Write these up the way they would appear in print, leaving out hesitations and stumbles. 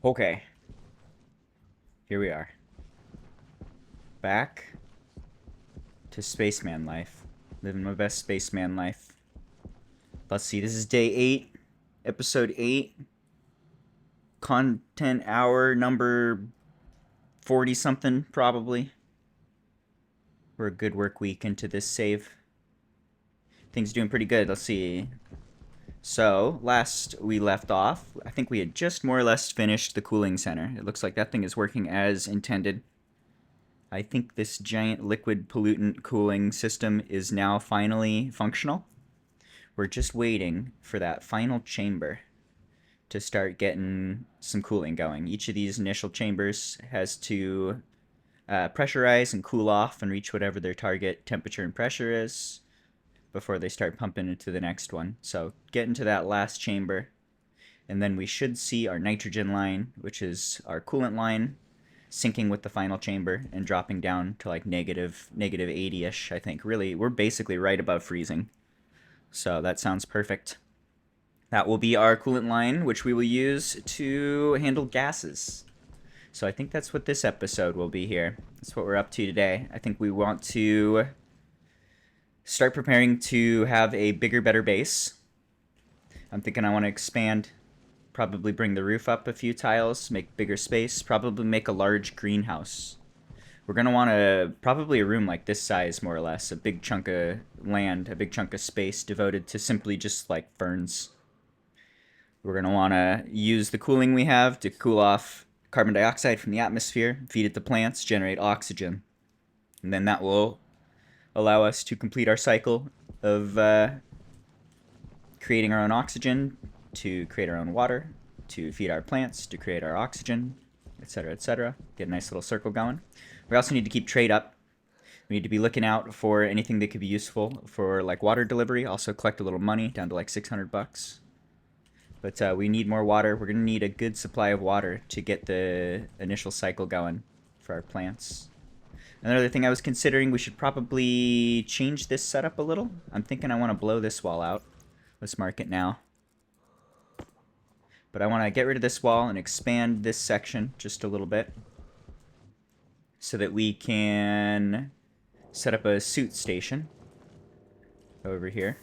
Okay, here we are. Back to spaceman life. Living my best spaceman life. Let's see, this is day 8, episode 8. Content hour number 40 something, probably. We're a good work week into this save. Things doing pretty good. Let's see. So, last we left off, I think we had just more or less finished the cooling center. It looks like that thing is working as intended. I think this giant liquid pollutant cooling system is now finally functional. We're just waiting for that final chamber to start getting some cooling going. Each of these initial chambers has to pressurize and cool off and reach whatever their target temperature and pressure is before they start pumping into the next one. So get into that last chamber, and then we should see our nitrogen line, which is our coolant line, syncing with the final chamber and dropping down to like negative 80-ish, I think. Really, we're basically right above freezing. So that sounds perfect. That will be our coolant line, which we will use to handle gases. So I think that's what this episode will be here. That's what we're up to today. I think we want to start preparing to have a bigger, better base. I'm thinking I want to expand, probably bring the roof up a few tiles, make bigger space, probably make a large greenhouse. We're going to want probably a room like this size, more or less, a big chunk of land, a big chunk of space devoted to simply just like ferns. We're going to want to use the cooling we have to cool off carbon dioxide from the atmosphere, feed it to plants, generate oxygen. And then that will allow us to complete our cycle of creating our own oxygen, to create our own water, to feed our plants, to create our oxygen, etc., etc. Get a nice little circle going. We also need to keep trade up. We need to be looking out for anything that could be useful for like water delivery. Also collect a little money down to like 600 bucks. But we need more water. We're going to need a good supply of water to get the initial cycle going for our plants. Another thing I was considering, we should probably change this setup a little. I'm thinking I want to blow this wall out. Let's mark it now. But I want to get rid of this wall and expand this section just a little bit so that we can set up a suit station over here.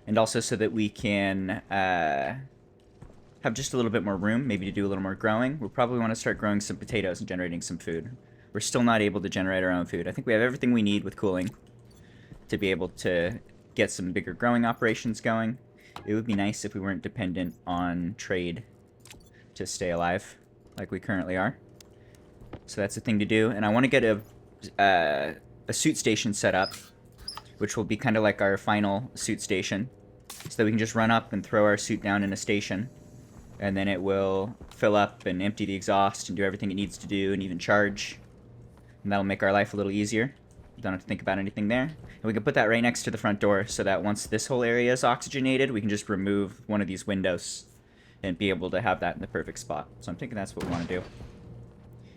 And also so that we can have just a little bit more room, maybe to do a little more growing. We'll probably want to start growing some potatoes and generating some food. We're still not able to generate our own food. I think we have everything we need with cooling to be able to get some bigger growing operations going. It would be nice if we weren't dependent on trade to stay alive like we currently are. So that's the thing to do. And I want to get a suit station set up, which will be kind of like our final suit station, so that we can just run up and throw our suit down in a station, and then it will fill up and empty the exhaust and do everything it needs to do and even charge. And that'll make our life a little easier. Don't have to think about anything there. And we can put that right next to the front door so that once this whole area is oxygenated, we can just remove one of these windows and be able to have that in the perfect spot. So I'm thinking that's what we want to do.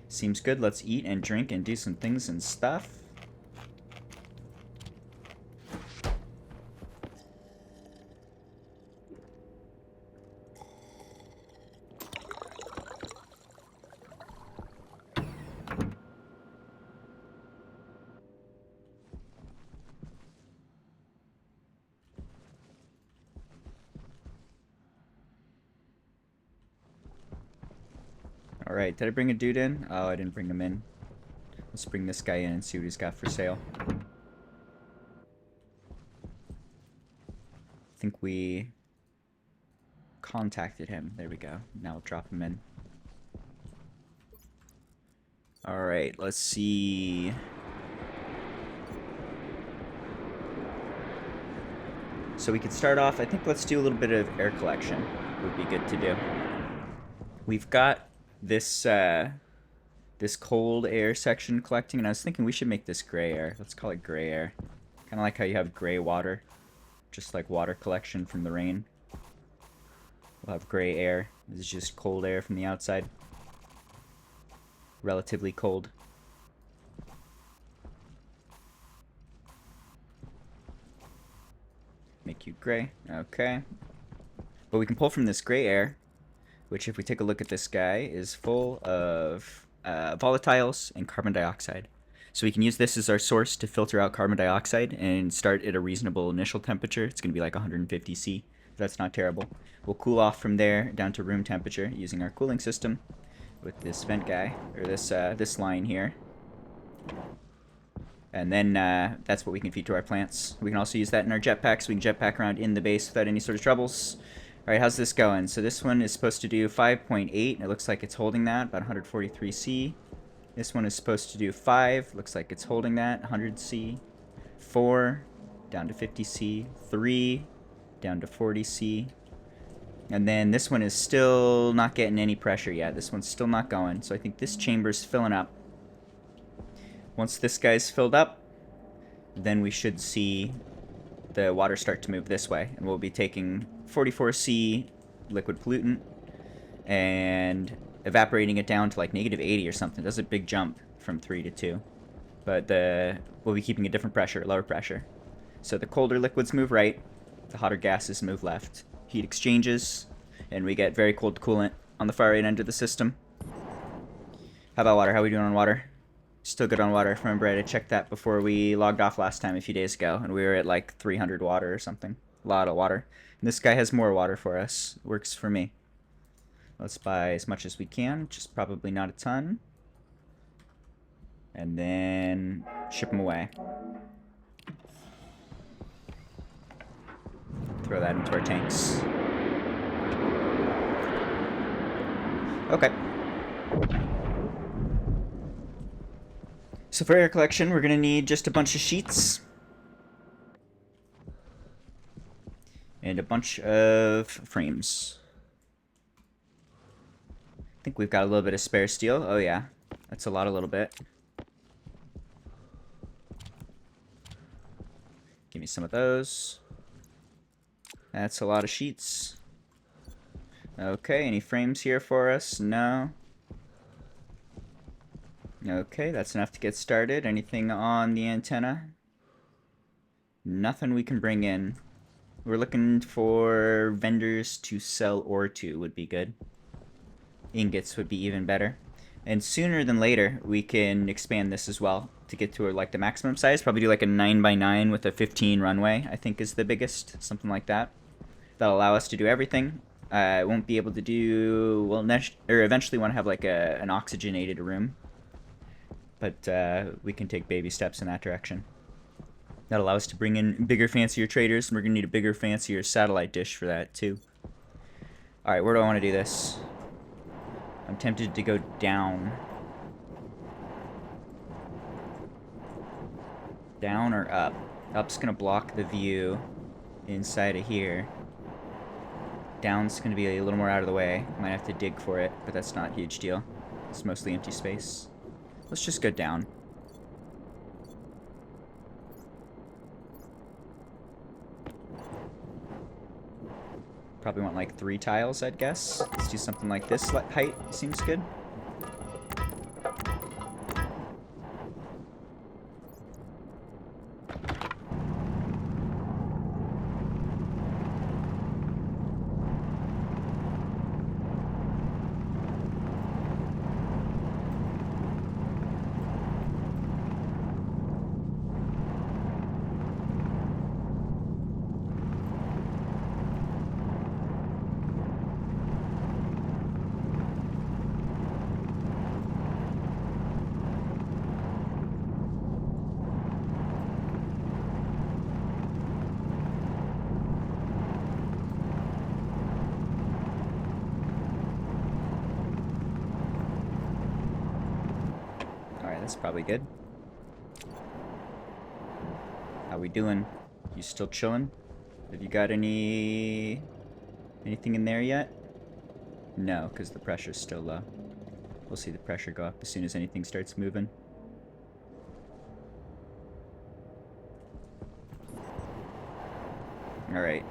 Seems good. Let's eat and drink and do some things and stuff. Alright, did I bring a dude in? Oh, I didn't bring him in. Let's bring this guy in and see what he's got for sale. I think we contacted him. There we go. Now we'll drop him in. Alright, let's see. So we could start off, I think let's do a little bit of air collection. Would be good to do. We've got this this cold air section collecting, and I was thinking we should make this gray air. Let's call it gray air. Kind of like how you have gray water, just like water collection from the rain. We'll have gray air. This is just cold air from the outside. Relatively cold. Make you gray. Okay. But we can pull from this gray air which if we take a look at this guy is full of volatiles and carbon dioxide. So we can use this as our source to filter out carbon dioxide and start at a reasonable initial temperature. It's going to be like 150 C. That's not terrible. We'll cool off from there down to room temperature using our cooling system with this vent guy, or this line here. And then that's what we can feed to our plants. We can also use that in our jetpack, so we can jetpack around in the base without any sort of troubles. Alright, how's this going? So this one is supposed to do 5.8. It looks like it's holding that, about 143 C. This one is supposed to do 5. Looks like it's holding that, 100 C. 4, down to 50 C. 3, down to 40 C. And then this one is still not getting any pressure yet. This one's still not going. So I think this chamber's filling up. Once this guy's filled up, then we should see the water start to move this way. And we'll be taking 44C liquid pollutant and evaporating it down to like -80 or something. That's a big jump from 3 to 2. But we'll be keeping a different pressure, lower pressure. So the colder liquids move right, the hotter gases move left. Heat exchanges, and we get very cold coolant on the far right end of the system. How about water? How are we doing on water? Still good on water. Remember, I had to check that before we logged off last time a few days ago, and we were at like 300 water or something. A lot of water. And this guy has more water for us. Works for me. Let's buy as much as we can, just probably not a ton. And then ship them away. Throw that into our tanks. Okay. So for air collection, we're going to need just a bunch of sheets. And a bunch of frames. I think we've got a little bit of spare steel. Oh yeah, that's a little bit. Give me some of those. That's a lot of sheets. Okay, any frames here for us? No. Okay, that's enough to get started. Anything on the antenna? Nothing we can bring in. We're looking for vendors to sell ore to would be good. Ingots would be even better. And sooner than later, we can expand this as well to get to like the maximum size. Probably do like a 9x9 with a 15 runway, I think is the biggest. Something like that. That'll allow us to do everything. Won't be able to do... Well, eventually want to have like an oxygenated room. But we can take baby steps in that direction. That'll allow us to bring in bigger, fancier traders, and we're going to need a bigger, fancier satellite dish for that, too. Alright, where do I want to do this? I'm tempted to go down. Down or up? Up's going to block the view inside of here. Down's going to be a little more out of the way. Might have to dig for it, but that's not a huge deal. It's mostly empty space. Let's just go down. Probably want like 3 tiles, I'd guess. Let's do something like this height. Seems good. That's probably good. How we doing? You still chilling? Have you got anything in there yet? No, because the pressure's still low. We'll see the pressure go up as soon as anything starts moving. Alright.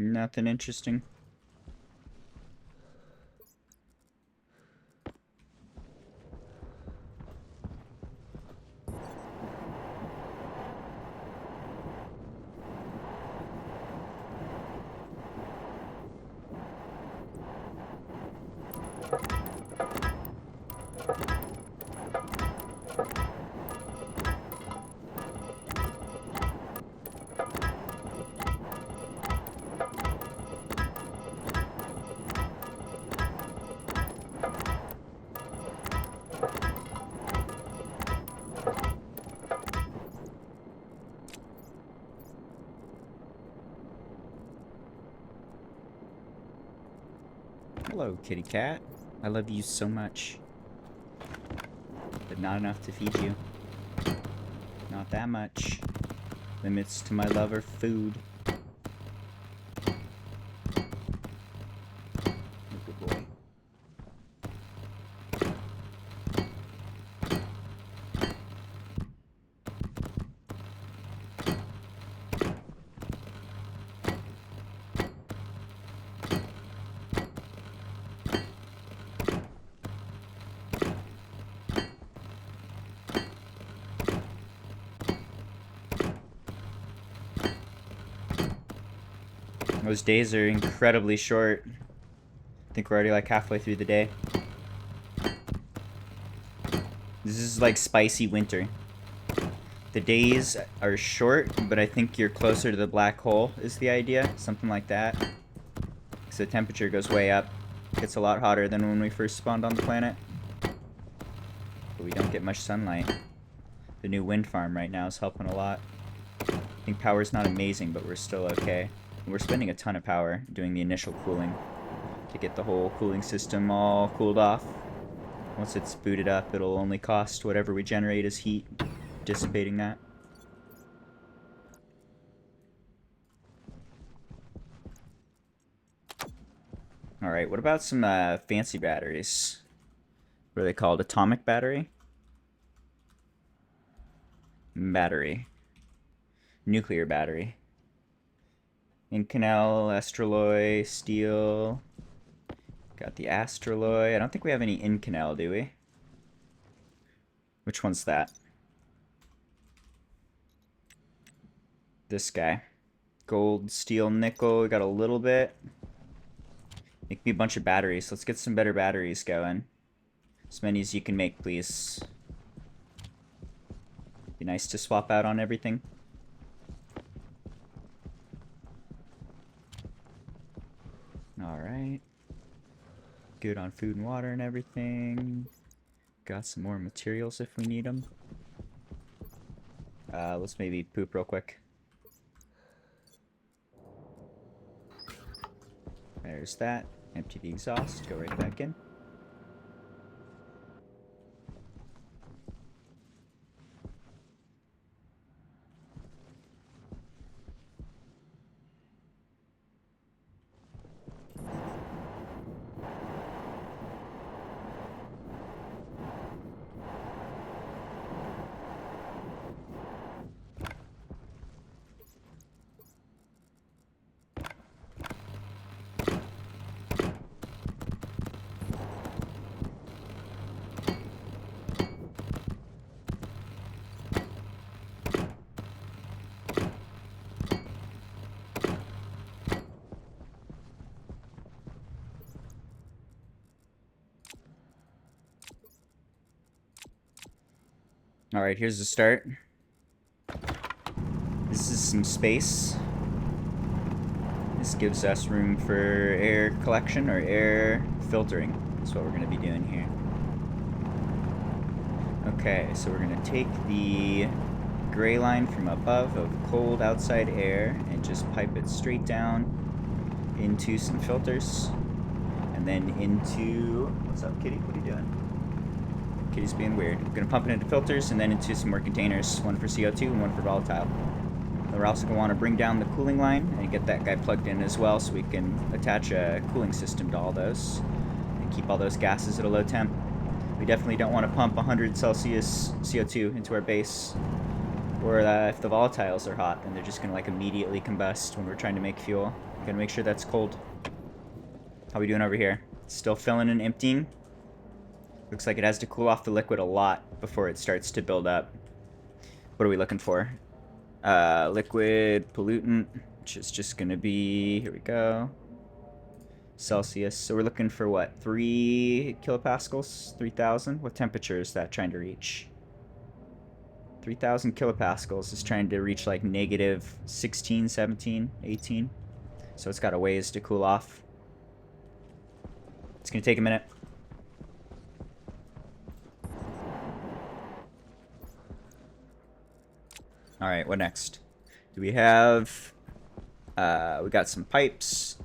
Nothing interesting. Hello, kitty cat. I love you so much. But not enough to feed you. Not that much. Limits to my love are food. Good boy. Those days are incredibly short. I think we're already like halfway through the day. This is like spicy winter. The days are short, but I think you're closer to the black hole is the idea. Something like that. Because the temperature goes way up. It gets a lot hotter than when we first spawned on the planet. But we don't get much sunlight. The new wind farm right now is helping a lot. I think power's not amazing, but we're still okay. We're spending a ton of power doing the initial cooling to get the whole cooling system all cooled off. Once it's booted up, it'll only cost whatever we generate as heat, dissipating that. Alright, what about some fancy batteries? What are they called? Atomic battery? Battery. Nuclear battery. Inconel, Astraloy, Steel. Got the Astraloy. I don't think we have any Inconel, do we? Which one's that? This guy. Gold, steel, nickel. We got a little bit. Make me a bunch of batteries. Let's get some better batteries going. As many as you can make, please. Be nice to swap out on everything. Alright. Good on food and water and everything. Got some more materials if we need them. Let's maybe poop real quick. There's that. Empty the exhaust. Go right back in. Alright, here's the start. This is some space. This gives us room for air collection or air filtering. That's what we're going to be doing here. Okay, so we're going to take the gray line from above of cold outside air and just pipe it straight down into some filters. And then into... What's up, kitty? What are you doing? Kitty's being weird. We're going to pump it into filters and then into some more containers. One for CO2 and one for volatile. We're also going to want to bring down the cooling line and get that guy plugged in as well so we can attach a cooling system to all those and keep all those gases at a low temp. We definitely don't want to pump 100 Celsius CO2 into our base. Or if the volatiles are hot, then they're just gonna like immediately combust when we're trying to make fuel. Gotta make sure that's cold. How we doing over here? Still filling and emptying. Looks like it has to cool off the liquid a lot before it starts to build up. What are we looking for? Liquid pollutant, which is just gonna be, here we go, Celsius. So we're looking for what, 3 kilopascals? 3,000? What temperature is that trying to reach? 3,000 kilopascals is trying to reach like negative 16, 17, 18. So it's got a ways to cool off. It's gonna take a minute. Alright, what next? Do we have... we got some pipes.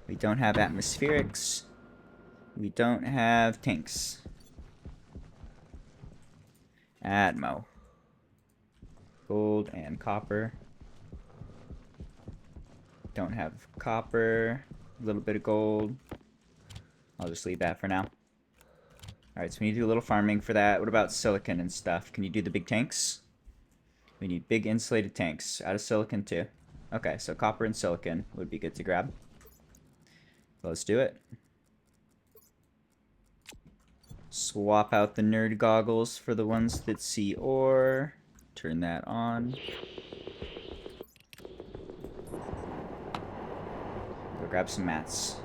We don't have atmospherics. We don't have tanks. Atmo. Gold and copper. Don't have copper. A little bit of gold. I'll just leave that for now. Alright, so we need to do a little farming for that. What about silicon and stuff? Can you do the big tanks? We need big insulated tanks. Out of silicon too. Okay, so copper and silicon would be good to grab. Let's do it. Swap out the nerd goggles for the ones that see ore. Turn that on. Go grab some mats.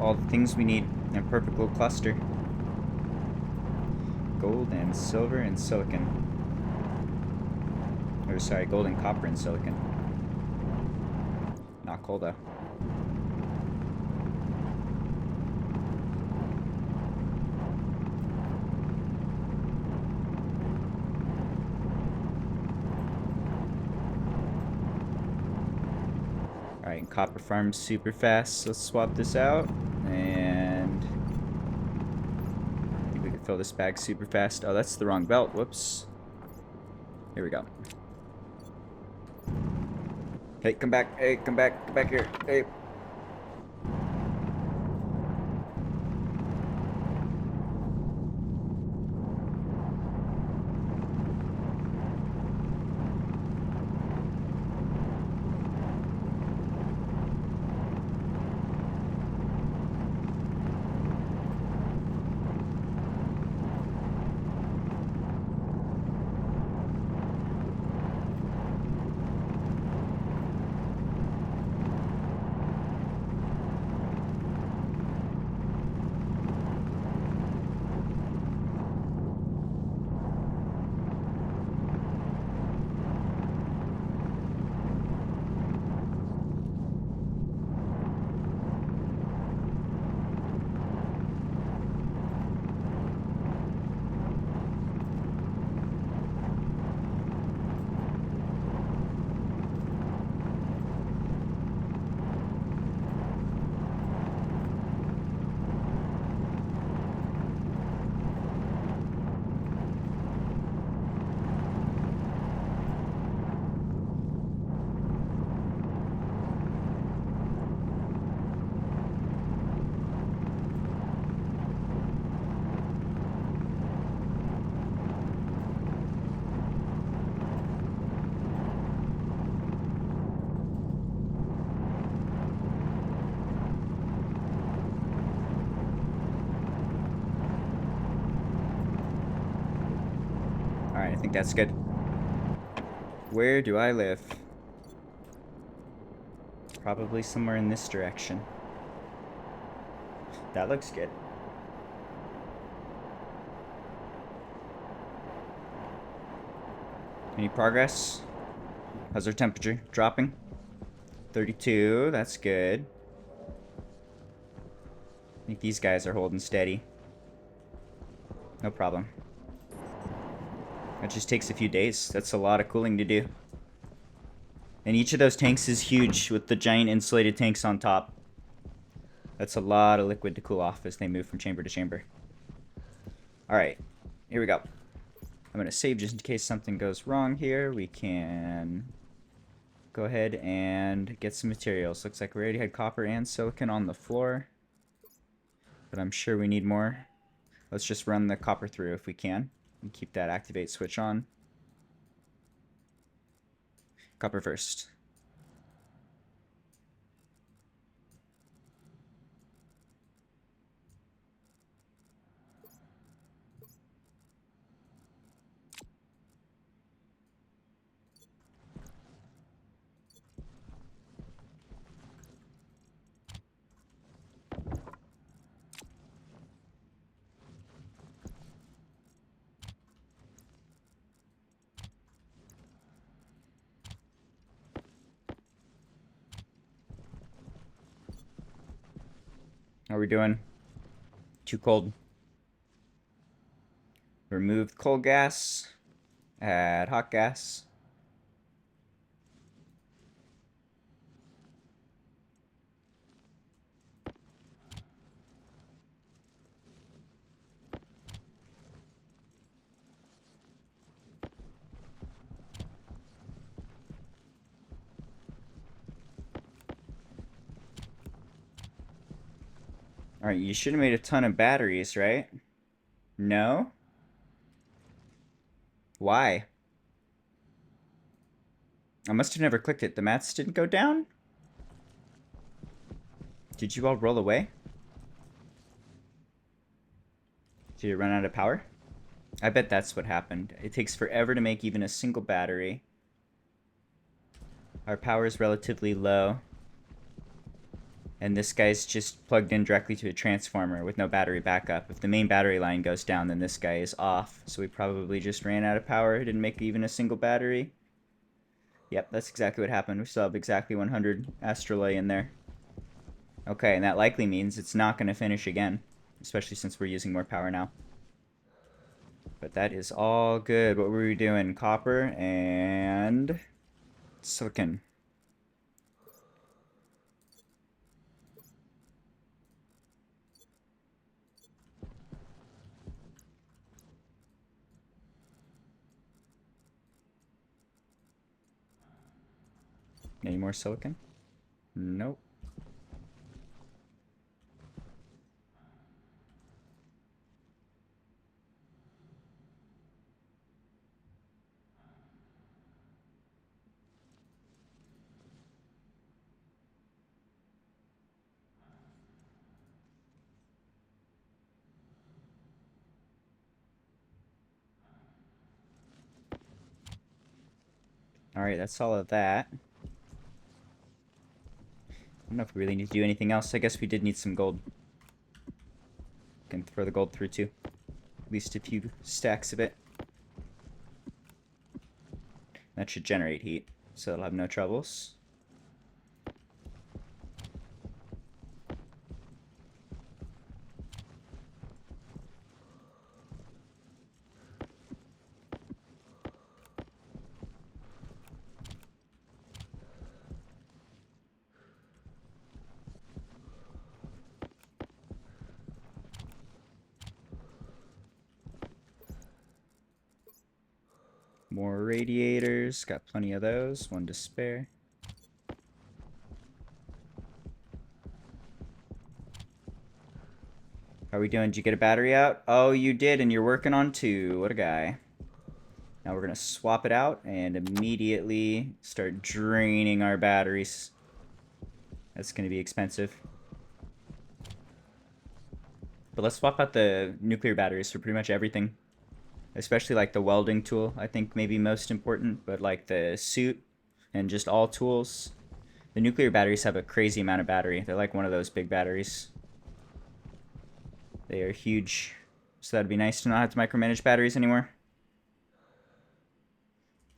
All the things we need in a perfect little cluster. Gold and silver and silicon. Or sorry, gold and copper and silicon. Not coal though. Alright, copper farms super fast. Let's swap this out. And I think we can fill this bag super fast. Oh, that's the wrong belt. Whoops. Here we go. Hey, come back. Hey, come back. Come back here. Hey. think that's good. Where do I live? Probably somewhere in this direction. That looks good. Any progress? How's our temperature? Dropping? 32, that's good. I think these guys are holding steady. No problem. That just takes a few days. That's a lot of cooling to do. And each of those tanks is huge with the giant insulated tanks on top. That's a lot of liquid to cool off as they move from chamber to chamber. Alright, here we go. I'm going to save just in case something goes wrong here. We can go ahead and get some materials. Looks like we already had copper and silicon on the floor, but I'm sure we need more. Let's just run the copper through if we can and keep that activate switch on. Copper first. How are we doing? Too cold. Remove cold gas. Add hot gas. Alright, you should have made a ton of batteries, right? No? Why? I must have never clicked it. The mats didn't go down? Did you all roll away? Did you run out of power? I bet that's what happened. It takes forever to make even a single battery. Our power is relatively low. And this guy's just plugged in directly to a transformer with no battery backup. If the main battery line goes down, then this guy is off. So we probably just ran out of power. Didn't make even a single battery. Yep, that's exactly what happened. We still have exactly 100 astrolae in there. Okay, and that likely means it's not going to finish again. Especially since we're using more power now. But that is all good. What were we doing? Copper and silicon. Any more silicon? Nope. Alright, that's all of that. I don't know if we really need to do anything else. I guess we did need some gold. Can throw the gold through too. At least a few stacks of it. That should generate heat, so it'll have no troubles. More radiators, got plenty of those, one to spare. How are we doing? Did you get a battery out? Oh, you did, and you're working on two. What a guy. Now we're going to swap it out and immediately start draining our batteries. That's going to be expensive. But let's swap out the nuclear batteries for pretty much everything. Especially like the welding tool, I think maybe most important, but like the suit and just all tools. The nuclear batteries have a crazy amount of battery. They're like one of those big batteries. They are huge. So that'd be nice to not have to micromanage batteries anymore.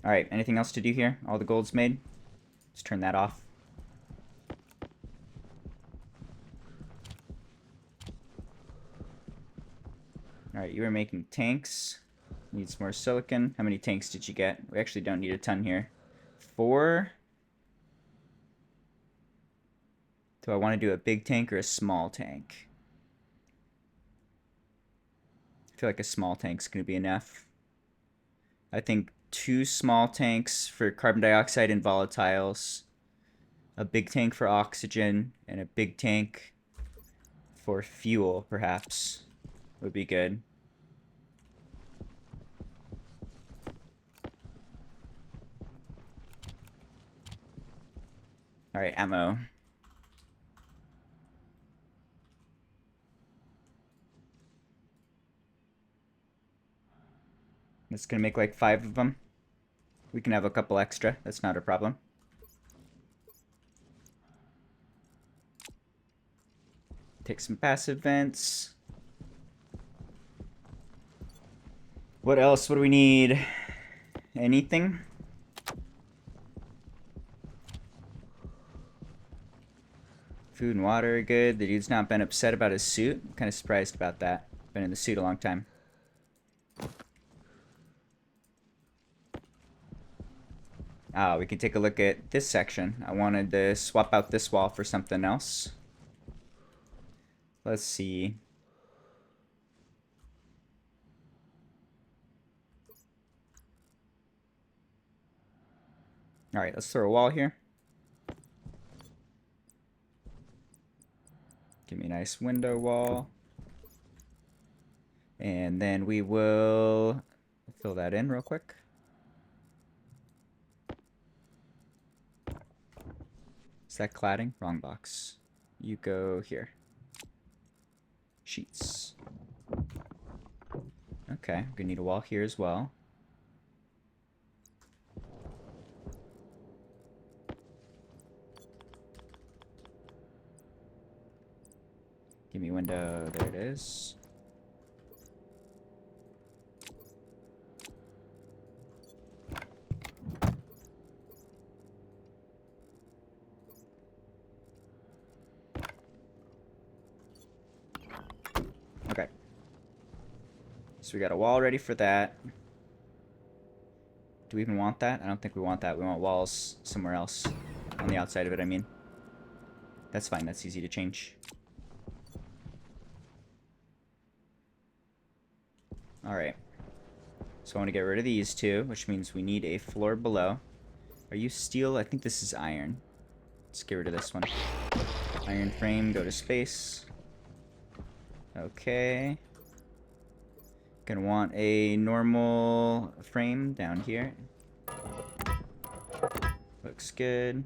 Alright, anything else to do here? All the gold's made. Let's turn that off. Alright, you were making tanks. Need some more silicon. How many tanks did you get? We actually don't need a ton here. 4. Do I want to do a big tank or a small tank? I feel like a small tank's going to be enough. I think 2 small tanks for carbon dioxide and volatiles. A big tank for oxygen. And a big tank for fuel, perhaps. Would be good. Alright, ammo. It's gonna make like 5 of them. We can have a couple extra. That's not a problem. Take some passive vents. What else? What do we need? Anything? Food and water are good. The dude's not been upset about his suit. I'm kind of surprised about that. Been in the suit a long time. We can take a look at this section. I wanted to swap out this wall for something else. Let's see. Alright, let's throw a wall here. Give me a nice window wall. And then we will fill that in real quick. Is that cladding? Wrong box. You go here. Sheets. Okay, we're gonna need a wall here as well. Give me window. There it is. Okay. So we got a wall ready for that. Do we even want that? I don't think we want that. We want walls somewhere else. On the outside of it, I mean. That's fine. That's easy to change. Alright. So I want to get rid of these two, which means we need a floor below. Are you steel? I think this is iron. Let's get rid of this one. Iron frame, go to space. Okay. Gonna want a normal frame down here. Looks good.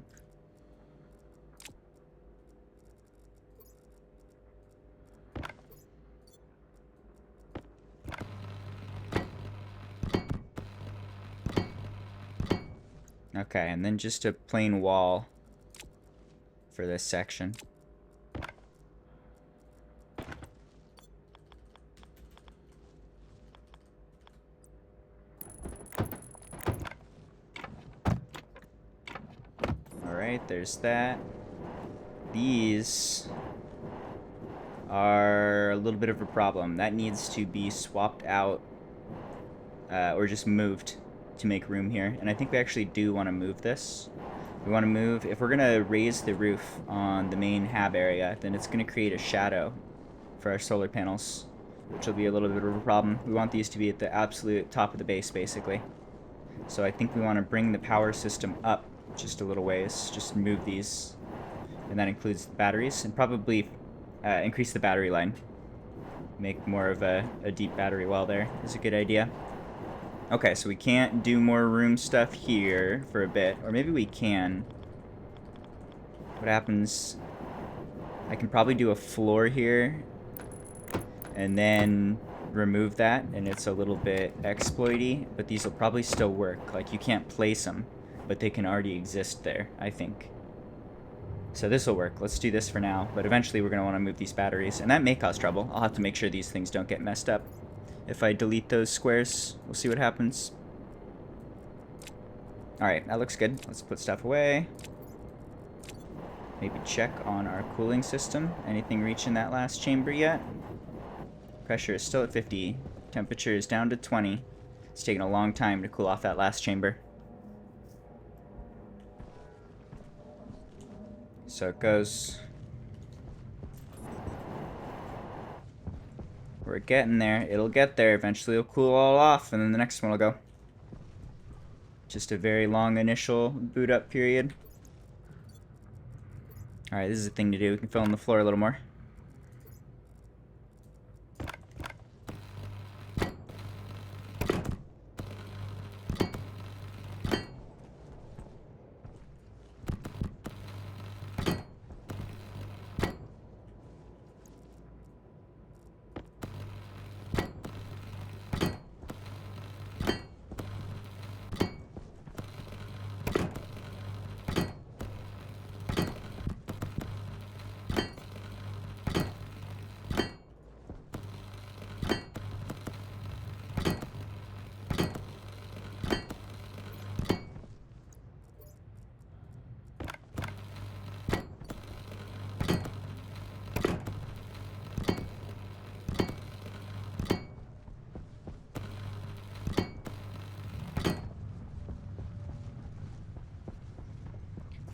Okay, and then just a plain wall for this section. Alright, there's that. These are a little bit of a problem. That needs to be swapped out or just moved to make room here. And I think we actually do want to move this. We want to move, if we're going to raise the roof on the main hab area, then it's going to create a shadow for our solar panels, which will be a little bit of a problem. We want these to be at the absolute top of the base, basically. So I think we want to bring the power system up just a little ways, just move these. And that includes the batteries, and probably increase the battery line. Make more of a deep battery well there is a good idea. Okay, so we can't do more room stuff here for a bit. Or maybe we can. What happens? I can probably do a floor here. And then remove that, and it's a little bit exploity, but these will probably still work. Like, you can't place them, but they can already exist there, I think. So this will work. Let's do this for now, but eventually we're going to want to move these batteries, and that may cause trouble. I'll have to make sure these things don't get messed up. If I delete those squares, we'll see what happens. Alright, that looks good. Let's put stuff away. Maybe check on our cooling system. Anything reaching that last chamber yet? Pressure is still at 50. Temperature is down to 20. It's taking a long time to cool off that last chamber. So it goes. We're getting there. It'll get there. Eventually it'll cool all off, and then the next one will go. Just a very long initial boot up period. Alright, this is a thing to do. We can fill in the floor a little more.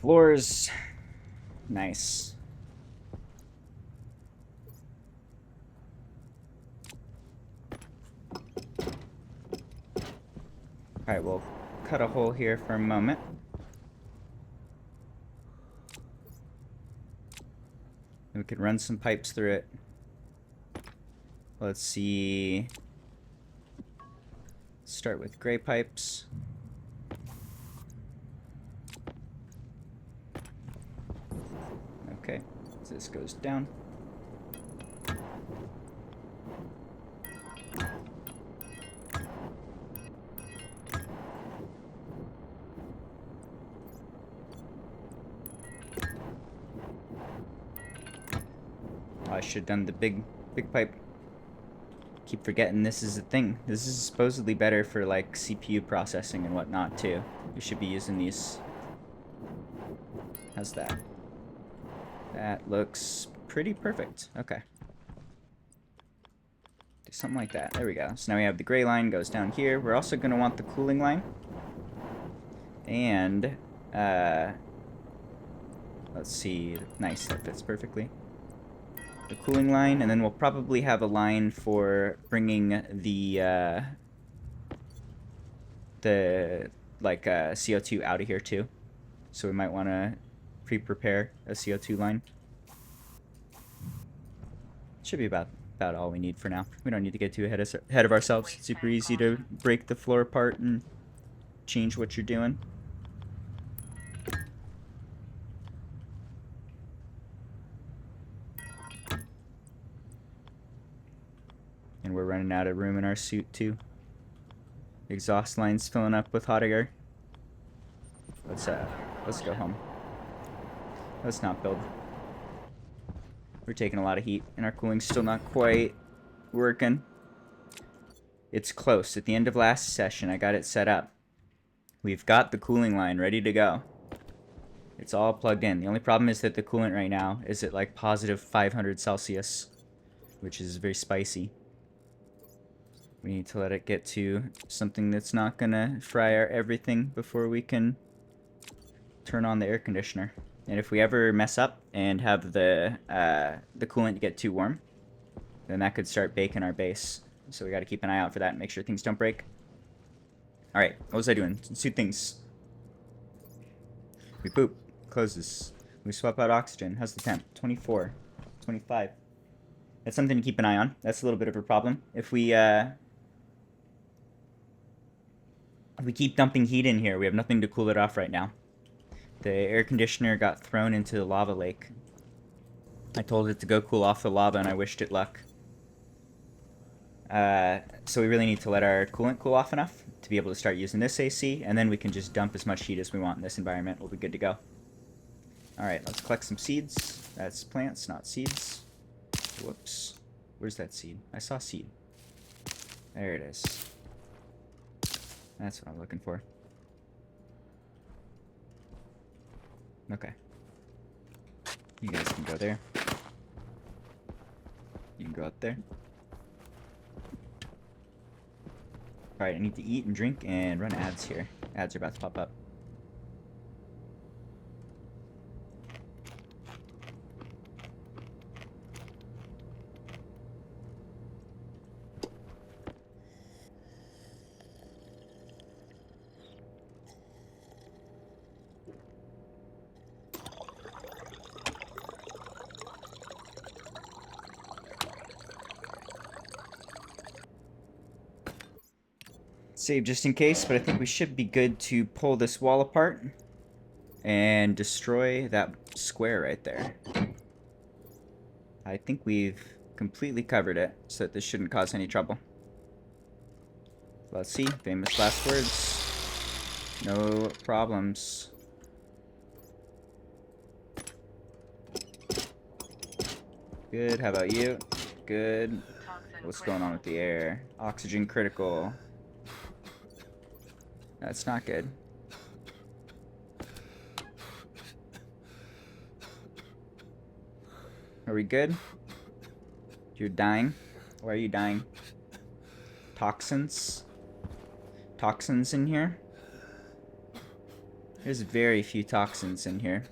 Floors. Nice. Alright, we'll cut a hole here for a moment. And we could run some pipes through it. Let's see. Start with gray pipes. Okay, so this goes down. Oh, I should have done the big pipe. Keep forgetting this is a thing. This is supposedly better for like CPU processing and whatnot too. We should be using these. How's that? That looks pretty perfect. Okay. Do something like that. There we go. So now we have the gray line goes down here. We're also going to want the cooling line. And, let's see. Nice, that fits perfectly. The cooling line, and then we'll probably have a line for bringing the CO2 out of here too. So we might want to pre-prepare a CO2 line. Should be about all we need for now. We don't need to get too ahead of ourselves. It's super easy to break the floor apart and change what you're doing. And we're running out of room in our suit too. Exhaust line's filling up with hot air. Let's go home. Let's not build. We're taking a lot of heat, and our cooling's still not quite working. It's close. At the end of last session, I got it set up. We've got the cooling line ready to go. It's all plugged in. The only problem is that the coolant right now is at like positive 500 Celsius, which is very spicy. We need to let it get to something that's not gonna fry our everything before we can turn on the air conditioner. And if we ever mess up and have the coolant get too warm, then that could start baking our base. So we got to keep an eye out for that and make sure things don't break. All right, what was I doing? Let's do things. We poop. Closes. We swap out oxygen. How's the temp? 24. 25. That's something to keep an eye on. That's a little bit of a problem. If we keep dumping heat in here, we have nothing to cool it off right now. The air conditioner got thrown into the lava lake. I told it to go cool off the lava and I wished it luck. So we really need to let our coolant cool off enough to be able to start using this AC, and then we can just dump as much heat as we want in this environment. We'll be good to go. Alright, let's collect some seeds. That's plants, not seeds. Whoops. Where's that seed? I saw seed. There it is. That's what I'm looking for. Okay. You guys can go there. You can go up there. Alright, I need to eat and drink and run ads here. Ads are about to pop up. Save just in case, but I think we should be good to pull this wall apart and destroy that square right there. I think we've completely covered it, so that this shouldn't cause any trouble. Let's see. Famous last words. No problems. Good. How about you? Good. What's going on with the air? Oxygen critical. That's not good. Are we good? You're dying? Why are you dying? Toxins? Toxins in here? There's very few toxins in here.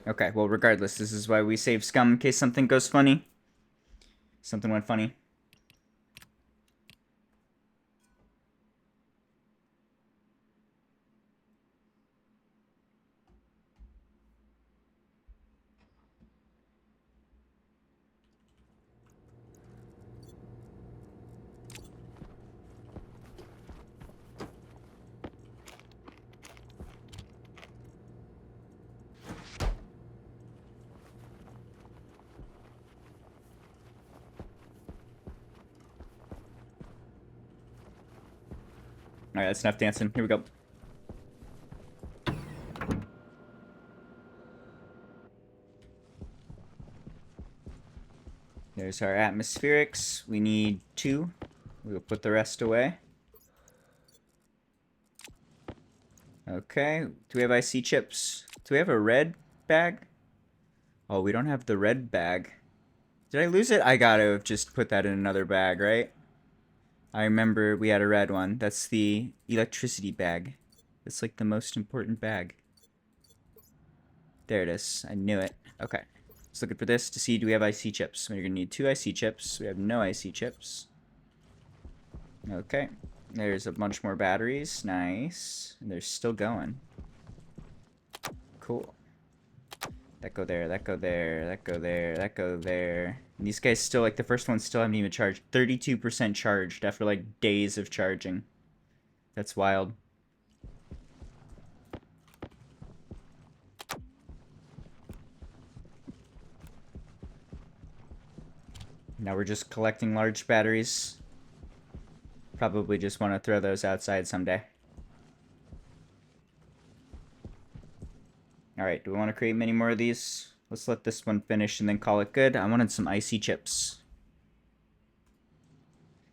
Okay, well, regardless, this is why we save scum in case something goes funny. Something went funny. Alright, that's enough dancing. Here we go. There's our atmospherics. We need 2. We'll put the rest away. Okay. Do we have IC chips? Do we have a red bag? Oh, we don't have the red bag. Did I lose it? I gotta just put that in another bag, right? I remember we had a red one. That's the electricity bag. It's like the most important bag. There it is. I knew it. Okay. Let's look for this to see, do we have IC chips? We're gonna need 2 IC chips. We have no IC chips. Okay. There's a bunch more batteries. Nice. And they're still going. Cool. That go there, that go there, that go there, that go there. And these guys still, like, the first one still haven't even charged. 32% charged after, like, days of charging. That's wild. Now we're just collecting large batteries. Probably just want to throw those outside someday. Alright, do we want to create many more of these? Let's let this one finish and then call it good. I wanted some IC chips.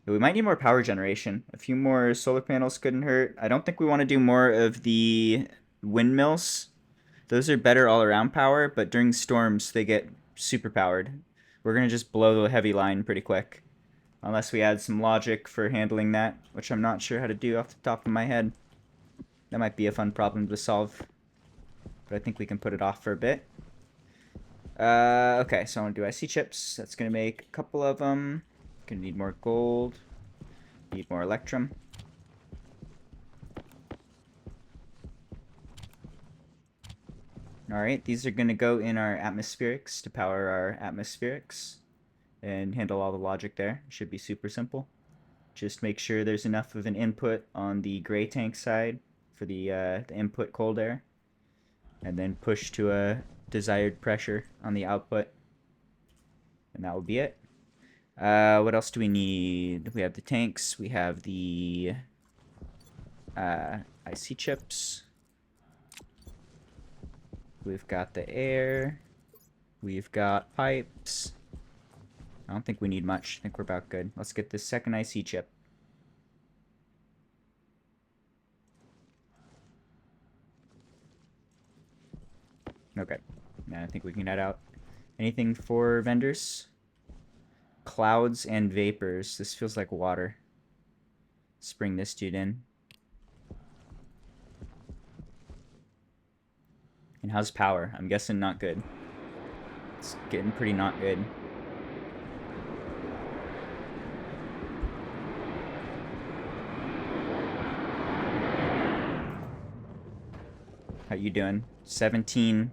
We might need more power generation. A few more solar panels couldn't hurt. I don't think we want to do more of the windmills. Those are better all-around power, but during storms, they get super powered. We're going to just blow the heavy line pretty quick. Unless we add some logic for handling that, which I'm not sure how to do off the top of my head. That might be a fun problem to solve. But I think we can put it off for a bit. Okay, so I want to do IC chips. That's going to make a couple of them. Going to need more gold. Need more electrum. Alright, these are going to go in our atmospherics to power our atmospherics. And handle all the logic there. Should be super simple. Just make sure there's enough of an input on the gray tank side for the input cold air. And then push to a desired pressure on the output. And that will be it. What else do we need? We have the tanks. We have the IC chips. We've got the air. We've got pipes. I don't think we need much. I think we're about good. Let's get this second IC chip. Okay. Now I think we can head out. Anything for vendors? Clouds and vapors. This feels like water. Let's bring this dude in. And how's power? I'm guessing not good. It's getting pretty not good. How you doing? 17.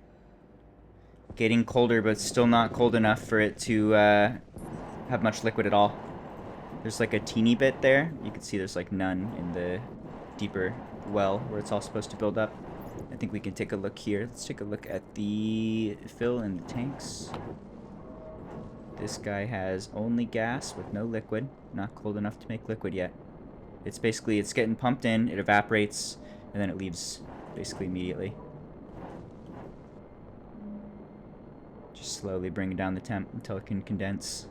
Getting colder, but still not cold enough for it to have much liquid at all. There's like a teeny bit there. You can see there's like none in the deeper well where it's all supposed to build up. I think we can take a look here. Let's take a look at the fill in the tanks. This guy has only gas with no liquid. Not cold enough to make liquid yet. It's basically, it's getting pumped in, it evaporates, and then it leaves basically immediately. Just slowly bring down the temp until it can condense.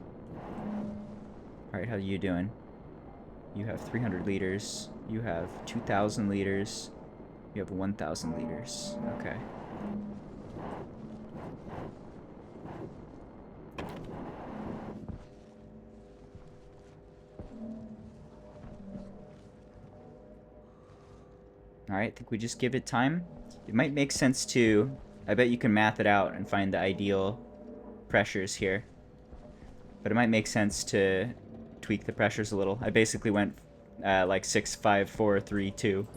Alright, how are you doing? You have 300 liters. You have 2,000 liters. You have 1,000 liters. Okay. Alright, I think we just give it time. It might make sense to... I bet you can math it out and find the ideal pressures here. But it might make sense to tweak the pressures a little. I basically went like 6, 5, 4, 3, 2.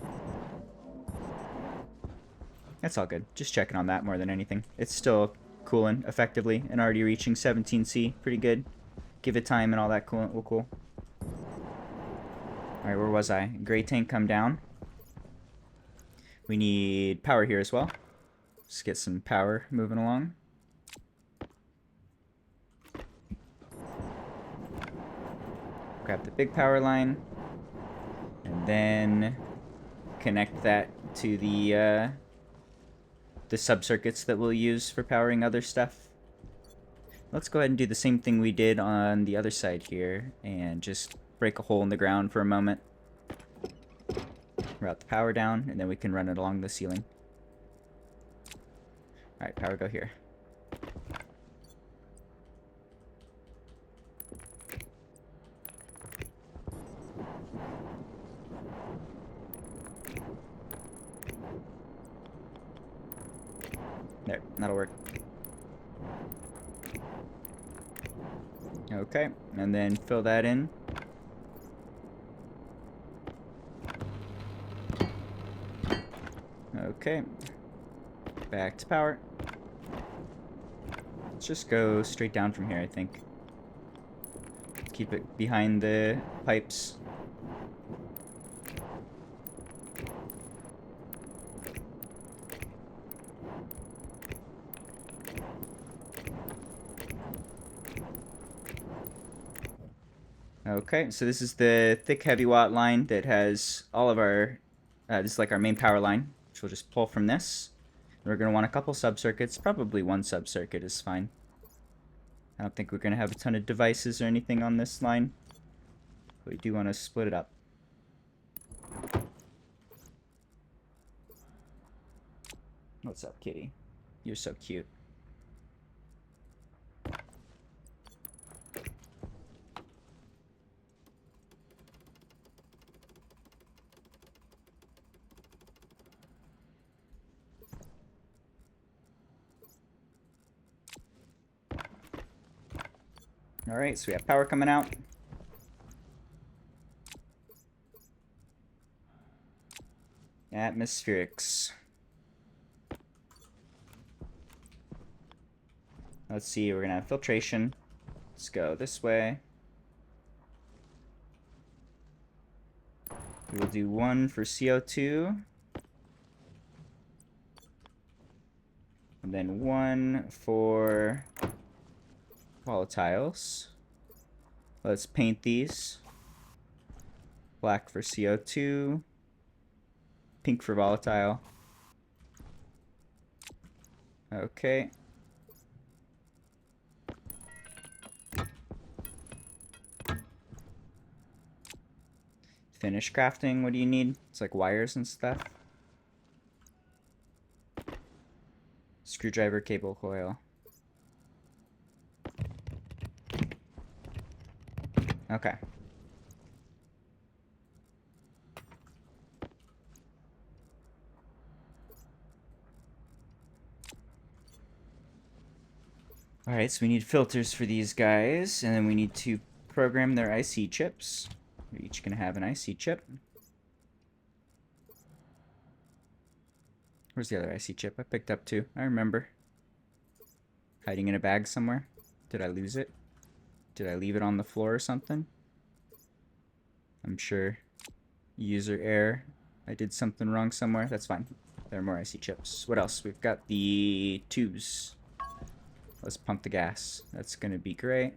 That's all good. Just checking on that more than anything. It's still cooling effectively and already reaching 17C. Pretty good. Give it time and all that coolant will cool. Alright, where was I? Gray tank come down. We need power here as well. Just get some power moving along. Grab the big power line. And then connect that to the sub-circuits that we'll use for powering other stuff. Let's go ahead and do the same thing we did on the other side here and just break a hole in the ground for a moment. Route the power down, and then we can run it along the ceiling. Alright, power go here. There, that'll work. Okay, and then fill that in. Okay, back to power. Let's just go straight down from here, I think. Keep it behind the pipes. Okay, so this is the thick heavy watt line that has all of our, this is like our main power line, which we'll just pull from this. We're going to want a couple sub-circuits, probably one sub-circuit is fine. I don't think we're going to have a ton of devices or anything on this line, but we do want to split it up. What's up, kitty? You're so cute. Alright, so we have power coming out. Atmospherics. Let's see, we're gonna have filtration. Let's go this way. We'll do one for CO2. And then one for volatiles. Let's paint these. Black for CO2. Pink for volatile. Okay. Finish crafting. What do you need? It's like wires and stuff. Screwdriver, cable, coil. Okay. Alright, so we need filters for these guys, and then we need to program their IC chips. We're each going to have an IC chip. Where's the other IC chip? I picked up two. I remember. Hiding in a bag somewhere. Did I lose it? Did I leave it on the floor or something? I'm sure. User error. I did something wrong somewhere. That's fine. There are more IC chips. What else? We've got the tubes. Let's pump the gas. That's going to be great.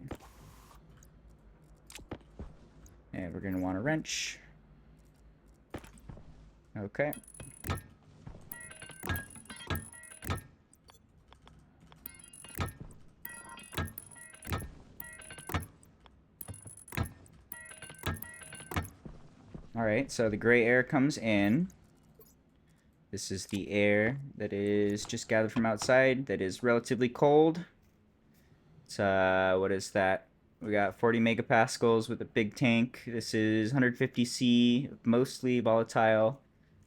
And we're going to want a wrench. Okay. Alright, so the gray air comes in. This is the air that is just gathered from outside that is relatively cold. It's, what is that? We got 40 megapascals with a big tank. This is 150 C, mostly volatile,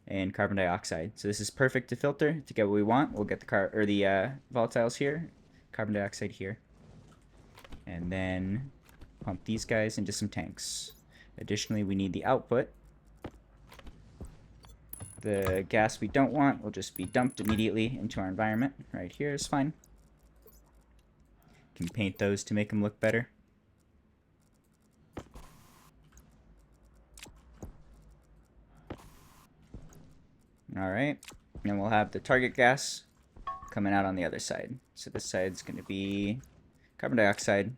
and carbon dioxide. So this is perfect to filter to get what we want. We'll get the volatiles here, carbon dioxide here, and then pump these guys into some tanks. Additionally, we need the output. The gas we don't want will just be dumped immediately into our environment. Right here is fine. Can paint those to make them look better. Alright, and we'll have the target gas coming out on the other side. So this side's going to be carbon dioxide,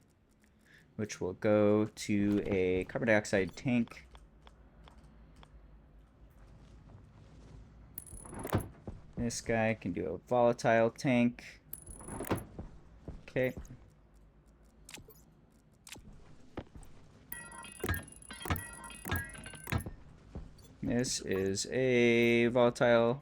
which will go to a carbon dioxide tank. This guy can do a volatile tank. Okay. This is a volatile.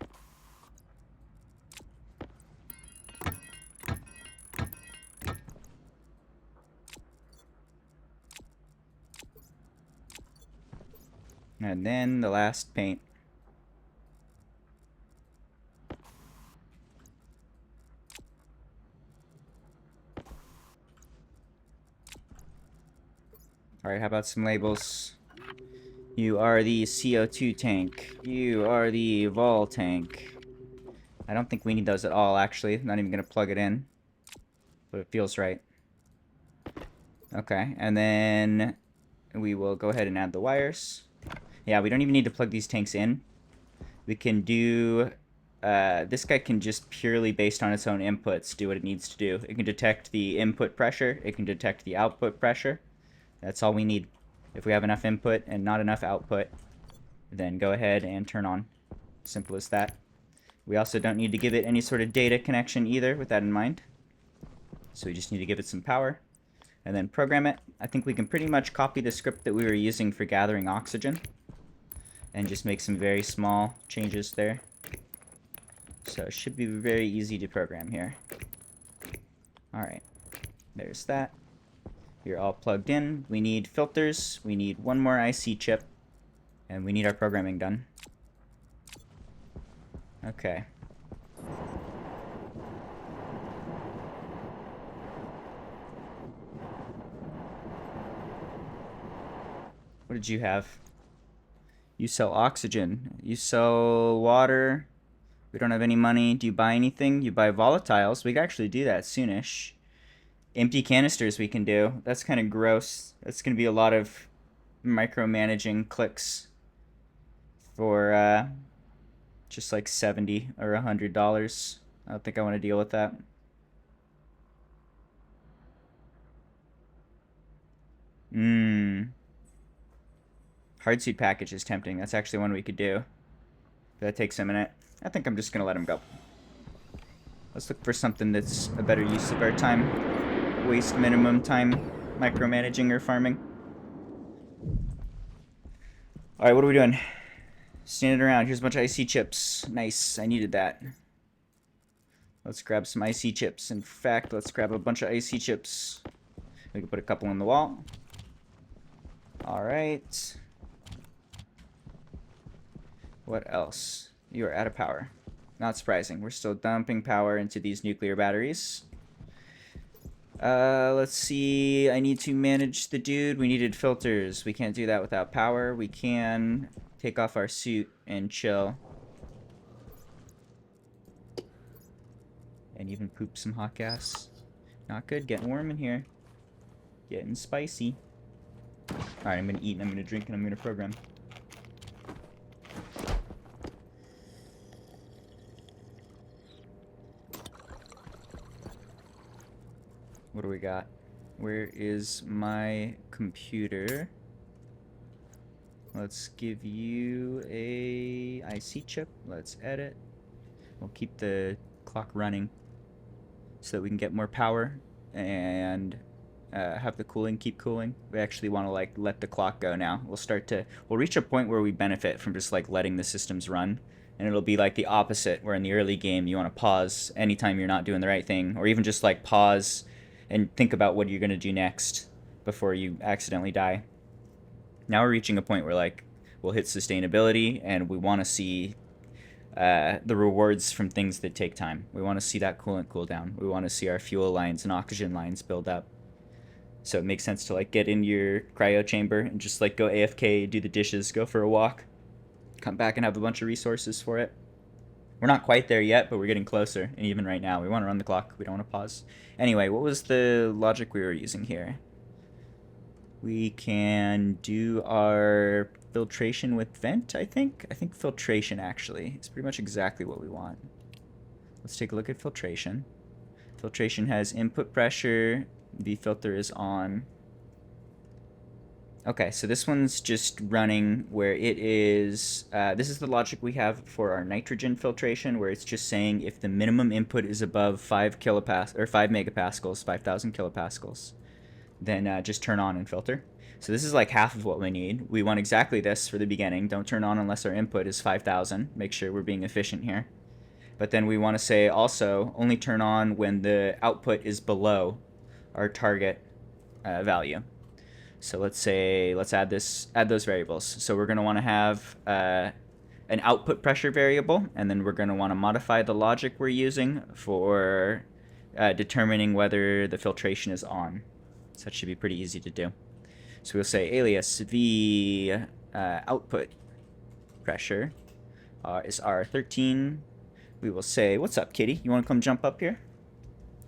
And then the last paint. Alright, how about some labels? You are the CO2 tank. You are the vol tank. I don't think we need those at all, actually. I'm not even going to plug it in. But it feels right. Okay, and then we will go ahead and add the wires. Yeah, we don't even need to plug these tanks in. We can do... this guy can just purely, based on its own inputs, do what it needs to do. It can detect the input pressure. It can detect the output pressure. That's all we need. If we have enough input and not enough output, then go ahead and turn on. Simple as that. We also don't need to give it any sort of data connection either, with that in mind. So we just need to give it some power and then program it. I think we can pretty much copy the script that we were using for gathering oxygen and just make some very small changes there. So it should be very easy to program here. Alright, there's that. You're all plugged in. We need filters. We need one more IC chip. And we need our programming done. Okay. What did you have? You sell oxygen. You sell water. We don't have any money. Do you buy anything? You buy volatiles. We can actually do that soonish. Empty canisters we can do. That's kind of gross. That's going to be a lot of micromanaging clicks for just like $70 or $100. I don't think I want to deal with that. Hardsuit package is tempting. That's actually one we could do. That takes a minute. I think I'm just going to let him go. Let's look for something that's a better use of our time. Waste minimum time micromanaging or farming. Alright, what are we doing? Standing around. Here's a bunch of icy chips. Nice. I needed that. Let's grab some icy chips. In fact, let's grab a bunch of icy chips. We can put a couple in the wall. Alright. What else? You are out of power. Not surprising. We're still dumping power into these nuclear batteries. Let's see. I need to manage the dude. We needed filters. We can't do that without power. We can take off our suit and chill. And even poop some hot gas. Not good. Getting warm in here. Getting spicy. Alright, I'm gonna eat and I'm gonna drink and I'm gonna program. What do we got? Where is my computer? Let's give you a IC chip. Let's edit. We'll keep the clock running so that we can get more power and have the cooling keep cooling. We actually want to like let the clock go now. We'll reach a point where we benefit from just like letting the systems run. And it'll be like the opposite, where in the early game you want to pause anytime you're not doing the right thing, or even just like pause and think about what you're going to do next before you accidentally die. Now we're reaching a point where like we'll hit sustainability and we want to see the rewards from things that take time. We want to see that coolant cool down. We want to see our fuel lines and oxygen lines build up. So it makes sense to like get in your cryo chamber and just like go AFK, do the dishes, go for a walk, come back and have a bunch of resources for it. We're not quite there yet, but we're getting closer. And even right now, we want to run the clock. We don't want to pause. Anyway, what was the logic we were using here? We can do our filtration with vent, I think. I think filtration, actually, is pretty much exactly what we want. Let's take a look at filtration. Filtration has input pressure. The filter is on. Okay, so this one's just running where it is, this is the logic we have for our nitrogen filtration, where it's just saying if the minimum input is above 5 megapascals, 5,000 kilopascals, then just turn on and filter. So this is like half of what we need. We want exactly this for the beginning. Don't turn on unless our input is 5,000. Make sure we're being efficient here. But then we want to say also only turn on when the output is below our target value. So let's add those variables. So we're going to want to have an output pressure variable, and then we're going to want to modify the logic we're using for determining whether the filtration is on. So that should be pretty easy to do. So we'll say alias v output pressure is R13. We will say, what's up, kitty? You want to come jump up here?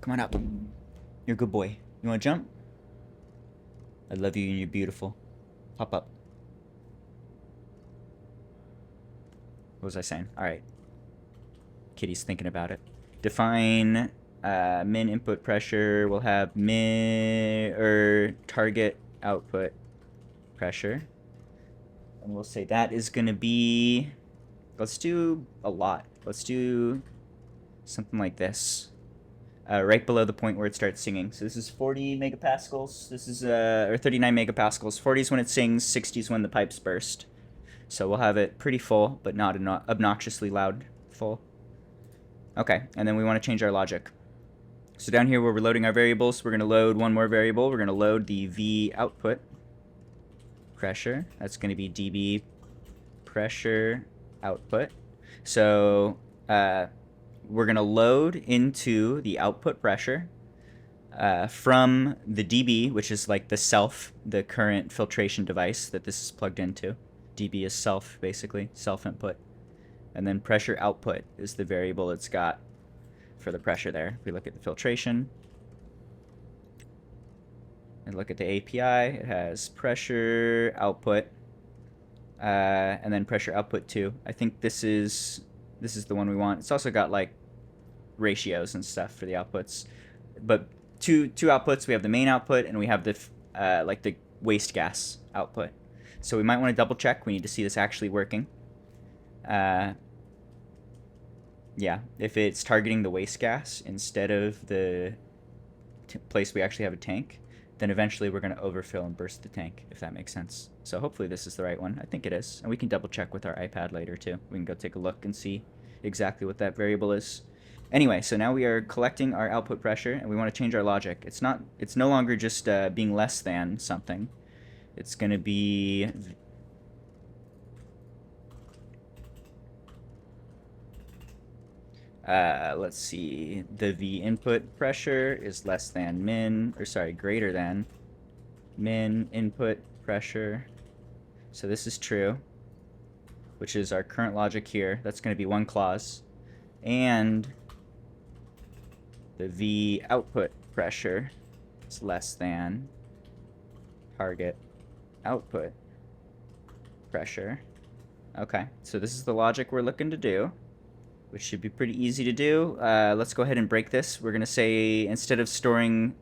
Come on up. You're a good boy. You want to jump? I love you and you're beautiful. Pop up. What was I saying? Alright. Kitty's thinking about it. Define min input pressure. We'll have target output pressure. And we'll say that is going to be... Let's do a lot. Let's do something like this. Right below the point where it starts singing. So this is 40 megapascals. This is, or 39 megapascals. 40 is when it sings, 60 is when the pipes burst. So we'll have it pretty full, but not obnoxiously loud full. Okay, and then we want to change our logic. So down here where we're loading our variables, we're going to load one more variable. We're going to load the V output pressure. That's going to be dB pressure output. So, we're going to load into the output pressure from the dB, which is like the current filtration device that this is plugged into. dB is self, basically, self input. And then pressure output is the variable it's got for the pressure there. If we look at the filtration and look at the API, it has pressure output and then pressure output 2. I think this is the one we want. It's also got like ratios and stuff for the outputs, but two outputs. We have the main output and we have the like the waste gas output. So we might want to double check. We need to see this actually working. Yeah, if it's targeting the waste gas instead of the place we actually have a tank, then eventually we're going to overfill and burst the tank, if that makes sense. So hopefully this is the right one. I think it is. And we can double check with our iPad later too. We can go take a look and see exactly what that variable is. Anyway, so now we are collecting our output pressure and we want to change our logic. It's no longer just being less than something. It's going to be let's see, the V input pressure is less than greater than min input pressure. So this is true, which is our current logic here. That's going to be one clause. And the V output pressure is less than target output pressure. Okay, so this is the logic we're looking to do, which should be pretty easy to do. Let's go ahead and break this. We're going to say, instead of storing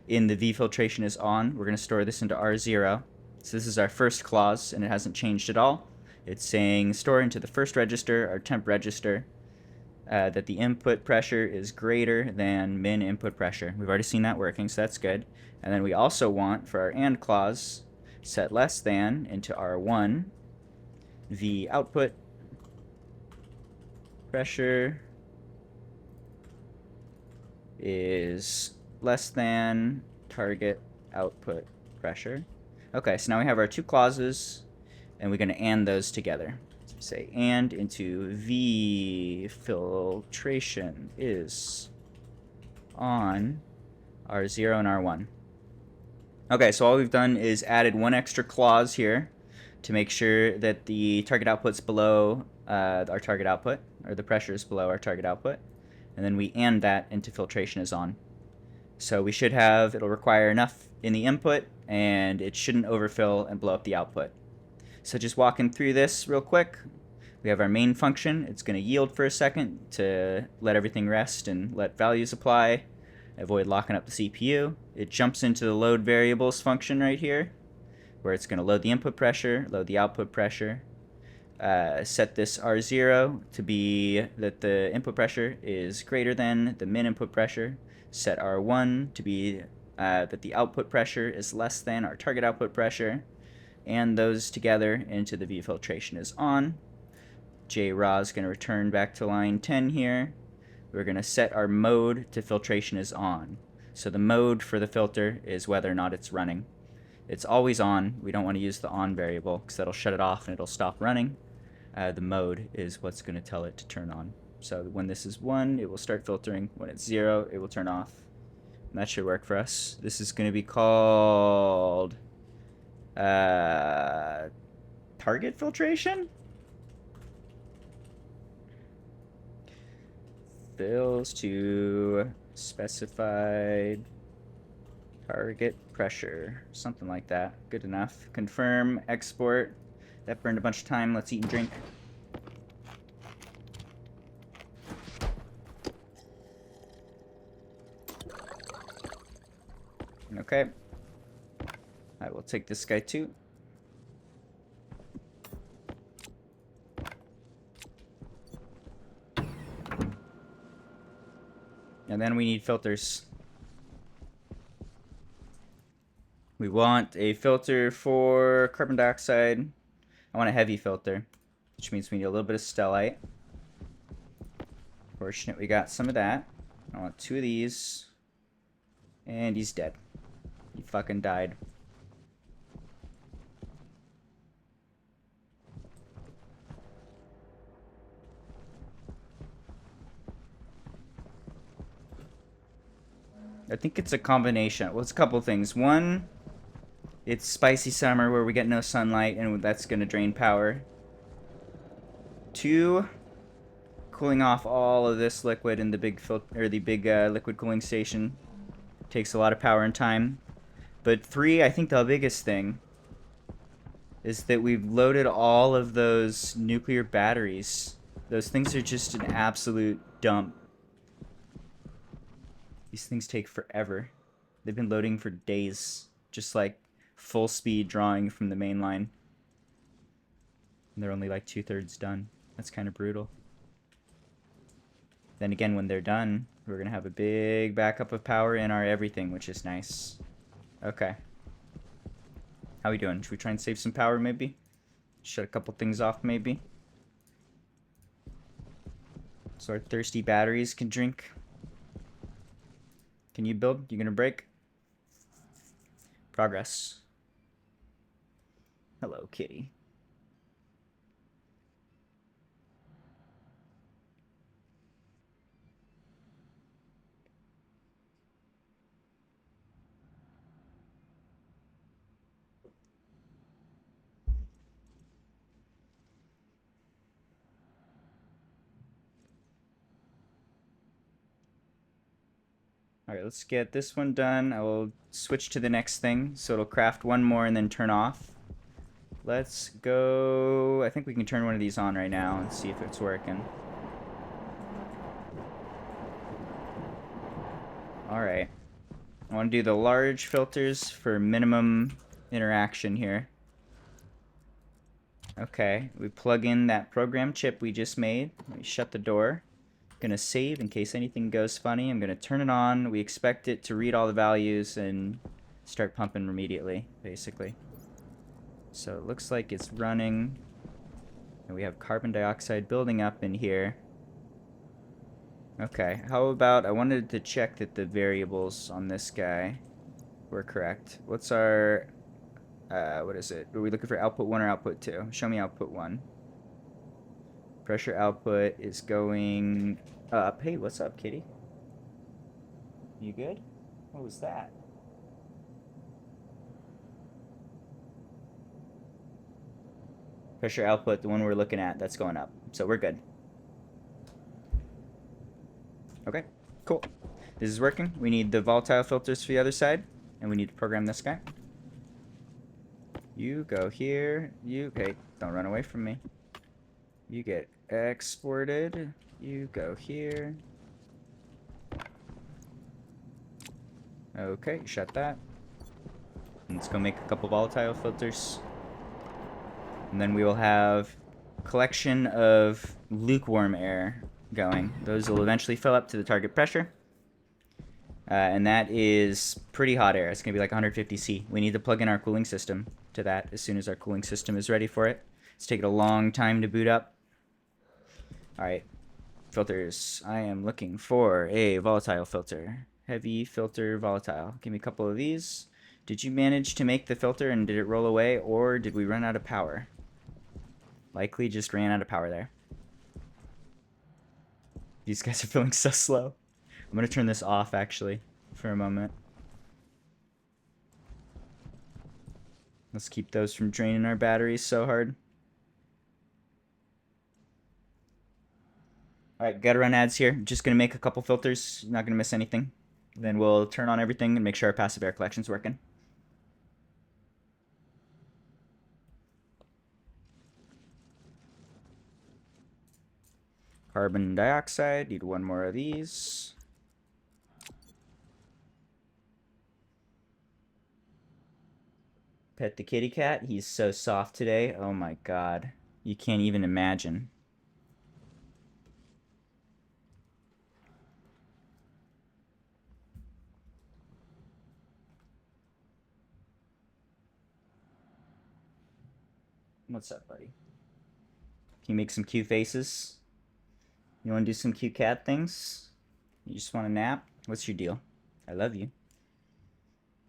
in the V filtration is on, we're going to store this into R0. So this is our first clause, and it hasn't changed at all. It's saying store into the first register, our temp register, that the input pressure is greater than min input pressure. We've already seen that working, so that's good. And then we also want, for our AND clause, set less than into R1, the output pressure is less than target output pressure. Okay, so now we have our two clauses, and we're going to AND those together. So say AND into V filtration is on R0 and R1. Okay, so all we've done is added one extra clause here to make sure that the target output's below our target output, or the pressure is below our target output, and then we AND that into filtration is on. So we should have, it'll require enough in the input, and it shouldn't overfill and blow up the output. So just walking through this real quick, we have our main function. It's going to yield for a second to let everything rest and let values apply, avoid locking up the CPU. It jumps into the load variables function right here, where it's going to load the input pressure, load the output pressure, set this R0 to be that the input pressure is greater than the min input pressure, set R1 to be that the output pressure is less than our target output pressure, and those together into the V filtration is on. JRaw is going to return back to line 10 here. We're going to set our mode to filtration is on. So the mode for the filter is whether or not it's running. It's always on. We don't want to use the on variable because that'll shut it off and it'll stop running. The mode is what's going to tell it to turn on. So when this is 1, it will start filtering. When it's 0, it will turn off. And that should work for us. This is going to be called target filtration? Fills to specified target pressure. Something like that. Good enough. Confirm, export. That burned a bunch of time. Let's eat and drink. Okay. I will take this guy too. And then we need filters. We want a filter for carbon dioxide. I want a heavy filter, which means we need a little bit of stellite. Fortunate we got some of that. I want 2 of these. And he's dead. He fucking died. I think it's a combination. Well, it's a couple things. One, it's spicy summer where we get no sunlight and that's going to drain power. 2, cooling off all of this liquid in the big liquid cooling station takes a lot of power and time. But 3, I think the biggest thing is that we've loaded all of those nuclear batteries. Those things are just an absolute dump. These things take forever. They've been loading for days, just like full speed drawing from the main line. And they're only like 2/3 done. That's kind of brutal. Then again, when they're done, we're going to have a big backup of power in our everything, which is nice. Okay. How we doing? Should we try and save some power, maybe? Shut a couple things off, maybe? So our thirsty batteries can drink. Can you build? You gonna break? Progress. Hello, kitty. Alright, let's get this one done. I will switch to the next thing, so it'll craft one more and then turn off. Let's go... I think we can turn one of these on right now and see if it's working. Alright. I want to do the large filters for minimum interaction here. Okay, we plug in that program chip we just made. We shut the door. Gonna save in case anything goes funny. I'm gonna turn it on. We expect it to read all the values and start pumping immediately, basically. So it looks like it's running. And we have carbon dioxide building up in here. Okay, how about, I wanted to check that the variables on this guy were correct. What's our, what is it? Are we looking for output 1 or output 2? Show me output 1. Pressure output is going up. Hey, what's up, kitty? You good? What was that? Pressure output, the one we're looking at, that's going up. So we're good. Okay, cool. This is working. We need the volatile filters for the other side, and we need to program this guy. You go here. You, hey, don't run away from me. You get exported. You go here. Okay, shut that. Let's go make a couple volatile filters. And then we will have collection of lukewarm air going. Those will eventually fill up to the target pressure. And that is pretty hot air. It's going to be like 150 C. We need to plug in our cooling system to that as soon as our cooling system is ready for it. It's taking a long time to boot up. Alright, filters. I am looking for a volatile filter. Heavy filter volatile. Give me a couple of these. Did you manage to make the filter and did it roll away, or did we run out of power? Likely just ran out of power there. These guys are feeling so slow. I'm going to turn this off, actually, for a moment. Let's keep those from draining our batteries so hard. Alright, gotta run ads here. Just going to make a couple filters. Not going to miss anything. Then we'll turn on everything and make sure our passive air collection's working. Carbon dioxide, need one more of these. Pet the kitty cat, he's so soft today. Oh my god. You can't even imagine. What's up, buddy? Can you make some cute faces? You want to do some cute cat things? You just want to nap? What's your deal? I love you.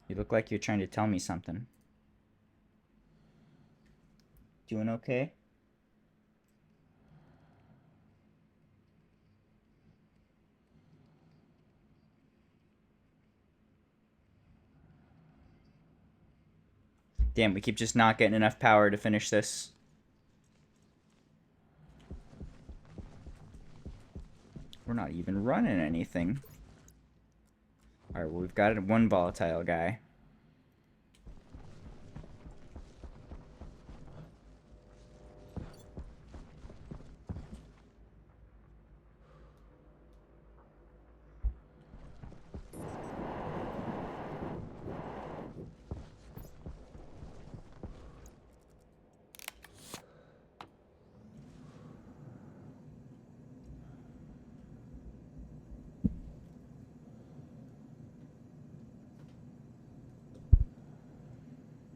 You look like you're trying to tell me something. Doing okay? Damn, we keep just not getting enough power to finish this. We're not even running anything. Alright, well, we've got one volatile guy.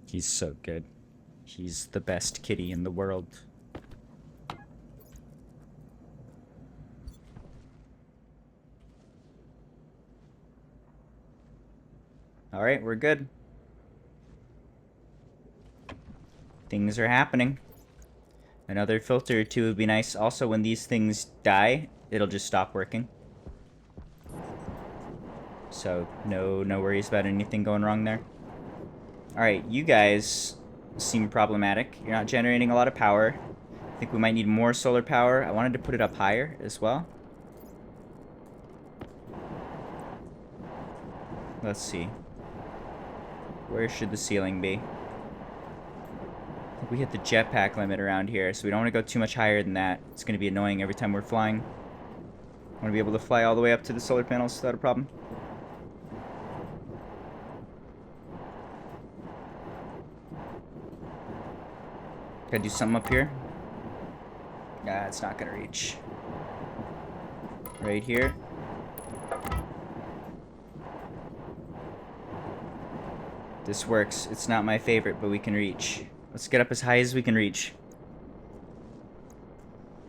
He's so good. He's the best kitty in the world. Alright, we're good. Things are happening. Another filter or two would be nice. Also, when these things die, it'll just stop working. So, no worries about anything going wrong there. Alright, you guys seem problematic. You're not generating a lot of power. I think we might need more solar power. I wanted to put it up higher as well. Let's see. Where should the ceiling be? I think we hit the jetpack limit around here, so we don't want to go too much higher than that. It's going to be annoying every time we're flying. I want to be able to fly all the way up to the solar panels without a problem. Gotta do something up here. Yeah, it's not gonna reach. Right here. This works. It's not my favorite, but we can reach. Let's get up as high as we can reach.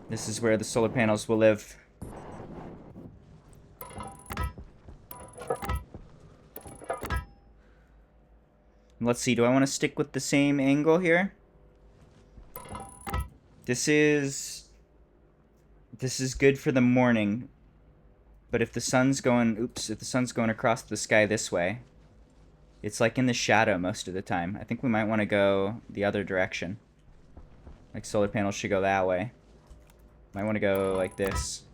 This is where the solar panels will live. Let's see, do I want to stick with the same angle here? This is good for the morning. But if the sun's going, if the sun's going across the sky this way, it's like in the shadow most of the time. I think we might want to go the other direction. Like solar panels should go that way. Might want to go like this.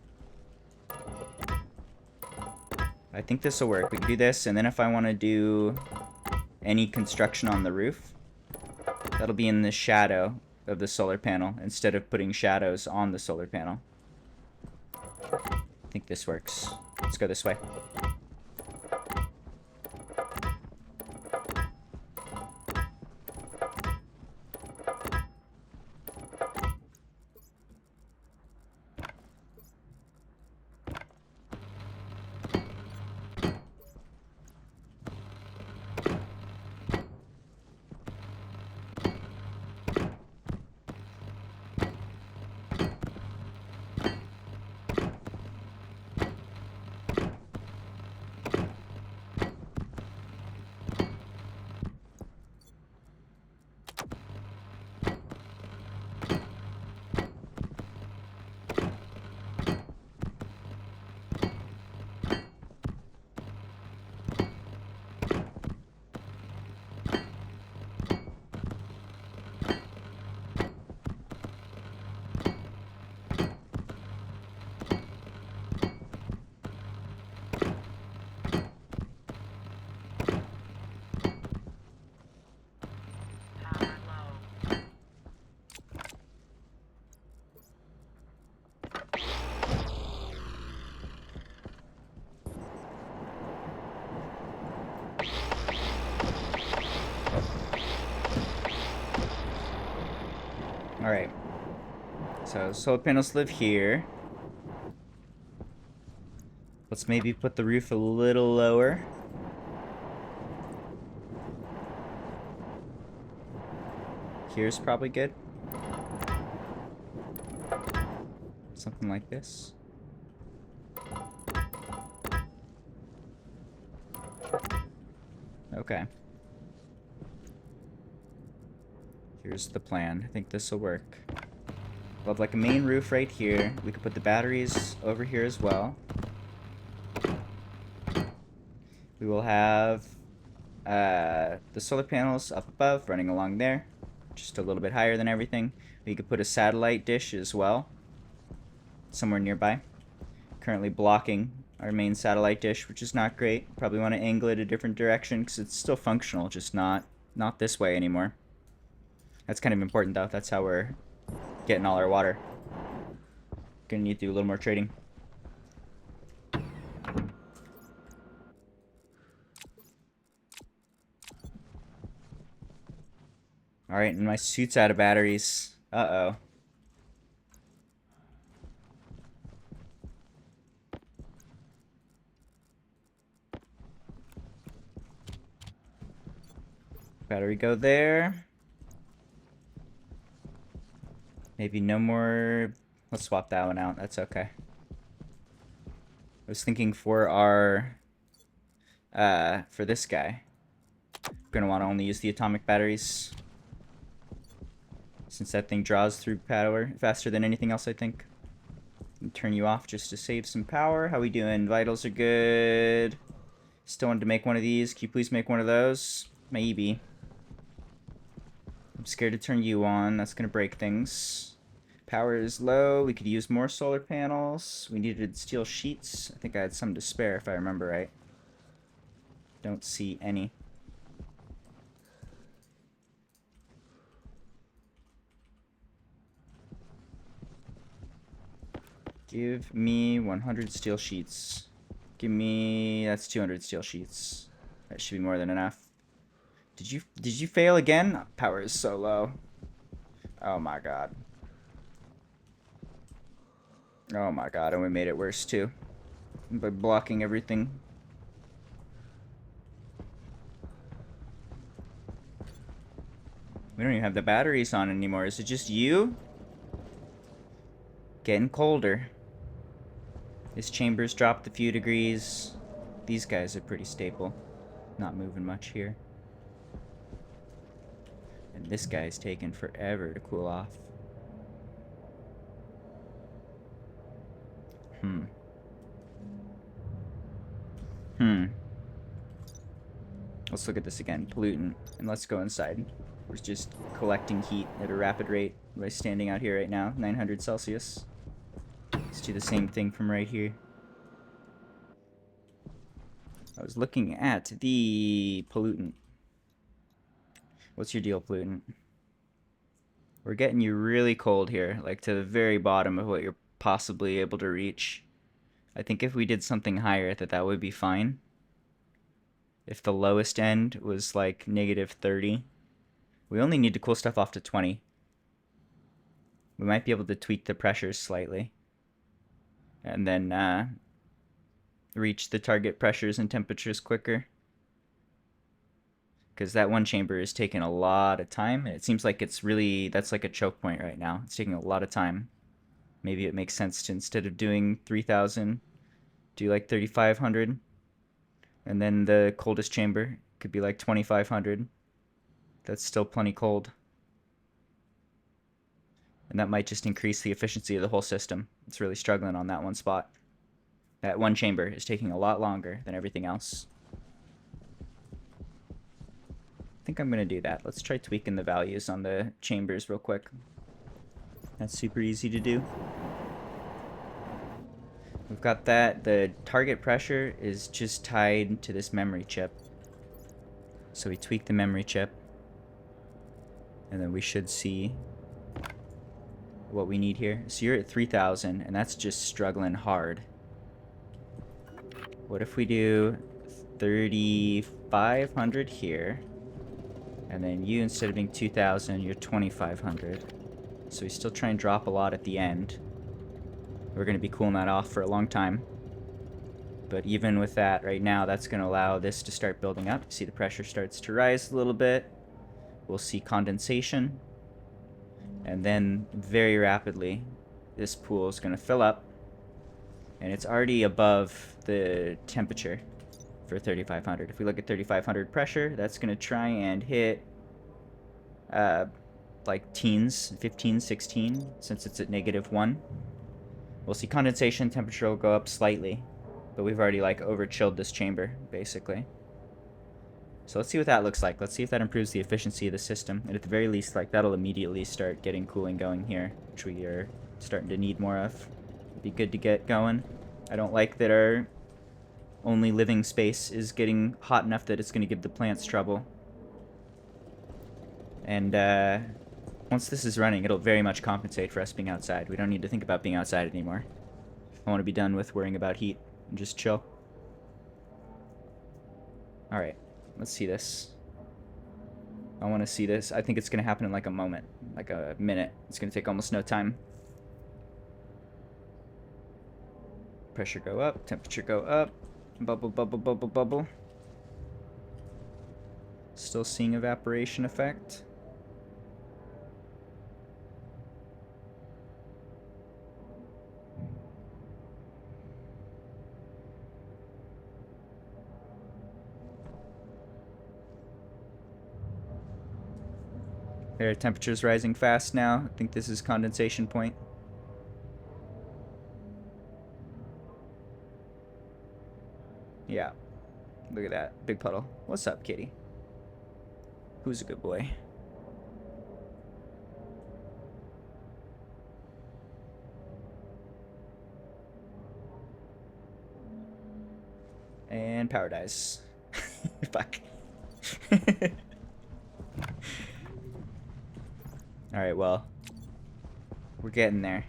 I think this will work. We can do this, and then if I want to do any construction on the roof, that'll be in the shadow of the solar panel instead of putting shadows on the solar panel. I think this works. Let's go this way. Alright. So, solar panels live here. Let's maybe put the roof a little lower. Here's probably good. Something like this. Okay. Here's the plan. I think this will work. We'll have like a main roof right here. We could put the batteries over here as well. We will have the solar panels up above, running along there. Just a little bit higher than everything. We could put a satellite dish as well. Somewhere nearby. Currently blocking our main satellite dish, which is not great. Probably want to angle it a different direction because it's still functional, just not this way anymore. That's kind of important though. That's how we're getting all our water. Gonna need to do a little more trading. Alright, and my suit's out of batteries. Uh-oh. Battery go there. Maybe no more. Let's swap that one out. That's okay. I was thinking for our for this guy, we're gonna want to only use the atomic batteries, since that thing draws through power faster than anything else, I think. And turn you off just to save some power. How we doing? Vitals are good. Still wanted to make one of these. Can you please make one of those? Maybe. I'm scared to turn you on. That's gonna break things. Power is low. We could use more solar panels. We needed steel sheets. I think I had some to spare if I remember right. Don't see any. Give me 100 steel sheets. Give me... That's 200 steel sheets. That should be more than enough. Did you fail again? Power is so low. Oh my god. Oh my god, and we made it worse too. By blocking everything. We don't even have the batteries on anymore. Is it just you? Getting colder. This chamber's dropped a few degrees. These guys are pretty stable. Not moving much here. And this guy's taking forever to cool off. Let's look at this again. Pollutant. And let's go inside. We're just collecting heat at a rapid rate by standing out here right now. 900 Celsius. Let's do the same thing from right here. I was looking at the pollutant. What's your deal, pollutant? We're getting you really cold here, like to the very bottom of what you're possibly able to reach. I think if we did something higher, that would be fine. If the lowest end was like -30, we only need to cool stuff off to 20. We might be able to tweak the pressures slightly, and then reach the target pressures and temperatures quicker. Because that one chamber is taking a lot of time, and it seems like it's really, that's like a choke point right now. It's taking a lot of time. Maybe it makes sense to, instead of doing 3,000, do like 3,500. And then the coldest chamber could be like 2,500. That's still plenty cold. And that might just increase the efficiency of the whole system. It's really struggling on that one spot. That one chamber is taking a lot longer than everything else. I think I'm going to do that. Let's try tweaking the values on the chambers real quick. That's super easy to do. We've got that. The target pressure is just tied to this memory chip. So we tweak the memory chip. And then we should see what we need here. So you're at 3,000, and that's just struggling hard. What if we do 3,500 here? And then you, instead of being 2,000, you're 2,500. So we still try and drop a lot at the end. We're going to be cooling that off for a long time. But even with that, right now, that's going to allow this to start building up. See, the pressure starts to rise a little bit. We'll see condensation. And then, very rapidly, this pool is going to fill up. And it's already above the temperature for 3,500. If we look at 3,500 pressure, that's going to try and hit like teens, 15, 16, since it's at -1. We'll see condensation, temperature will go up slightly, but we've already like over chilled this chamber, basically. So let's see what that looks like. Let's see if that improves the efficiency of the system. And at the very least, like, that'll immediately start getting cooling going here, which we are starting to need more of. It'd be good to get going. I don't like that our only living space is getting hot enough that it's going to give the plants trouble. And once this is running, it'll very much compensate for us being outside. We don't need to think about being outside anymore. I want to be done with worrying about heat and just chill. Alright, let's see this. I want to see this. I think it's going to happen in like a moment, like a minute. It's going to take almost no time. Pressure go up, temperature go up. Bubble, bubble, bubble, bubble. Still seeing evaporation effect. Air temperature's rising fast now. I think this is condensation point. Yeah. Look at that. Big puddle. What's up, kitty? Who's a good boy? And power dies. Fuck. Alright, well. We're getting there.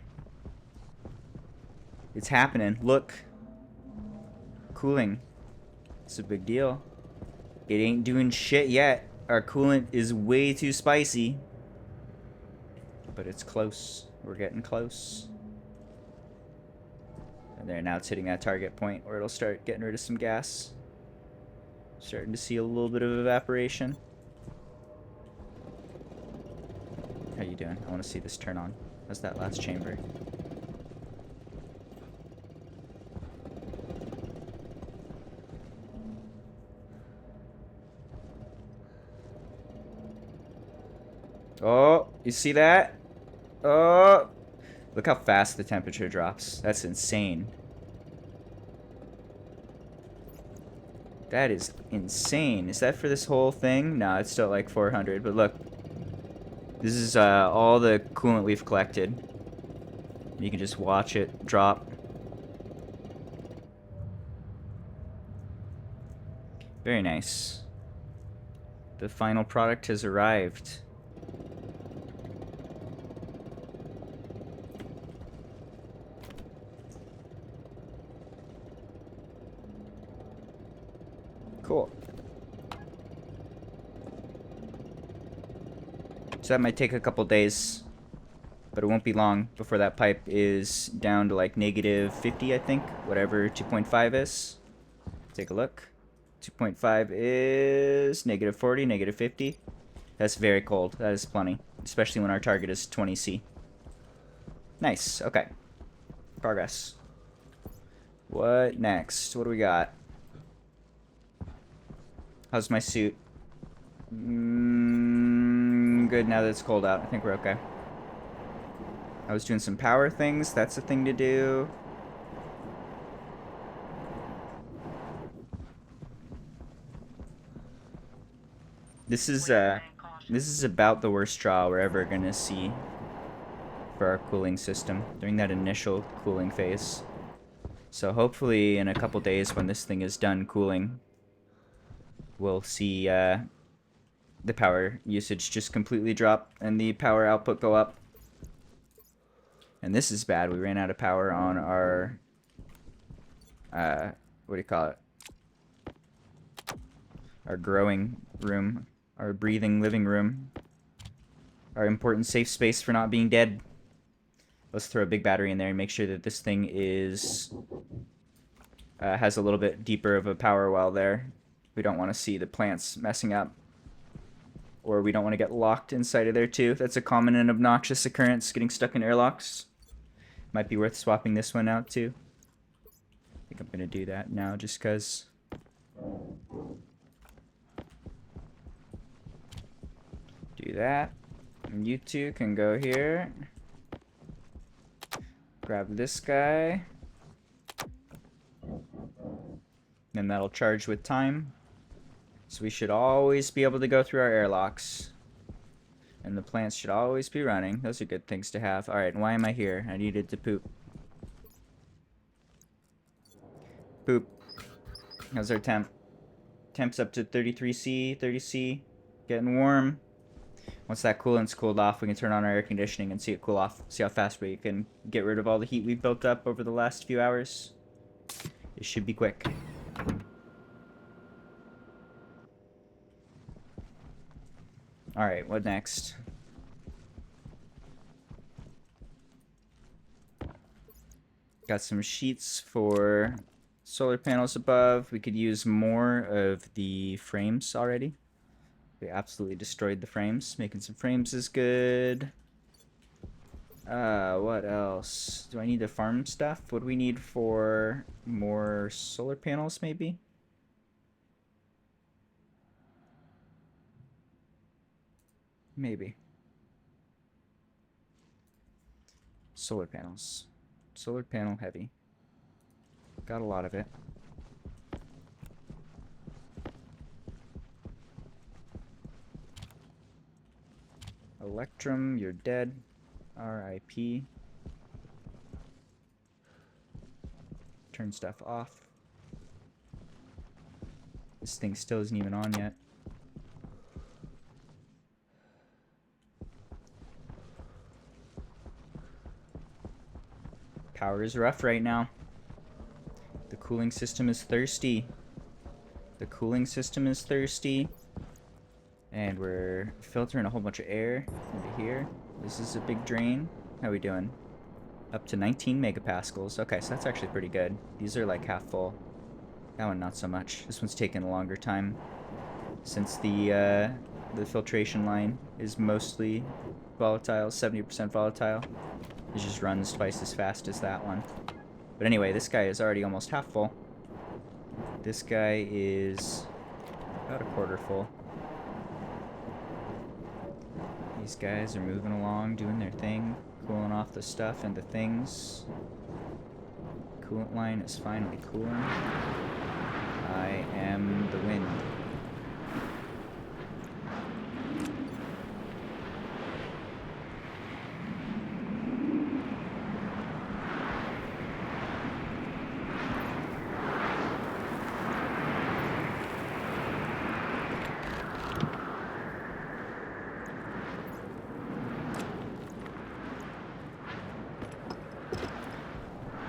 It's happening. Look. Cooling. It's a big deal. It ain't doing shit yet. Our coolant is way too spicy. But it's close. We're getting close. And there, now it's hitting that target point where it'll start getting rid of some gas. Starting to see a little bit of evaporation. How you doing? I want to see this turn on. How's that last chamber? Oh, you see that? Oh, look how fast the temperature drops. That's insane. That is insane. Is that for this whole thing? No, it's still like 400, but look. This is all the coolant we've collected. You can just watch it drop. Very nice. The final product has arrived. Cool. So that might take a couple days, but it won't be long before that pipe is down to like negative 50, I think, whatever 2.5 is. Take a look. 2.5 is negative 40, negative 50. That's very cold. That is plenty, especially when our target is 20C. Nice. Okay. Progress. What next? What do we got? How's my suit? Good now that it's cold out. I think we're okay. I was doing some power things. That's a thing to do. This is about the worst draw we're ever gonna see for our cooling system during that initial cooling phase. So hopefully in a couple days when this thing is done cooling, we'll see the power usage just completely drop and the power output go up. And this is bad. We ran out of power on our what do you call it? Our growing room, our breathing living room, our important safe space for not being dead. Let's throw a big battery in there and make sure that this thing is has a little bit deeper of a power well there. We don't want to see the plants messing up. Or we don't want to get locked inside of there too. That's a common and obnoxious occurrence, getting stuck in airlocks. Might be worth swapping this one out too. I think I'm going to do that now just because. Do that. And you two can go here. Grab this guy. And that'll charge with time. So we should always be able to go through our airlocks. And the plants should always be running. Those are good things to have. Alright, why am I here? I needed to poop. Poop. How's our temp? Temp's up to 33C, 30C. Getting warm. Once that coolant's cooled off, we can turn on our air conditioning and see it cool off. See how fast we can get rid of all the heat we've built up over the last few hours. It should be quick. Alright, what next? Got some sheets for solar panels above. We could use more of the frames already. We absolutely destroyed the frames. Making some frames is good. What else? Do I need to farm stuff? What do we need for more solar panels, maybe? Maybe. Solar panels. Solar panel heavy. Got a lot of it. Electrum, you're dead. RIP. Turn stuff off. This thing still isn't even on yet. Power is rough right now. The cooling system is thirsty. The cooling system is thirsty. And we're filtering a whole bunch of air into here. This is a big drain. How are we doing? Up to 19 megapascals. Okay, so that's actually pretty good. These are like half full. That one not so much. This one's taking a longer time since the filtration line is mostly volatile, 70% volatile. It just runs twice as fast as that one. But anyway, this guy is already almost half full. This guy is about a quarter full. These guys are moving along, doing their thing, cooling off the stuff and the things. Coolant line is finally cooling. I am the wind.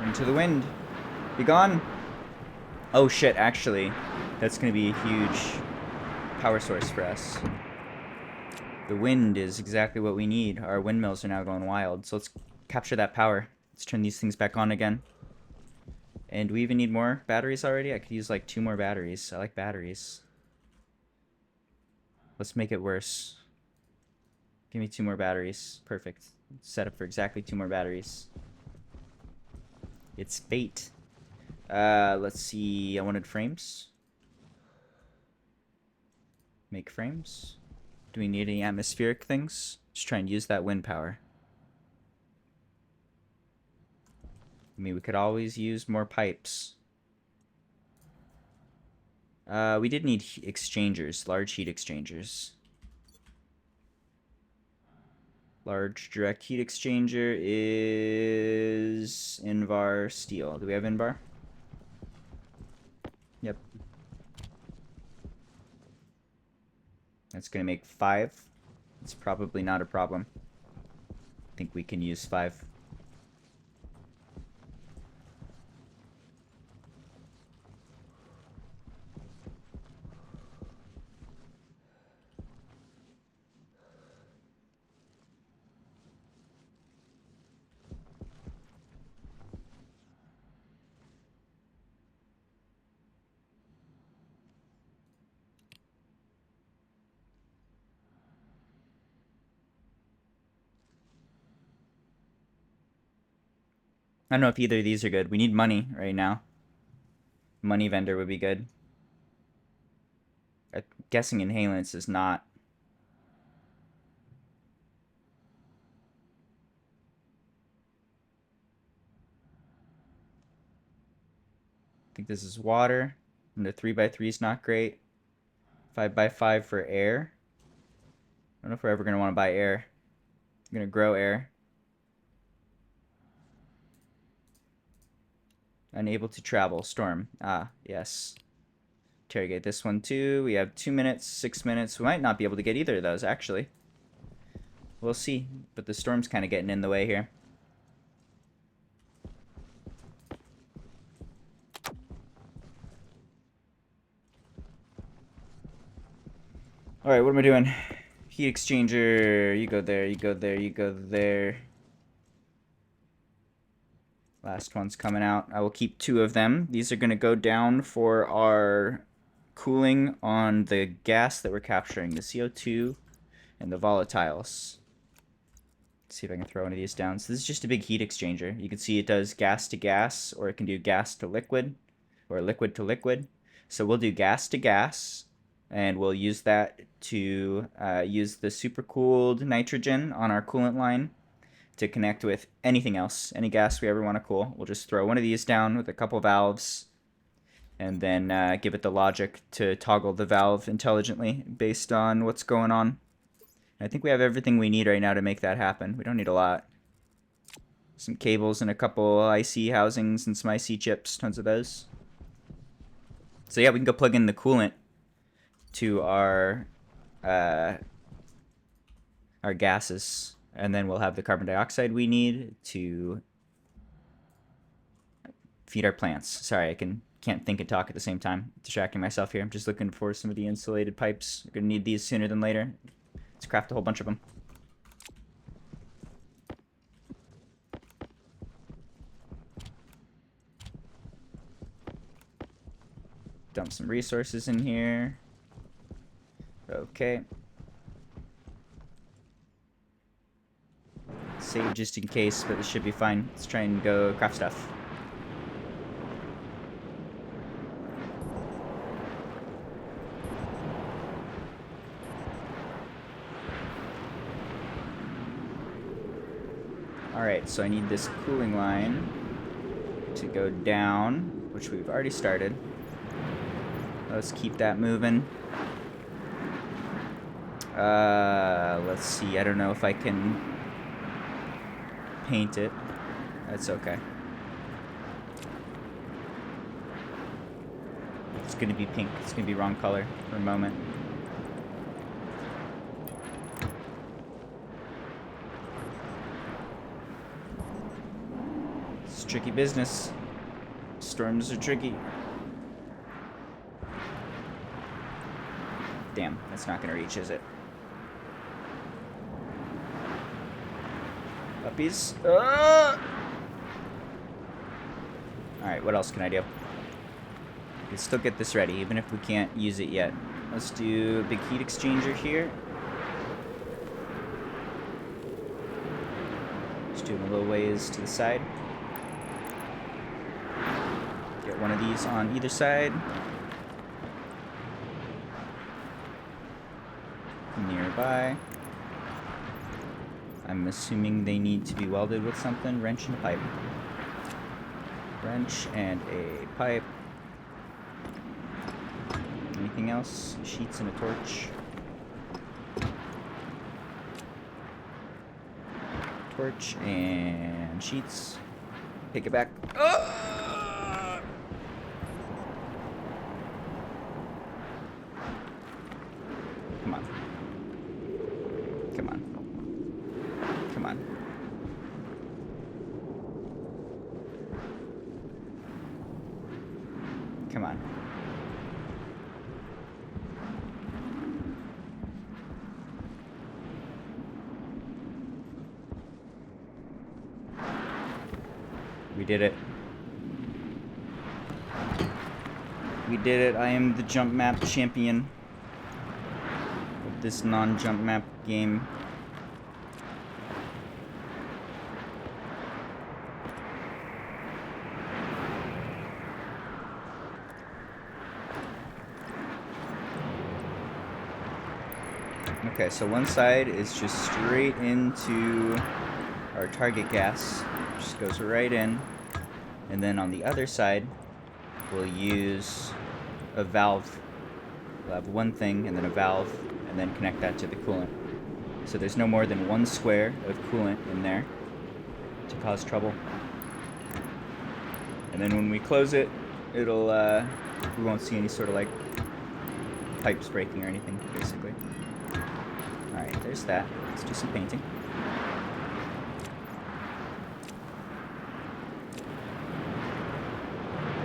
Into the wind. Be gone. Oh shit, actually, that's gonna be a huge power source for us. The wind is exactly what we need. Our windmills are now going wild, so let's capture that power. Let's turn these things back on again. And we even need more batteries already? I could use like 2 more batteries. I like batteries. Let's make it worse. Give me 2 more batteries. Perfect. Set up for exactly 2 more batteries. It's fate. Let's see. I wanted frames. Make frames. Do we need any atmospheric things? Just try and use that wind power. I mean, we could always use more pipes. We did need exchangers, large heat exchangers. Large direct heat exchanger is Invar steel. Do we have Invar? Yep. That's gonna make 5. It's probably not a problem. I think we can use 5. I don't know if either of these are good. We need money right now. Money vendor would be good. I'm guessing inhalants is not. I think this is water. And the 3x3 is not great. 5x5 for air. I don't know if we're ever going to want to buy air. I'm going to grow air. Unable to travel. Storm. Ah, yes. Interrogate this one too. We have 2 minutes, 6 minutes. We might not be able to get either of those, actually. We'll see. But the storm's kind of getting in the way here. Alright, what am I doing? Heat exchanger. You go there, you go there, you go there. Last one's coming out. I will keep 2 of them. These are going to go down for our cooling on the gas that we're capturing, the CO2 and the volatiles. Let's see if I can throw one of these down. So this is just a big heat exchanger. You can see it does gas to gas, or it can do gas to liquid, or liquid to liquid. So we'll do gas to gas, and we'll use that to use the supercooled nitrogen on our coolant line to connect with anything else, any gas we ever want to cool. We'll just throw one of these down with a couple valves, and then give it the logic to toggle the valve intelligently based on what's going on. I think we have everything we need right now to make that happen. We don't need a lot. Some cables and a couple IC housings and some IC chips, tons of those. So yeah, we can go plug in the coolant to our gases, and then we'll have the carbon dioxide we need to feed our plants. Sorry, I can't think and talk at the same time. Distracting myself here. I'm just looking for some of the insulated pipes. We're gonna need these sooner than later. Let's craft a whole bunch of them. Dump some resources in here. Okay. Save just in case, but this should be fine. Let's try and go craft stuff. Alright, so I need this cooling line to go down, which we've already started. Let's keep that moving. Let's see, I don't know if I can paint it. That's okay. It's gonna be pink. It's gonna be wrong color for a moment. It's tricky business. Storms are tricky. Damn, that's not gonna reach, is it? Puppies. Alright, what else can I do? We can still get this ready, even if we can't use it yet. Let's do a big heat exchanger here. Just do them a little ways to the side. Get one of these on either side. Nearby. I'm assuming they need to be welded with something. Wrench and a pipe. Wrench and a pipe. Anything else? Sheets and a torch. Torch and sheets. Take it back. Come on. Come on. Come on. Come on. We did it. We did it. I am the jump map champion of this non-jump map game. Okay, so one side is just straight into our target gas. Just goes right in. And then on the other side, we'll use a valve. We'll have one thing and then a valve, and then connect that to the coolant. So there's no more than one square of coolant in there to cause trouble. And then when we close it, it'll, we won't see any sort of like pipes breaking or anything, basically. Alright, there's that. Let's do some painting.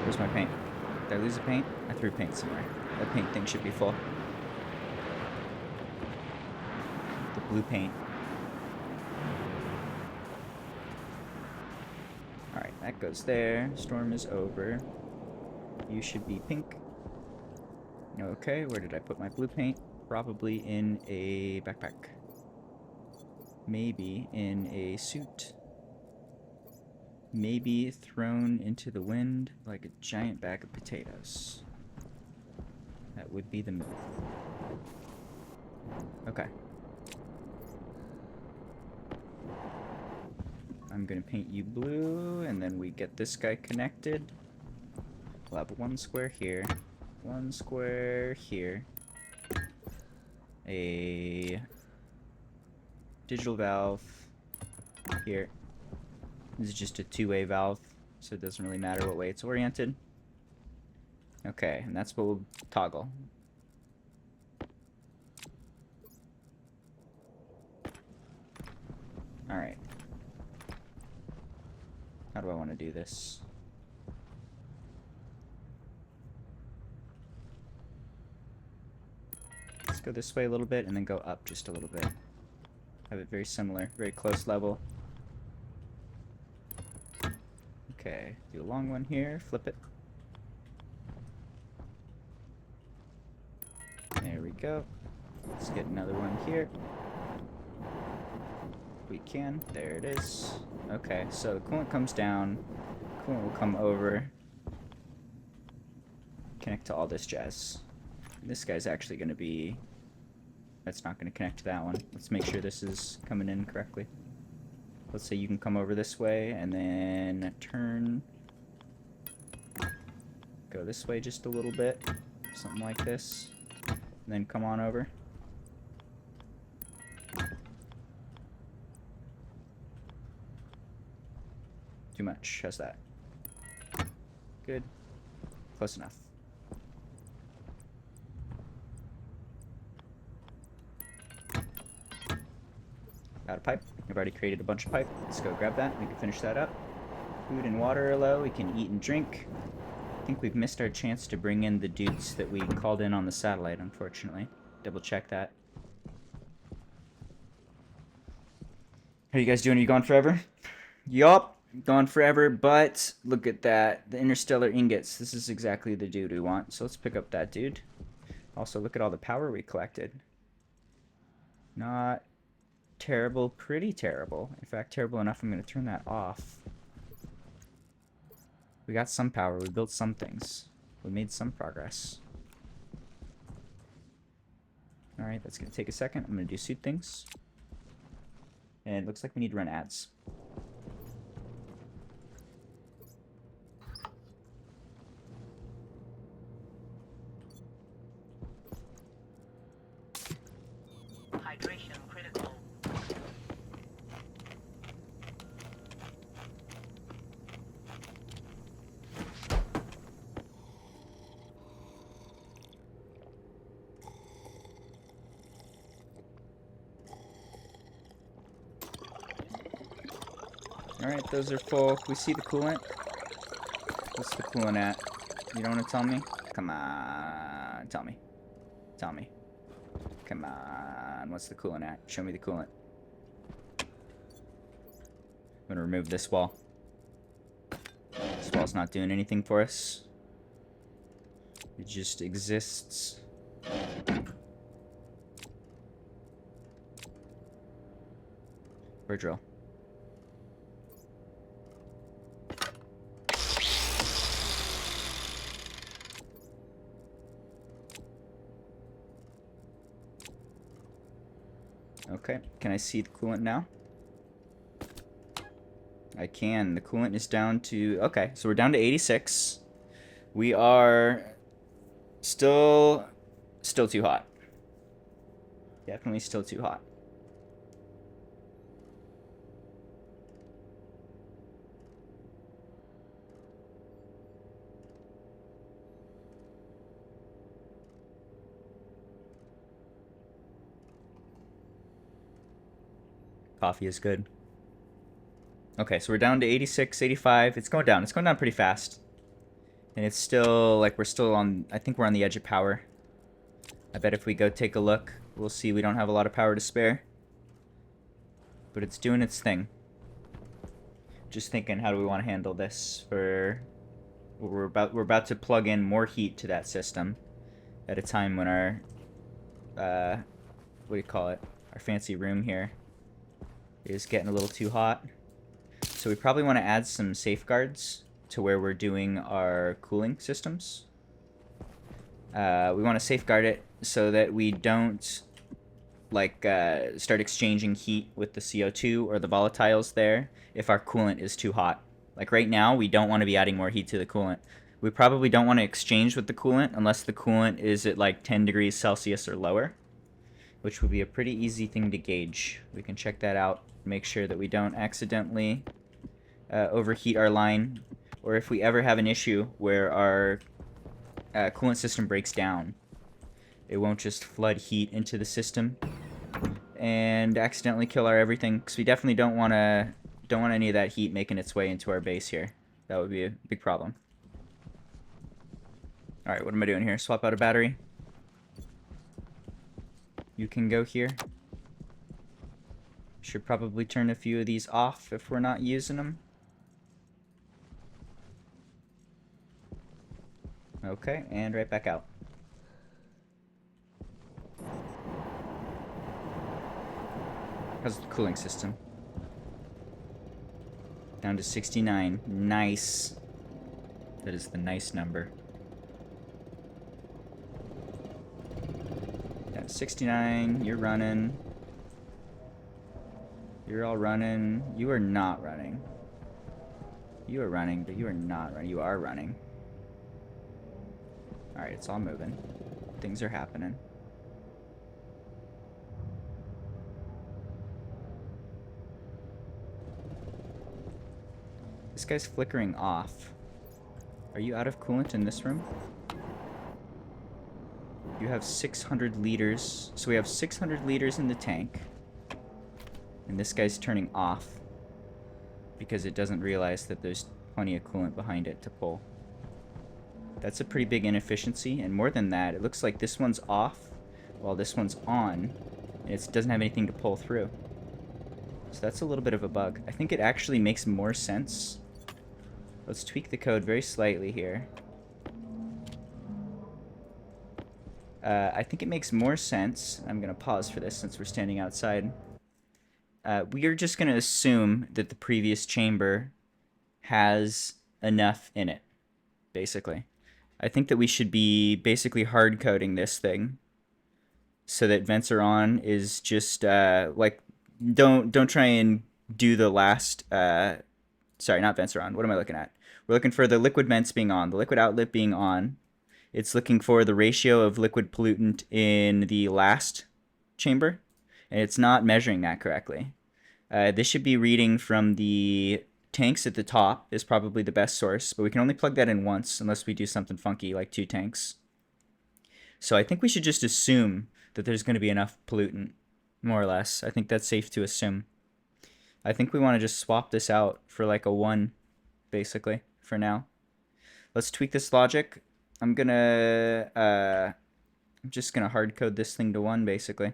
Where's my paint? Did I lose the paint? I threw paint somewhere. That paint thing should be full. The blue paint. Alright, that goes there. Storm is over. You should be pink. Okay, where did I put my blue paint? Probably in a backpack. Maybe in a suit. Maybe thrown into the wind like a giant bag of potatoes. That would be the move. Okay. I'm gonna paint you blue, and then we get this guy connected. We'll have one square here, one square here, a digital valve here. This is just a two-way valve, so it doesn't really matter what way it's oriented. Okay, and that's what we'll toggle. Alright. How do I want to do this? Let's go this way a little bit and then go up just a little bit. Have it very similar, very close level. Okay, do a long one here, flip it. There we go. Let's get another one here. We can. There it is. Okay, so the coolant comes down. Coolant will come over. Connect to all this jazz. This guy's actually going to be... That's not going to connect to that one. Let's make sure this is coming in correctly. Let's say you can come over this way and then turn. Go this way just a little bit. Something like this. And then come on over. Too much. How's that? Good. Close enough. Got a pipe. I've already created a bunch of pipe. Let's go grab that. We can finish that up. Food and water are low. We can eat and drink. I think we've missed our chance to bring in the dudes that we called in on the satellite, unfortunately. Double check that. How you guys doing? Are you gone forever? Yup. Gone forever, but look at that. The interstellar ingots. This is exactly the dude we want. So let's pick up that dude. Also, look at all the power we collected. Not terrible, pretty terrible. In fact, terrible enough I'm going to turn that off. We got some power. We built some things. We made some progress. Alright, that's going to take a second. I'm going to do suit things. And it looks like we need to run ads. Hydration critical. Alright, those are full. Can we see the coolant? What's the coolant at? You don't want to tell me? Come on. Tell me. Tell me. Come on. What's the coolant at? Show me the coolant. I'm going to remove this wall. This wall's not doing anything for us. It just exists. Or drill. Okay, can I see the coolant now? I can. The coolant is down to... Okay, so we're down to 86. We are still too hot. Definitely still too hot. Coffee is good. Okay, so we're down to 86, 85. It's going down. It's going down pretty fast. And it's still, like, we're still on... I think we're on the edge of power. I bet if we go take a look, we'll see we don't have a lot of power to spare. But it's doing its thing. Just thinking, how do we want to handle this for... We're about to plug in more heat to that system. at a time when our, what do you call it? Our fancy room here is getting a little too hot. So we probably want to add some safeguards to where we're doing our cooling systems. We want to safeguard it so that we don't like start exchanging heat with the CO2 or the volatiles there if our coolant is too hot. Like right now, we don't want to be adding more heat to the coolant. We probably don't want to exchange with the coolant unless the coolant is at like 10 degrees Celsius or lower, which would be a pretty easy thing to gauge. We can check that out, make sure that we don't accidentally overheat our line, or if we ever have an issue where our coolant system breaks down, it won't just flood heat into the system and accidentally kill our everything, because we definitely don't want any of that heat making its way into our base here. That would be a big problem. Alright, what am I doing here? Swap out a battery. You can go here. Should probably turn a few of these off if we're not using them. Okay, and right back out. How's the cooling system? Down to 69. Nice. That is the nice number. Down to 69. You're running. You're all running. You are not running. You are running, but you are not running. You are running. Alright, it's all moving. Things are happening. This guy's flickering off. Are you out of coolant in this room? You have 600 liters. So we have 600 liters in the tank. And this guy's turning off because it doesn't realize that there's plenty of coolant behind it to pull. That's a pretty big inefficiency, and more than that, it looks like this one's off while this one's on, and it doesn't have anything to pull through. So that's a little bit of a bug. I think it actually makes more sense. Let's tweak the code very slightly here. I think it makes more sense. I'm going to pause for this since we're standing outside. We are just going to assume that the previous chamber has enough in it, basically. I think that we should be basically hard coding this thing so that vents are on is just like don't try and do the last sorry, not vents are on. What am I looking at? We're looking for the liquid vents being on, the liquid outlet being on. It's looking for the ratio of liquid pollutant in the last chamber, and it's not measuring that correctly. This should be reading from the tanks at the top is probably the best source, but we can only plug that in once unless we do something funky like 2 tanks. So I think we should just assume that there's going to be enough pollutant, more or less. I think that's safe to assume. I think we want to just swap this out for like a 1, basically, for now. Let's tweak this logic. I'm just gonna hard code this thing to 1, basically.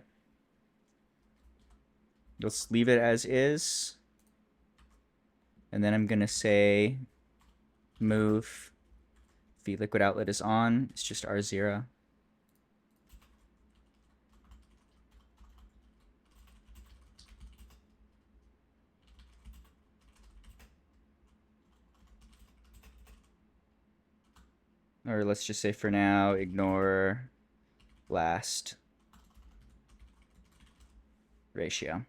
Let's leave it as is. And then I'm going to say move. If the liquid outlet is on, it's just R0. Or let's just say for now, ignore last ratio.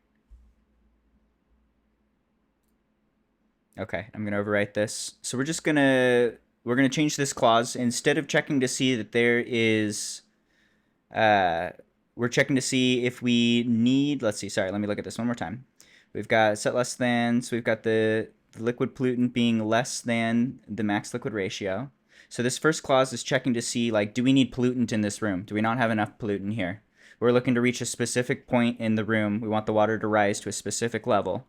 Okay, I'm gonna overwrite this. So we're gonna change this clause. Instead of checking to see that there is, we're checking to see if we need. Let's see. Sorry, let me look at this one more time. We've got set less than. So we've got the liquid pollutant being less than the max liquid ratio. So this first clause is checking to see, like, do we need pollutant in this room? Do we not have enough pollutant here? We're looking to reach a specific point in the room. We want the water to rise to a specific level.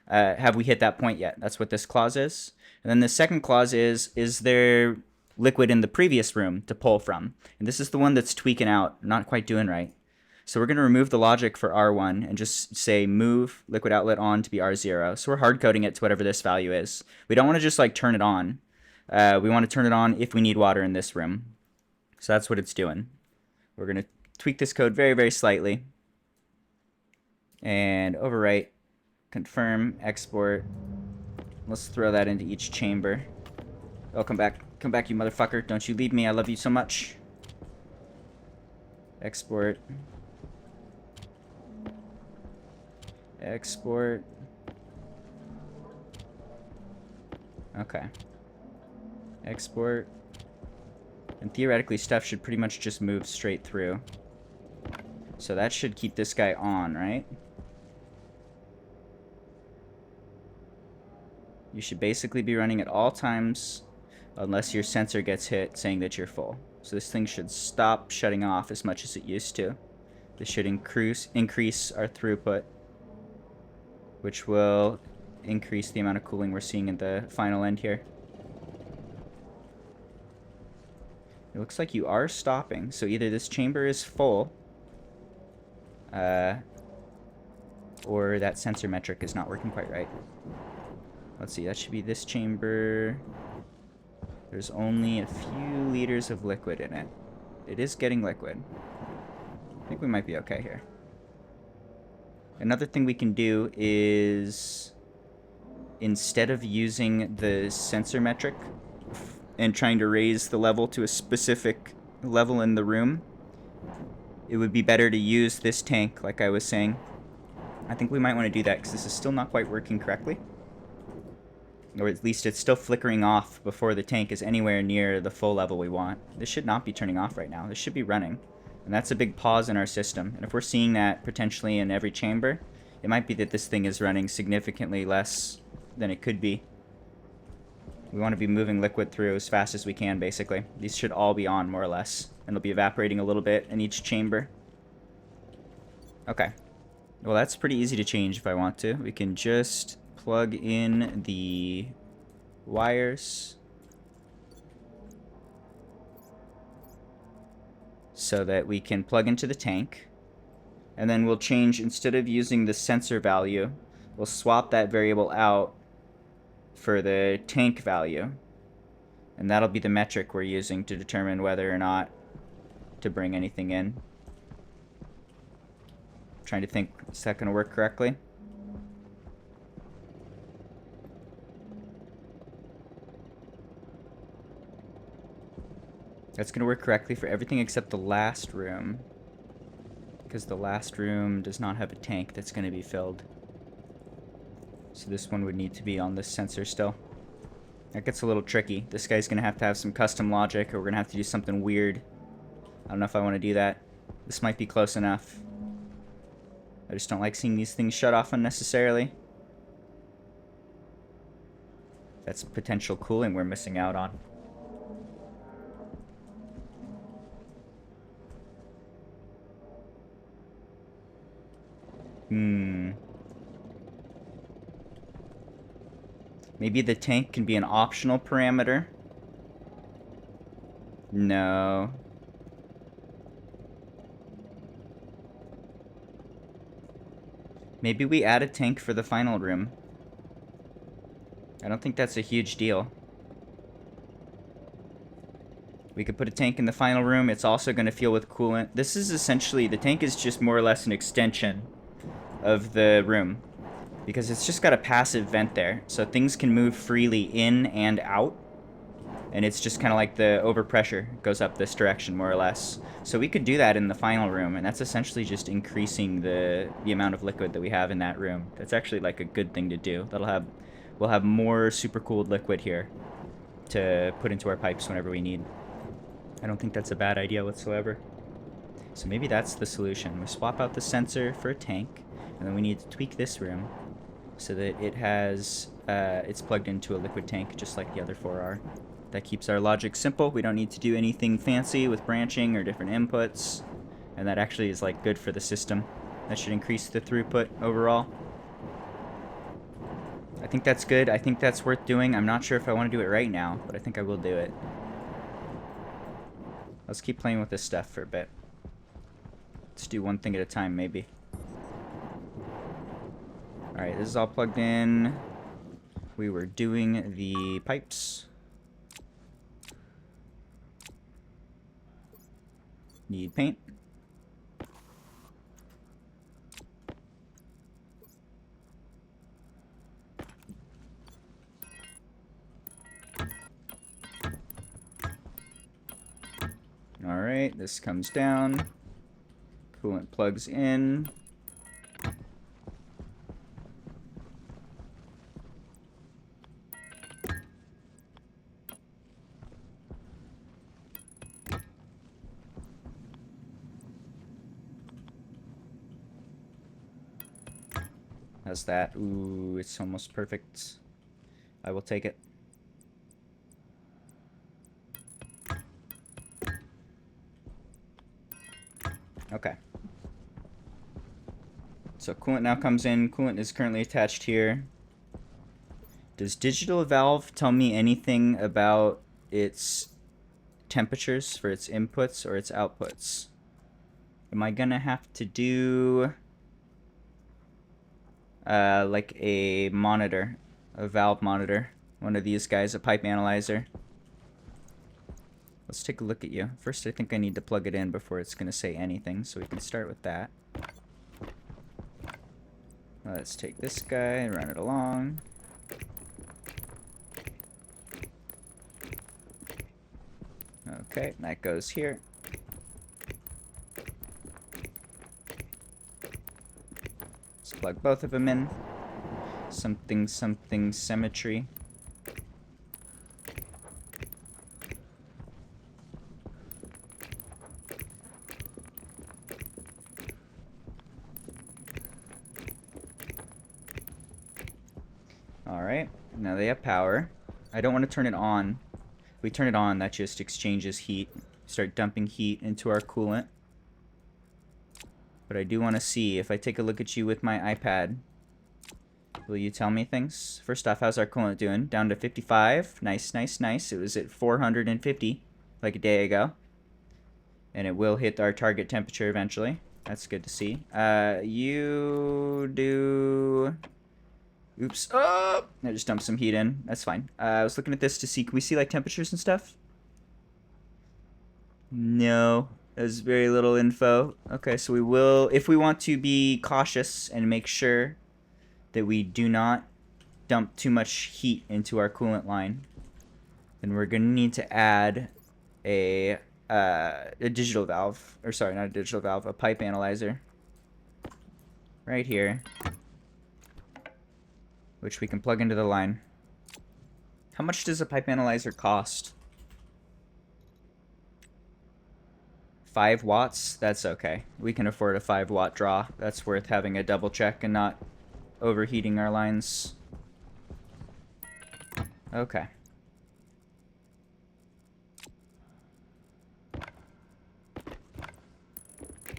Have we hit that point yet? That's what this clause is. And then the second clause is there liquid in the previous room to pull from? And this is the one that's tweaking out, not quite doing right. So we're going to remove the logic for R1 and just say move liquid outlet on to be R0. So we're hard coding it to whatever this value is. We don't want to just like turn it on. We want to turn it on if we need water in this room. So that's what it's doing. We're going to tweak this code very, very slightly. And overwrite, confirm, export. Let's throw that into each chamber. Oh, come back. Come back, you motherfucker. Don't you leave me. I love you so much. Export. Export. Okay. Export. And theoretically, stuff should pretty much just move straight through. So that should keep this guy on, right? You should basically be running at all times unless your sensor gets hit saying that you're full. So this thing should stop shutting off as much as it used to. This should increase our throughput, which will increase the amount of cooling we're seeing in the final end here. It looks like you are stopping, so either this chamber is full, or that sensor metric is not working quite right. Let's see, that should be this chamber. There's only a few liters of liquid in it. It is getting liquid. I think we might be okay here. Another thing we can do is, instead of using the sensor metric and trying to raise the level to a specific level in the room, it would be better to use this tank, like I was saying. I think we might want to do that because this is still not quite working correctly. Or at least it's still flickering off before the tank is anywhere near the full level we want. This should not be turning off right now. This should be running. And that's a big pause in our system. And if we're seeing that potentially in every chamber, it might be that this thing is running significantly less than it could be. We want to be moving liquid through as fast as we can, basically. These should all be on, more or less. And they'll be evaporating a little bit in each chamber. Okay. Well, that's pretty easy to change if I want to. We can just plug in the wires so that we can plug into the tank. And then we'll change, instead of using the sensor value, we'll swap that variable out for the tank value. And that'll be the metric we're using to determine whether or not to bring anything in. I'm trying to think, is that going to work correctly? That's going to work correctly for everything except the last room. Because the last room does not have a tank that's going to be filled. So this one would need to be on this sensor still. That gets a little tricky. This guy's going to have some custom logic, or we're going to have to do something weird. I don't know if I want to do that. This might be close enough. I just don't like seeing these things shut off unnecessarily. That's potential cooling we're missing out on. Maybe the tank can be an optional parameter. No. Maybe we add a tank for the final room. I don't think that's a huge deal. We could put a tank in the final room. It's also going to fill with coolant. This is essentially, the tank is just more or less an extension of the room, because it's just got a passive vent there, so things can move freely in and out, and it's just kind of like the overpressure goes up this direction, more or less. So we could do that in the final room, and that's essentially just increasing the amount of liquid that we have in that room. That's actually like a good thing to do. We'll have more supercooled liquid here to put into our pipes whenever we need. I don't think that's a bad idea whatsoever. So maybe that's the solution. We swap out the sensor for a tank, and then we need to tweak this room so that it has, it's plugged into a liquid tank just like the other four are. That keeps our logic simple. We don't need to do anything fancy with branching or different inputs, and that actually is like good for the system. That should increase the throughput overall. I think that's good. I think that's worth doing. I'm not sure if I want to do it right now, but I think I will do it. Let's keep playing with this stuff for a bit. Let's do one thing at a time, maybe. Alright, this is all plugged in. We were doing the pipes. Need paint. Alright, this comes down. Coolant plugs in. How's that? Ooh, it's almost perfect. I will take it. Okay. So coolant now comes in. Coolant is currently attached here. Does Digital Valve tell me anything about its temperatures for its inputs or its outputs? Am I gonna have to do like a monitor, a valve monitor, one of these guys, a pipe analyzer? Let's take a look at you. First, I think I need to plug it in before it's gonna say anything, so we can start with that. Let's take this guy and run it along. Okay, that goes here. Let's plug both of them in. Something, something, symmetry. Alright, now they have power. I don't want to turn it on. If we turn it on, that just exchanges heat. Start dumping heat into our coolant. But I do want to see, if I take a look at you with my iPad, will you tell me things? First off, how's our coolant doing? Down to 55. Nice, nice, nice. It was at 450 like a day ago. And it will hit our target temperature eventually. That's good to see. You do... Oops. Oh! I just dumped some heat in. That's fine. I was looking at this to see, can we see like temperatures and stuff? No. There's very little info. Okay, so we will, if we want to be cautious and make sure that we do not dump too much heat into our coolant line, then we're going to need to add a digital valve. Or sorry, not a digital valve, a pipe analyzer. Right here. Which we can plug into the line. How much does a pipe analyzer cost? 5 watts? That's okay. We can afford a 5-watt draw. That's worth having a double check and not overheating our lines. Okay.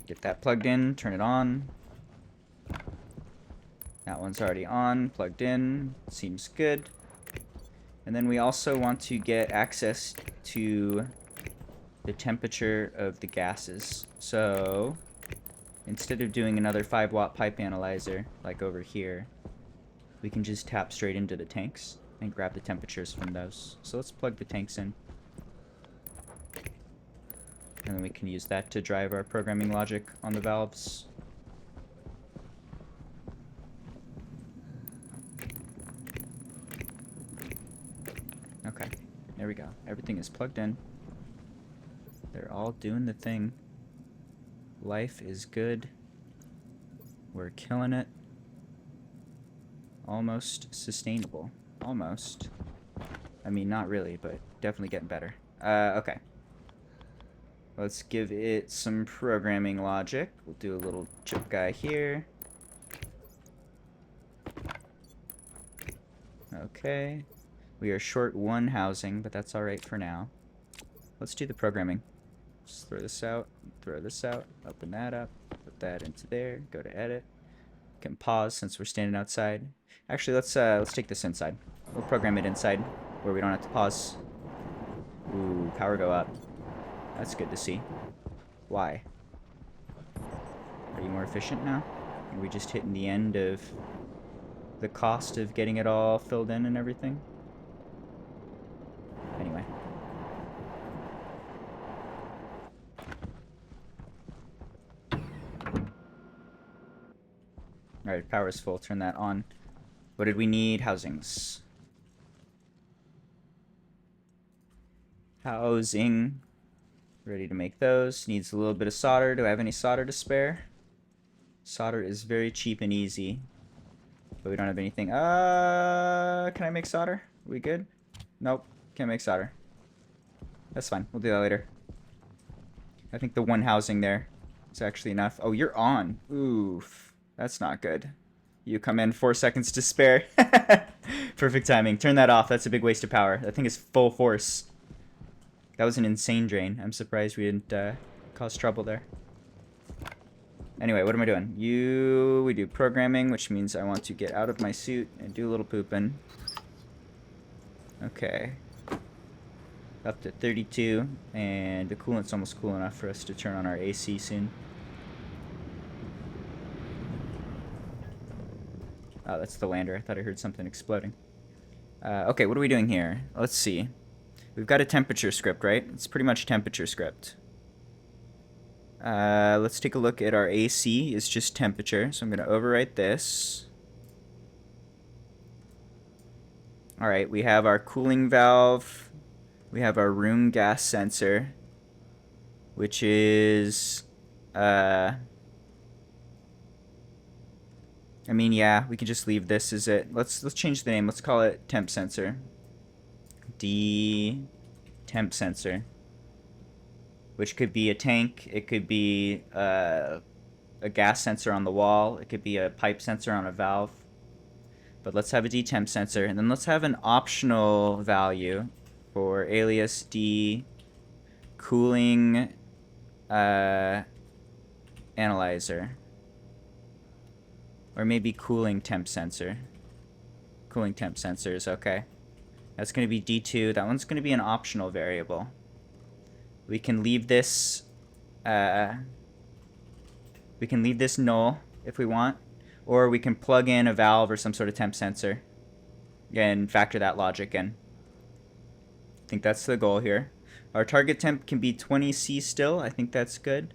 Get that plugged in, turn it on. That one's already on, plugged in, seems good. And then we also want to get access to the temperature of the gases. So instead of doing another 5-watt pipe analyzer like over here, we can just tap straight into the tanks and grab the temperatures from those. So let's plug the tanks in. And then we can use that to drive our programming logic on the valves. Okay, there we go. Everything is plugged in. They're all doing the thing. Life is good. We're killing it. Almost sustainable. Almost. I mean, not really, but definitely getting better. Okay. Let's give it some programming logic. We'll do a little chip guy here. Okay. We are short 1 housing, but that's alright for now. Let's do the programming. Just throw this out, open that up, put that into there, go to edit. Can pause since we're standing outside. Actually, let's take this inside. We'll program it inside where we don't have to pause. Ooh, power go up. That's good to see. Why? Are you more efficient now? Are we just hitting the end of the cost of getting it all filled in and everything? Anyway. Alright, power is full. Turn that on. What did we need? Housings. Housing. Ready to make those. Needs a little bit of solder. Do I have any solder to spare? Solder is very cheap and easy. But we don't have anything. Can I make solder? Are we good? Nope. Can't make solder. That's fine. We'll do that later. I think the one housing there is actually enough. Oh, you're on. Oof. That's not good. You come in 4 seconds to spare. Perfect timing. Turn that off. That's a big waste of power. That thing is full force. That was an insane drain. I'm surprised we didn't cause trouble there. Anyway, what am I doing? We do programming, which means I want to get out of my suit and do a little pooping. Okay. Up to 32, and the coolant's almost cool enough for us to turn on our AC soon. Oh, that's the lander. I thought I heard something exploding. Okay, what are we doing here? Let's see. We've got a temperature script, right? It's pretty much temperature script. Let's take a look at our AC. It's just temperature, so I'm going to overwrite this. Alright, we have our cooling valve. We have our room gas sensor, which is... I mean, yeah, we can just leave this as it. Let's change the name. Let's call it temp sensor. Temp sensor. Which could be a tank. It could be a gas sensor on the wall. It could be a pipe sensor on a valve. But let's have a temp sensor. And then let's have an optional value for alias D cooling analyzer. Or maybe cooling temp sensor. Cooling temp sensor is okay. That's going to be D2. That one's going to be an optional variable. We can leave this null if we want, or we can plug in a valve or some sort of temp sensor and factor that logic in. I think that's the goal here. Our target temp can be 20C still. I think that's good.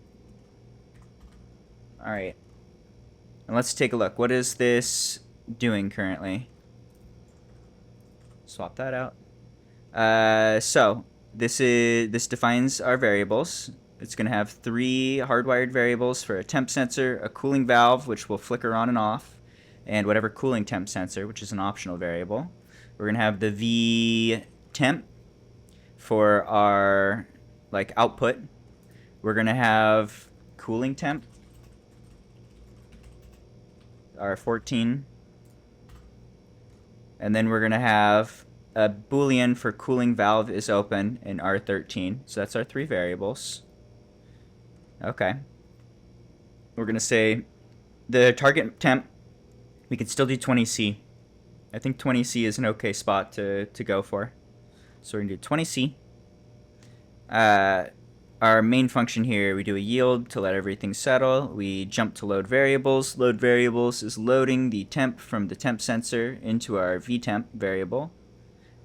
All right. And let's take a look. What is this doing currently? Swap that out. So this defines our variables. It's going to have 3 hardwired variables for a temp sensor, a cooling valve, which will flicker on and off, and whatever cooling temp sensor, which is an optional variable. We're going to have the V temp for our output. We're going to have cooling temp, our 14. And then we're going to have a boolean for cooling valve is open in R13. So that's our 3 variables. Okay. We're going to say the target temp, we can still do 20C. I think 20C is an okay spot to go for. So we're going to do 20C. Our main function here, we do a yield to let everything settle. We jump to load variables. Load variables is loading the temp from the temp sensor into our vtemp variable.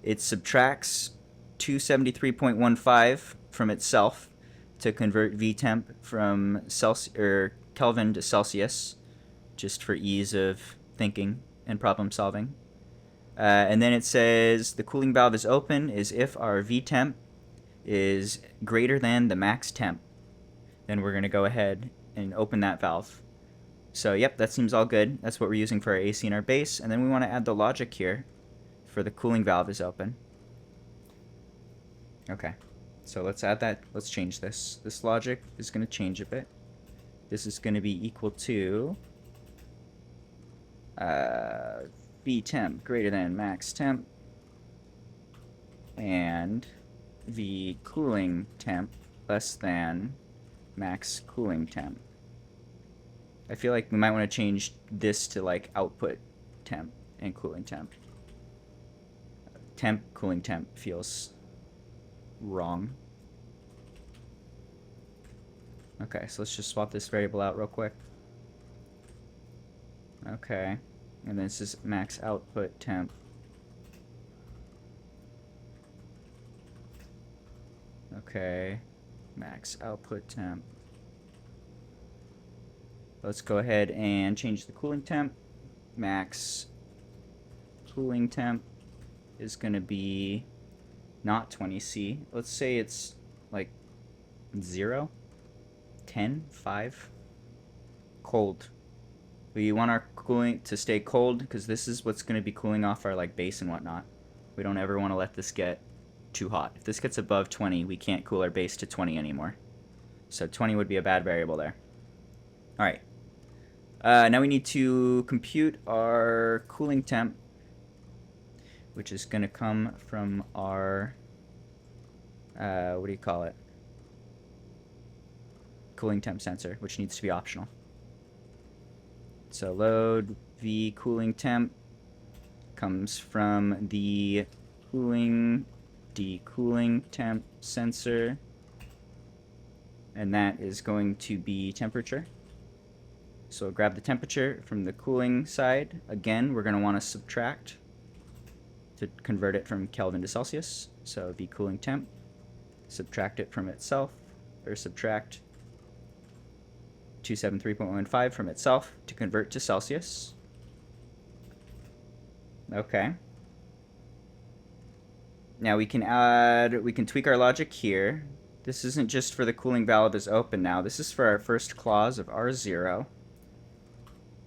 It subtracts 273.15 from itself to convert vtemp from Kelvin to Celsius, just for ease of thinking and problem solving. And then it says the cooling valve is open is if our vtemp is greater than the max temp. Then we're going to go ahead and open that valve. So yep, that seems all good. That's what we're using for our AC and our base. And then we want to add the logic here for the cooling valve is open. Okay, so let's add that. Let's change this. This logic is going to change a bit. This is going to be equal to V temp greater than max temp, and the cooling temp less than max cooling temp. I feel like we might want to change this to output temp and cooling temp. Temp, cooling temp feels wrong. Okay, so let's just swap this variable out real quick. Okay, and then this is max output temp. Okay, max output temp. Let's go ahead and change the cooling temp. Max cooling temp is going to be not 20C. Let's say it's like 0, 10, 5. Cold. We want our cooling to stay cold because this is what's going to be cooling off our like base and whatnot. We don't ever want to let this get too hot. If this gets above 20, we can't cool our base to 20 anymore. So 20 would be a bad variable there. All right. Now we need to compute our cooling temp, which is going to come from our, what do you call it? Cooling temp sensor, which needs to be optional. So load v cooling temp comes from the decooling temp sensor, and that is going to be temperature. So grab the temperature from the cooling side. Again, we're going to want to subtract to convert it from Kelvin to Celsius. So the cooling temp, subtract it from itself, or subtract 273.15 from itself to convert to Celsius. Okay. Now we can tweak our logic here. This isn't just for the cooling valve is open now. This is for our first clause of R0.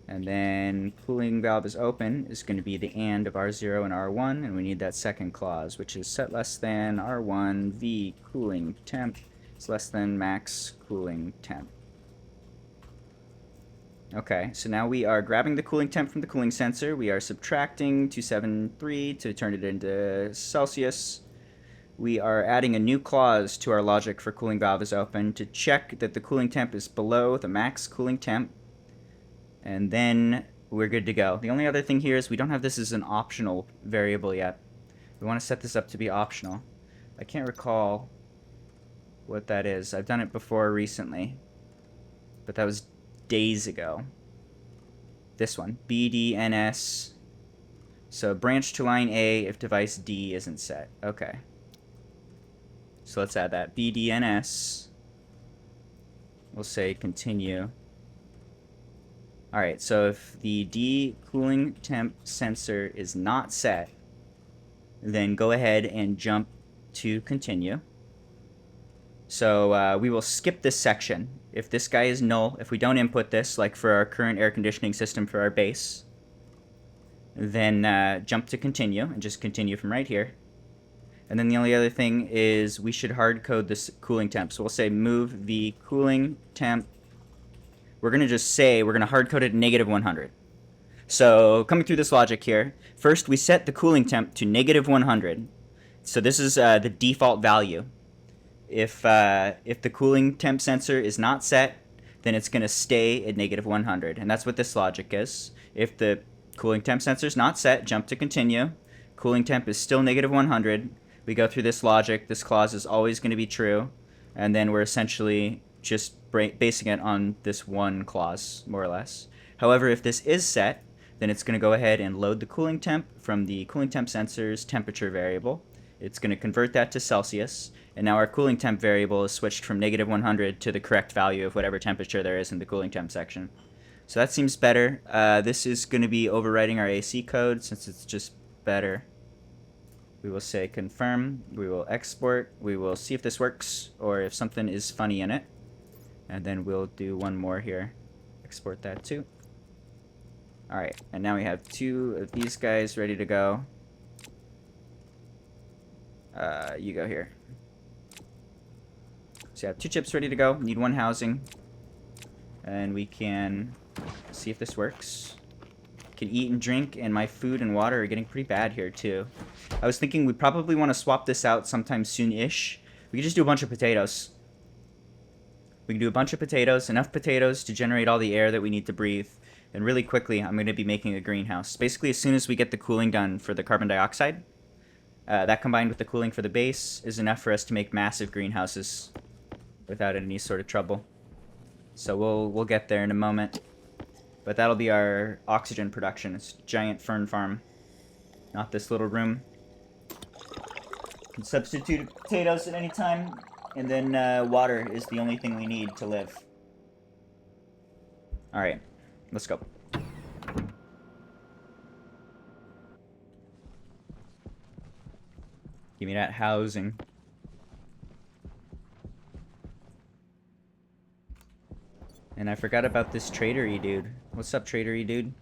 And then cooling valve is open is going to be the AND of R0 and R1, and we need that second clause, which is set less than R1 V cooling temp is less than max cooling temp. Okay, so now we are grabbing the cooling temp from the cooling sensor. We are subtracting 273 to turn it into Celsius. We are adding a new clause to our logic for cooling valve is open to check that the cooling temp is below the max cooling temp. And then we're good to go. The only other thing here is we don't have this as an optional variable yet. We want to set this up to be optional. I can't recall what that is. I've done it before recently, but that was days ago. This one, BDNS. So branch to line A if device D isn't set. Okay. So let's add that. BDNS. We'll say continue. Alright, so if the D cooling temp sensor is not set, then go ahead and jump to continue. So we will skip this section. If this guy is null, if we don't input this, like for our current air conditioning system for our base, then jump to continue and just continue from right here. And then the only other thing is we should hard code this cooling temp. So we'll say move the cooling temp. We're going to just say we're going to hard code it negative 100. So coming through this logic here, first we set the cooling temp to negative 100. So this is the default value. If the cooling temp sensor is not set, then it's going to stay at negative 100. And that's what this logic is. If the cooling temp sensor is not set, jump to continue. Cooling temp is still negative 100. We go through this logic. This clause is always going to be true. And then we're essentially just basing it on this one clause, more or less. However, if this is set, then it's going to go ahead and load the cooling temp from the cooling temp sensor's temperature variable. It's going to convert that to Celsius. And now our cooling temp variable is switched from negative 100 to the correct value of whatever temperature there is in the cooling temp section. So that seems better. This is going to be overwriting our AC code since it's just better. We will say confirm. We will export. We will see if this works or if something is funny in it. And then we'll do one more here. Export that too. Alright, and now we have two of these guys ready to go. You go here. So you have two chips ready to go. Need one housing. And we can see if this works. Can eat and drink, and my food and water are getting pretty bad here too. I was thinking we probably want to swap this out sometime soon-ish. We could just do a bunch of potatoes. We can do a bunch of potatoes, enough potatoes to generate all the air that we need to breathe. And really quickly, I'm going to be making a greenhouse. Basically, as soon as we get the cooling done for the carbon dioxide, that combined with the cooling for the base is enough for us to make massive greenhouses without any sort of trouble. So we'll get there in a moment. But that'll be our oxygen production. It's a giant fern farm, not this little room. You can substitute potatoes at any time. And then water is the only thing we need to live. Alright, let's go. Give me that housing. And I forgot about this tradery dude. What's up, tradery dude?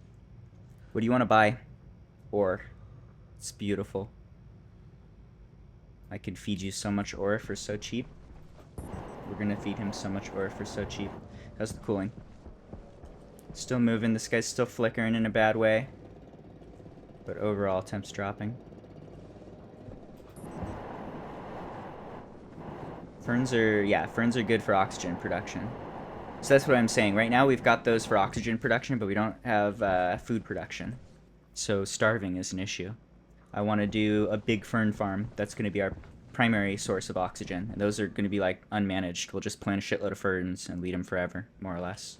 What do you want to buy? Ore. It's beautiful. I could feed you so much ore for so cheap. We're gonna feed him so much ore for so cheap. How's the cooling? Still moving. This guy's still flickering in a bad way. But overall, temps dropping. Ferns are good for oxygen production. So that's what I'm saying. Right now we've got those for oxygen production, but we don't have food production. So starving is an issue. I want to do a big fern farm. That's going to be our primary source of oxygen. And those are going to be like unmanaged. We'll just plant a shitload of ferns and lead them forever, more or less.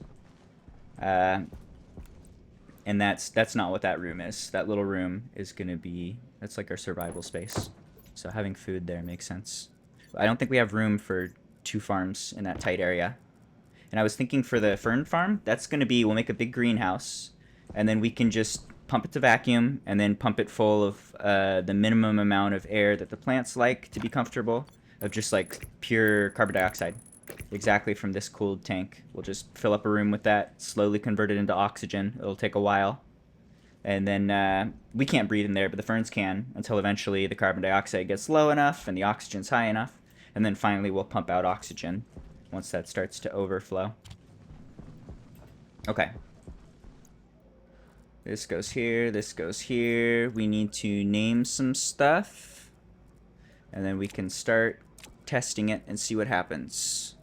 And that's not what that room is. That little room is going to be, that's like our survival space. So having food there makes sense. I don't think we have room for 2 farms in that tight area. And I was thinking for the fern farm, that's going to be, we'll make a big greenhouse, and then we can just pump it to vacuum, and then pump it full of the minimum amount of air that the plants like to be comfortable, of just like pure carbon dioxide. Exactly from this cooled tank. We'll just fill up a room with that, slowly convert it into oxygen. It'll take a while. And then we can't breathe in there, but the ferns can, until eventually the carbon dioxide gets low enough and the oxygen's high enough. And then finally we'll pump out oxygen once that starts to overflow. Okay. This goes here, this goes here. We need to name some stuff. And then we can start testing it and see what happens.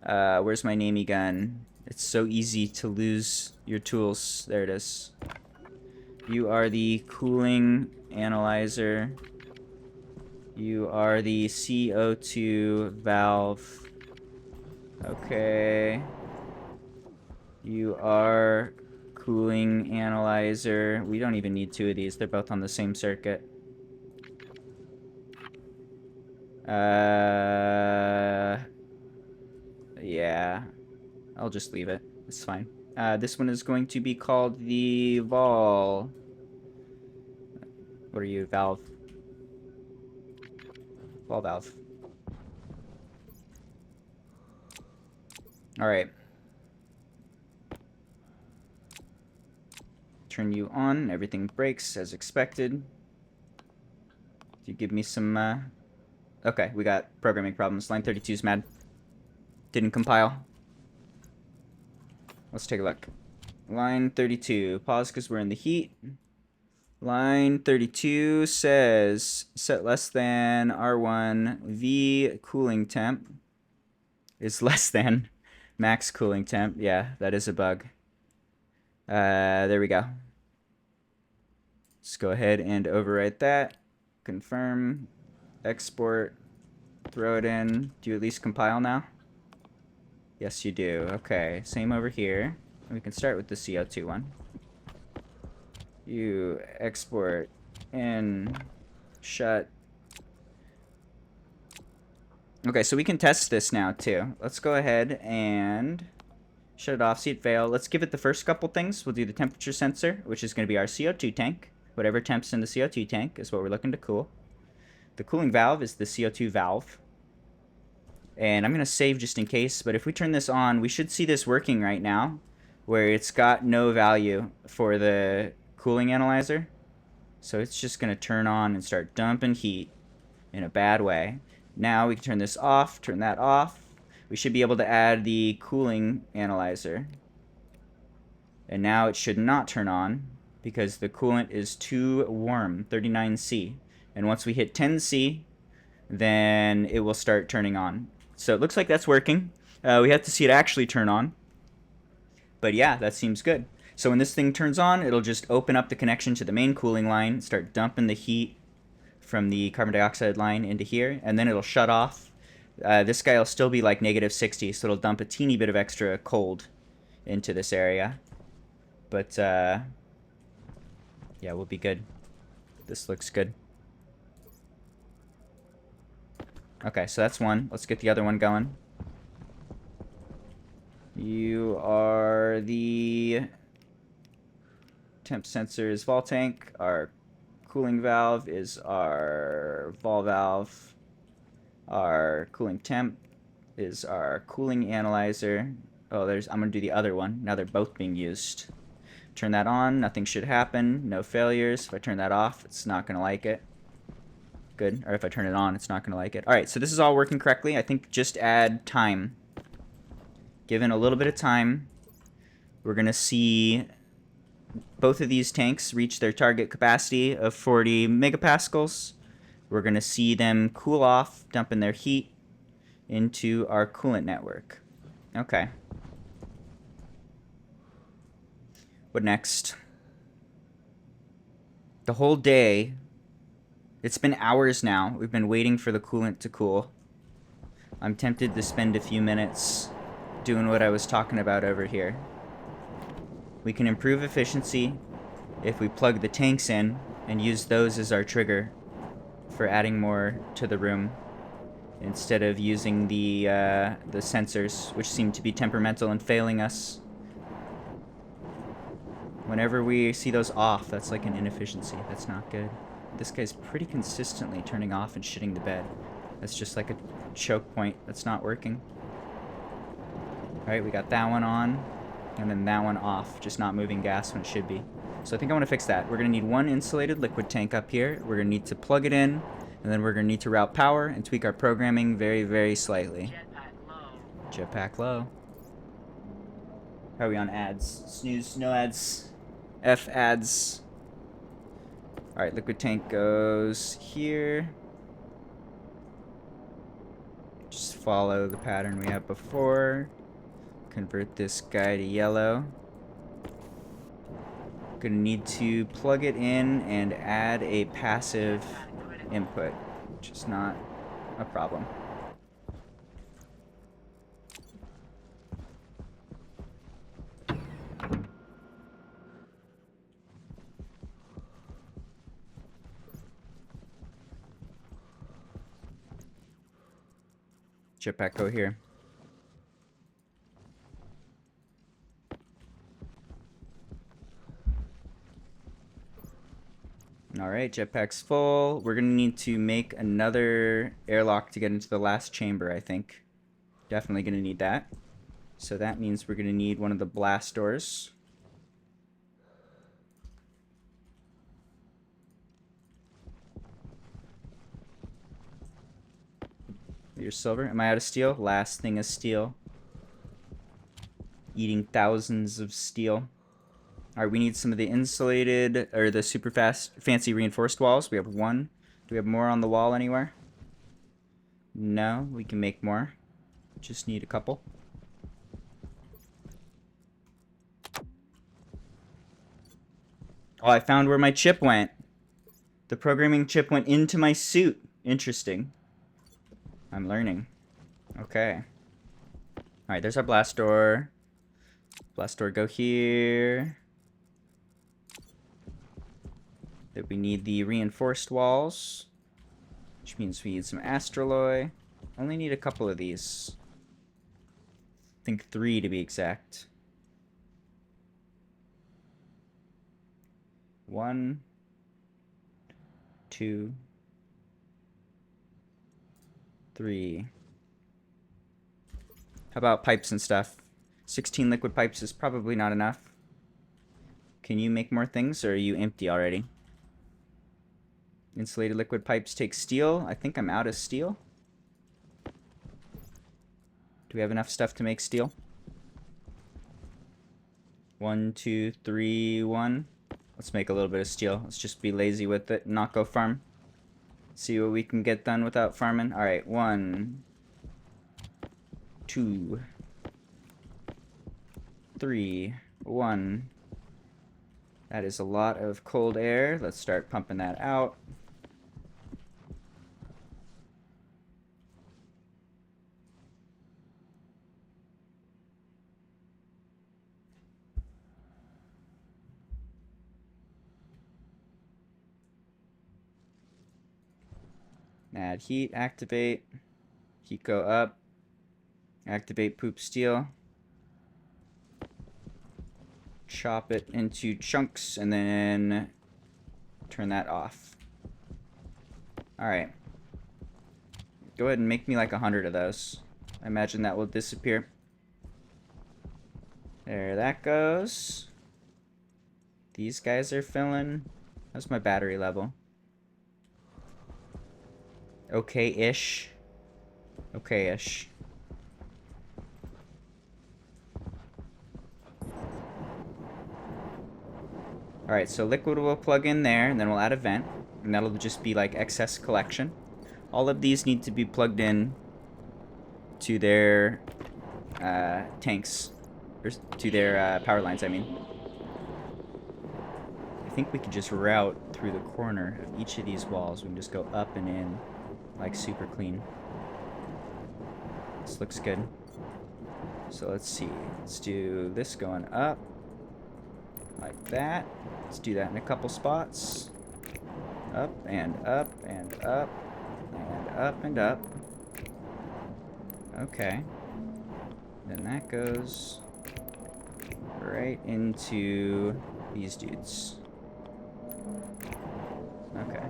Where's my namey gun? It's so easy to lose your tools. There it is. You are the cooling analyzer. You are the CO2 valve. Okay. You are cooling analyzer. We don't even need 2 of these. They're both on the same circuit. Yeah. I'll just leave it. It's fine. This one is going to be called the Vol. What are you? Valve. Vol valve. Alright. Turn you on. Everything breaks as expected. You give me some, Okay, we got programming problems. Line 32's mad. Didn't compile. Let's take a look. Line 32. Pause because we're in the heat. Line 32 says set less than R1 V cooling temp is less than max cooling temp. Yeah, that is a bug. There we go. Let's go ahead and overwrite that. Confirm. Export. Throw it in. Do you at least compile now? Yes, you do. Okay, same over here. We can start with the CO2 one. You export in shut. Okay, so we can test this now too. Let's go ahead and shut it off, see it fail. Let's give it the first couple things. We'll do the temperature sensor, which is going to be our CO2 tank. Whatever temps in the CO2 tank is what we're looking to cool. The cooling valve is the CO2 valve. And I'm going to save just in case, but if we turn this on, we should see this working right now, where it's got no value for the cooling analyzer. So it's just going to turn on and start dumping heat in a bad way. Now we can turn this off, turn that off. We should be able to add the cooling analyzer. And now it should not turn on because the coolant is too warm, 39C. And once we hit 10C, then it will start turning on. So it looks like that's working. We have to see it actually turn on. But yeah, that seems good. So when this thing turns on, it'll just open up the connection to the main cooling line, start dumping the heat from the carbon dioxide line into here, and then it'll shut off. This guy will still be like -60, so it'll dump a teeny bit of extra cold into this area. But yeah, we'll be good. This looks good. Okay, so that's one. Let's get the other one going. You are the temp sensor is vol tank. Our cooling valve is our vol valve. Our cooling temp is our cooling analyzer. Oh, I'm gonna do the other one. Now they're both being used. Turn that on, nothing should happen, no failures. If I turn that off, it's not gonna like it. Good, or if I turn it on, it's not gonna like it. Alright, so this is all working correctly. I think just add time. Given a little bit of time, we're gonna see both of these tanks reach their target capacity of 40 megapascals. We're gonna see them cool off, dumping their heat into our coolant network. Okay. What next? The whole day, it's been hours now. We've been waiting for the coolant to cool. I'm tempted to spend a few minutes doing what I was talking about over here. We can improve efficiency if we plug the tanks in and use those as our trigger for adding more to the room instead of using the sensors, which seem to be temperamental and failing us. Whenever we see those off, that's like an inefficiency. That's not good. This guy's pretty consistently turning off and shitting the bed. That's just like a choke point that's not working. Alright, we got that one on, and then that one off, just not moving gas when it should be. So I think I want to fix that. We're going to need one insulated liquid tank up here. We're going to need to plug it in, and then we're going to need to route power and tweak our programming very, very slightly. Jetpack low. Jetpack low. How are we on ads? Snooze, no ads. F ads. Alright, liquid tank goes here. Just follow the pattern we had before. Convert this guy to yellow. Gonna need to plug it in and add a passive input, which is not a problem. Jetpack go here. Alright, jetpack's full. We're gonna need to make another airlock to get into the last chamber, I think. Definitely gonna need that. So that means we're gonna need one of the blast doors. Your silver. Am I out of steel? Last thing is steel. Eating thousands of steel. Alright, we need some of the insulated, or the super fancy reinforced walls. We have one. Do we have more on the wall anywhere? No, we can make more. Just need a couple. Oh, I found where my chip went. The programming chip went into my suit. Interesting. I'm learning. Okay. Alright, there's our blast door. Blast door go here. That we need the reinforced walls, which means we need some astraloy. Only need a couple of these. I think 3 to be exact. 1, 2, 3. How about pipes and stuff? 16 liquid pipes is probably not enough. Can you make more things, or are you empty already? Insulated liquid pipes take steel. I think I'm out of steel. Do we have enough stuff to make steel? 1, 2, 3, 1. Let's make a little bit of steel. Let's just be lazy with it and not go farm. See what we can get done without farming. Alright, 1, 2, 3, 1. That is a lot of cold air. Let's start pumping that out. Add heat, activate. Heat go up. Activate poop steel. chop it into chunks and then turn that off. Alright. Go ahead and make me like 100 of those. I imagine that will disappear. There that goes. These guys are filling. How's my battery level? Okay-ish. Okay-ish. Alright, so liquid will plug in there, and then we'll add a vent. And that'll just be like excess collection. All of these need to be plugged in to their tanks. Or to their power lines, I mean. I think we could just route through the corner of each of these walls. We can just go up and in, like super clean. This looks good. So let's see. Let's do this going up. Like that. Let's do that in a couple spots. Up and up and up. And up and up. Okay. Then that goes right into these dudes. Okay.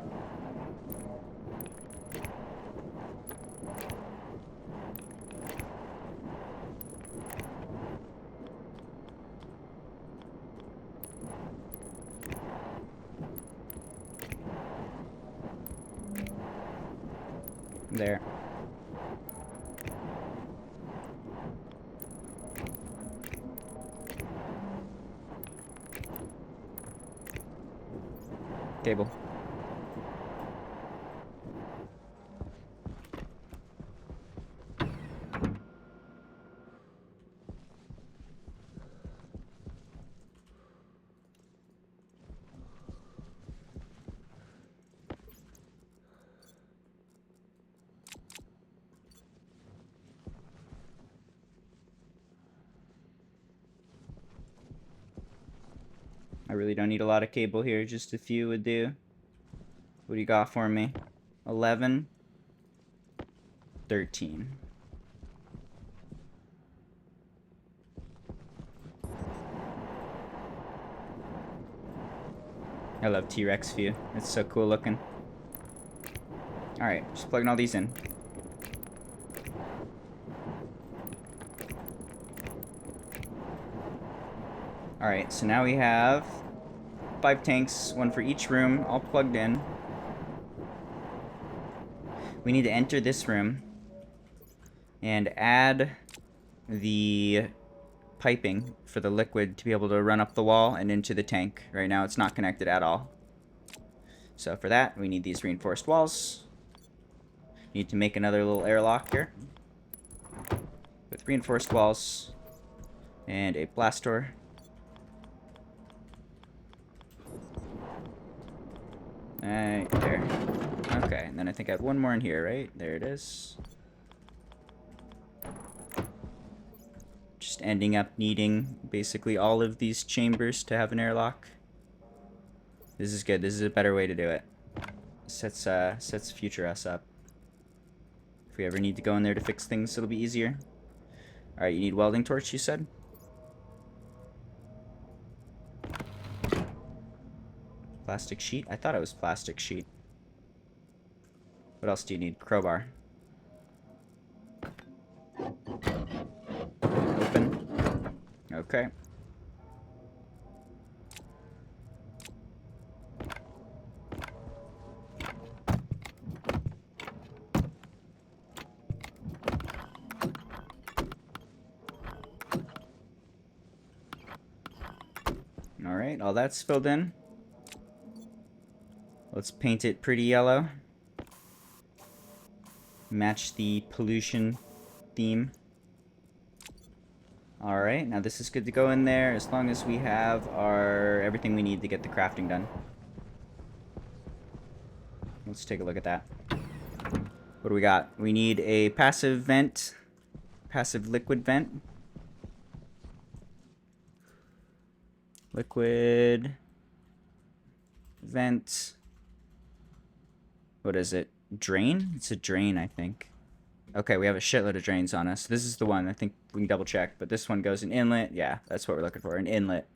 There. Cable. I really don't need a lot of cable here, just a few would do. What do you got for me? 11, 13. I love T-Rex view. It's so cool looking. Alright, just plugging all these in. Alright, so now we have 5 tanks, one for each room, all plugged in. We need to enter this room and add the piping for the liquid to be able to run up the wall and into the tank. Right now it's not connected at all. So for that, we need these reinforced walls. Need to make another little airlock here with reinforced walls and a blast door. Right there. Okay, and then I think I have one more in here, right? There it is. Just ending up needing basically all of these chambers to have an airlock. This is good. This is a better way to do it. Sets future us up. If we ever need to go in there to fix things, it'll be easier. Alright, you need welding torch, you said? Plastic sheet? I thought it was plastic sheet. What else do you need? Crowbar. Open. Okay. Alright, all that's filled in. Let's paint it pretty yellow. Match the pollution theme. Alright, now this is good to go in there as long as we have our everything we need to get the crafting done. Let's take a look at that. What do we got? We need a passive vent. Passive liquid vent. Liquid vent. What is it? Drain? It's a drain, I think. Okay, we have a shitload of drains on us. This is the one. I think we can double check. But this one goes an inlet. Yeah, that's what we're looking for. An inlet.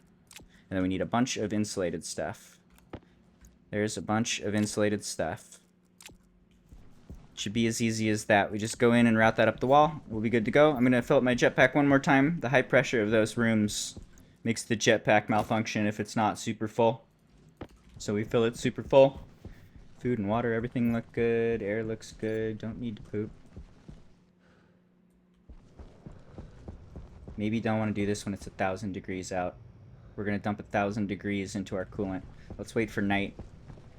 And then we need a bunch of insulated stuff. There's a bunch of insulated stuff. Should be as easy as that. We just go in and route that up the wall. We'll be good to go. I'm going to fill up my jetpack one more time. The high pressure of those rooms makes the jetpack malfunction if it's not super full. So we fill it super full. Food and water, everything look good. Air looks good. Don't need to poop. Maybe don't want to do this when it's 1,000 degrees out. We're going to dump 1,000 degrees into our coolant. Let's wait for night.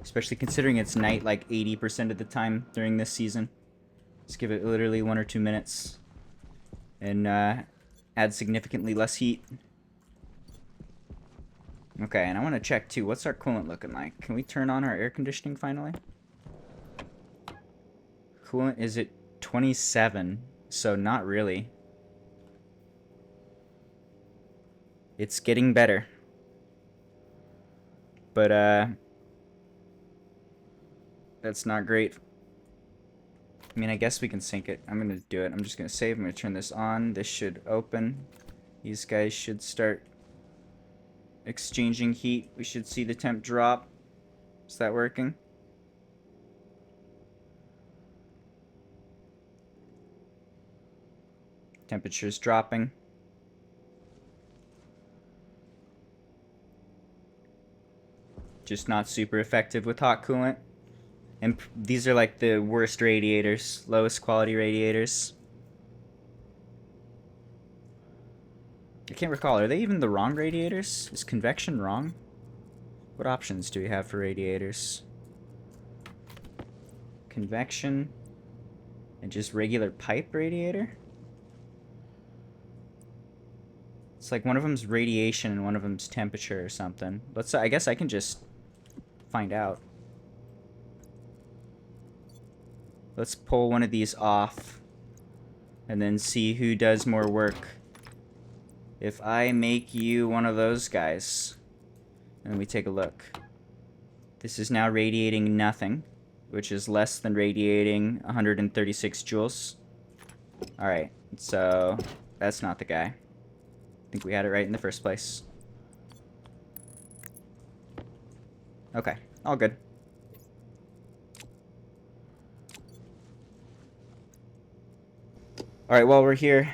Especially considering it's night like 80% of the time during this season. Just give it literally 1 or 2 minutes. And add significantly less heat. Okay, and I want to check too. What's our coolant looking like? Can we turn on our air conditioning finally? Coolant is at 27, so not really. It's getting better. But that's not great. I mean, I guess we can sync it. I'm gonna do it. I'm just gonna save. I'm gonna turn this on. This should open. These guys should start exchanging heat. We should see the temp drop. Is that working? Temperature's dropping. Just not super effective with hot coolant. And these are like the worst radiators, lowest quality radiators. I can't recall, are they even the wrong radiators? Is convection wrong? What options do we have for radiators? Convection and just regular pipe radiator? It's like one of them's radiation and one of them's temperature or something. I guess I can just find out. Let's pull one of these off and then see who does more work. If I make you one of those guys, and we take a look. This is now radiating nothing, which is less than radiating 136 joules. Alright, so that's not the guy. I think we had it right in the first place. Okay, all good. Alright, while we're here,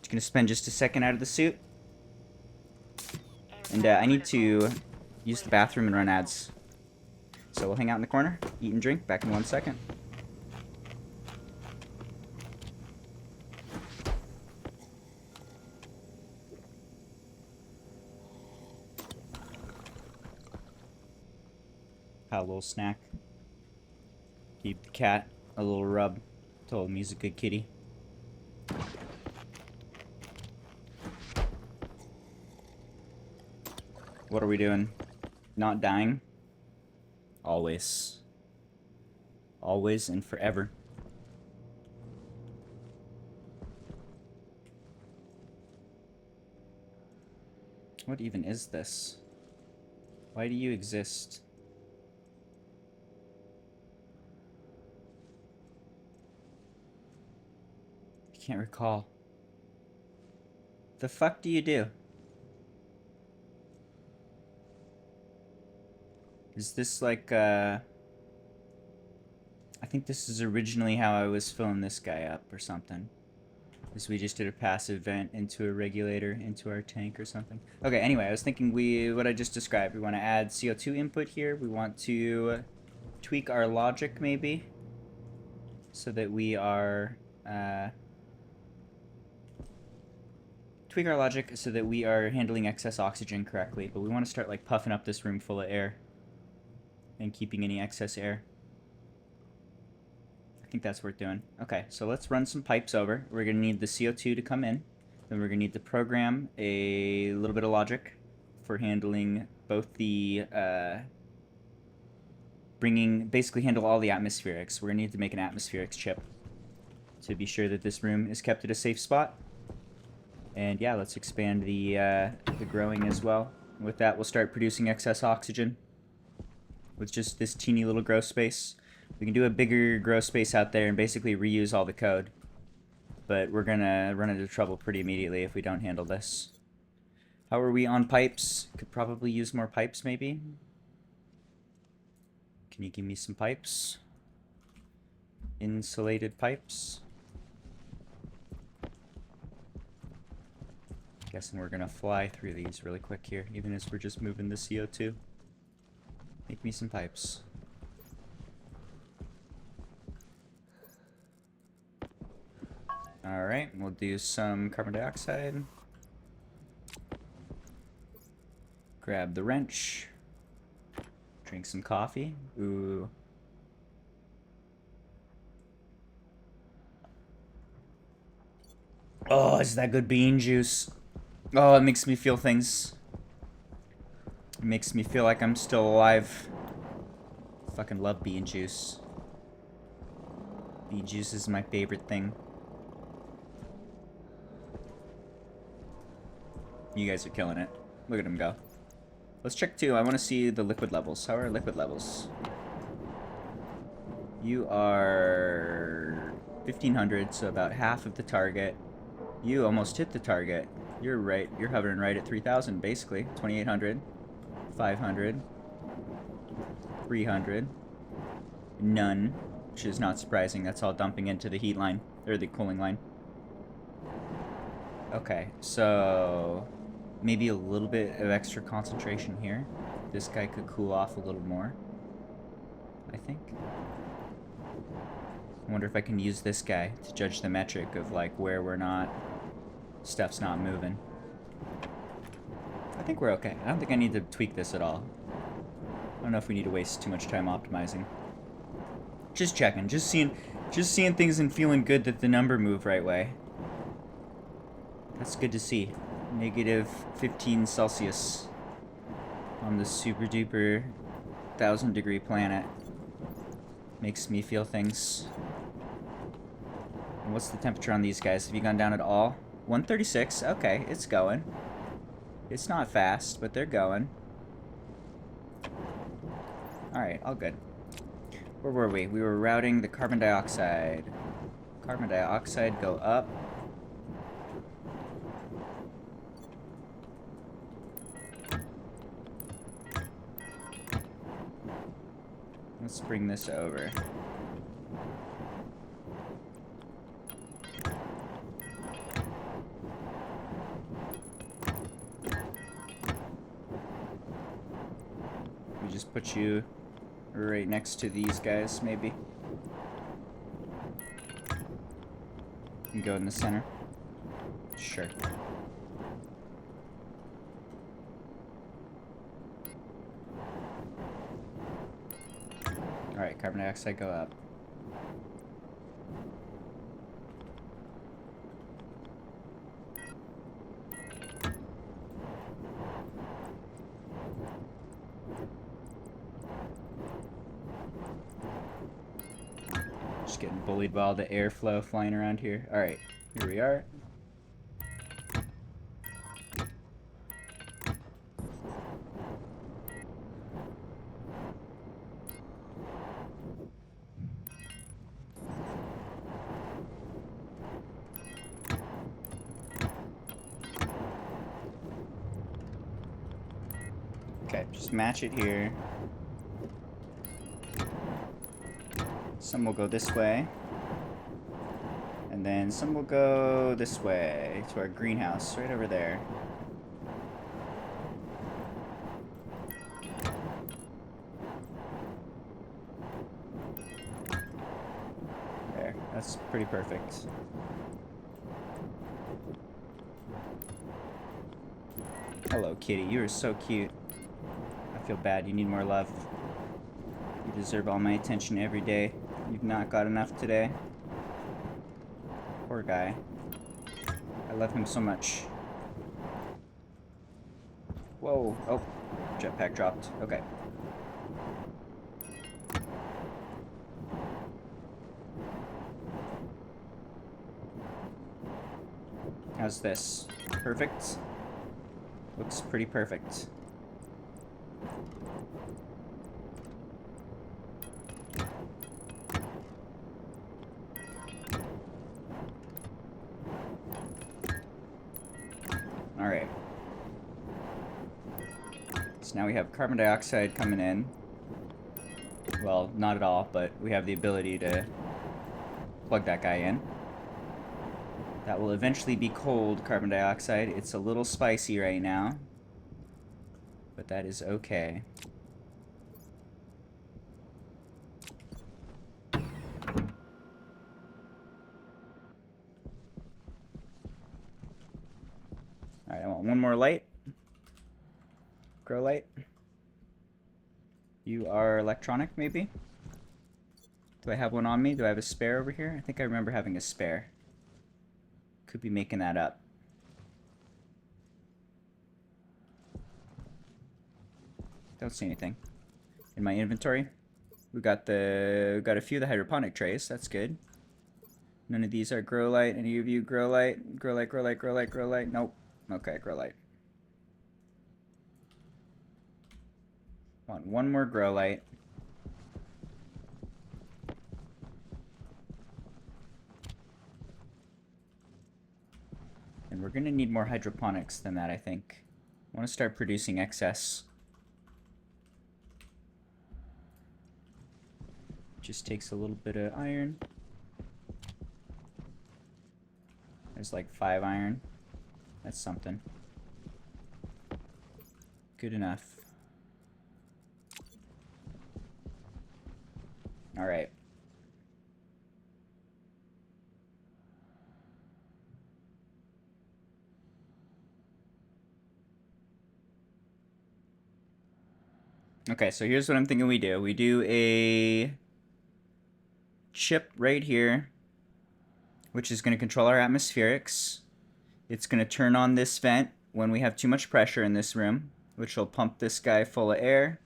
just gonna spend just a second out of the suit. And I need to use the bathroom and run ads. So we'll hang out in the corner, eat and drink, back in 1 second. Had a little snack. Keep the cat a little rub. Told him he's a good kitty. What are we doing? Not dying? Always. Always and forever. What even is this? Why do you exist? I can't recall. The fuck do you do? Is this like, I think this is originally how I was filling this guy up or something. Is we just did a passive vent into a regulator into our tank or something. Okay, anyway, I was thinking what I just described. We want to add CO2 input here. We want to tweak our logic maybe so that we are handling excess oxygen correctly. But we want to start like puffing up this room full of air and keeping any excess air. I think that's worth doing. Okay, so let's run some pipes over. We're going to need the CO2 to come in. Then we're going to need to program a little bit of logic for handling both the, basically handle all the atmospherics. We're going to need to make an atmospherics chip to be sure that this room is kept at a safe spot. And yeah, let's expand the growing as well. With that, we'll start producing excess oxygen with just this teeny little grow space. We can do a bigger grow space out there and basically reuse all the code. but we're gonna run into trouble pretty immediately if we don't handle this. How are we on pipes? Could probably use more pipes, maybe? Can you give me some pipes? Insulated pipes? Guessing we're gonna fly through these really quick here, even as we're just moving the CO2. Make me some pipes. Alright, we'll do some carbon dioxide. Grab the wrench. Drink some coffee. Ooh. Oh, is that good bean juice? Oh, it makes me feel things. It makes me feel like I'm still alive. Fucking love bean juice. Bean juice is my favorite thing. You guys are killing it. Look at him go. Let's check too. I want to see the liquid levels. How are liquid levels? You are 1500, so about half of the target. You almost hit the target. You're right. You're hovering right at 3000, basically. 2800, 500, 300. None, which is not surprising. That's all dumping into the heat line, or the cooling line. Okay, so maybe a little bit of extra concentration here. This guy could cool off a little more, I think. I wonder if I can use this guy to judge the metric of like where we're not, stuff's not moving. I think we're okay. I don't think I need to tweak this at all. I don't know if we need to waste too much time optimizing. Just checking, just seeing things and feeling good that the number moved right way. That's good to see. Negative 15 Celsius on the super duper 1000-degree planet makes me feel things. And what's the temperature on these guys? Have you gone down at all? 136. Okay, it's going. It's not fast, but they're going. Alright, all good. Where were we? We were routing the carbon dioxide. Carbon dioxide, go up. Let's bring this over. We just put you right next to these guys, maybe. And go in the center. Sure. Alright, carbon dioxide, go up. Just getting bullied by all the airflow flying around here. Alright, here we are. Okay, just match it here. Some will go this way. And then some will go this way to our greenhouse, right over there. There, that's pretty perfect. Hello, kitty. You are so cute. I feel bad. You need more love. You deserve all my attention every day. You've not got enough today. Poor guy. I love him so much. Whoa. Oh. Jetpack dropped. Okay. How's this? Perfect? Looks pretty perfect. Alright. So now we have carbon dioxide coming in. Well, not at all, but we have the ability to plug that guy in. That will eventually be cold carbon dioxide. It's a little spicy right now, but that is okay. Alright, I want one more light. Grow light. You are electronic, maybe? Do I have one on me? Do I have a spare over here? I think I remember having a spare. Could be making that up. Don't see anything in my inventory. We got a few of the hydroponic trays. That's good. None of these are grow light. Any of you grow light? Grow light, grow light, grow light, grow light. Nope. Okay, grow light. Want one more grow light. And we're gonna need more hydroponics than that, I think. I want to start producing excess. Just takes a little bit of iron. There's like 5 iron. That's something. Good enough. Alright. Okay, so here's what I'm thinking we do. We do a chip right here, which is going to control our atmospherics. It's going to turn on this vent when we have too much pressure in this room, which will pump this guy full of air.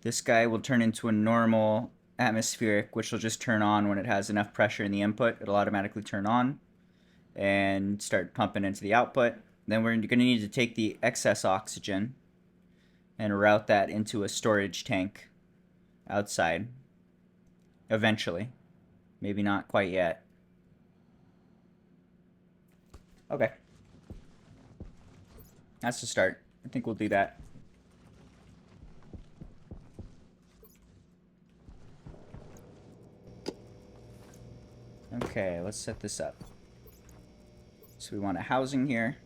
This guy will turn into a normal atmospheric, which will just turn on when it has enough pressure in the input. It'll automatically turn on and start pumping into the output. Then we're going to need to take the excess oxygen and route that into a storage tank outside. Eventually. Maybe not quite yet. Okay. That's the start. I think we'll do that. Okay, let's set this up. So we want a housing here.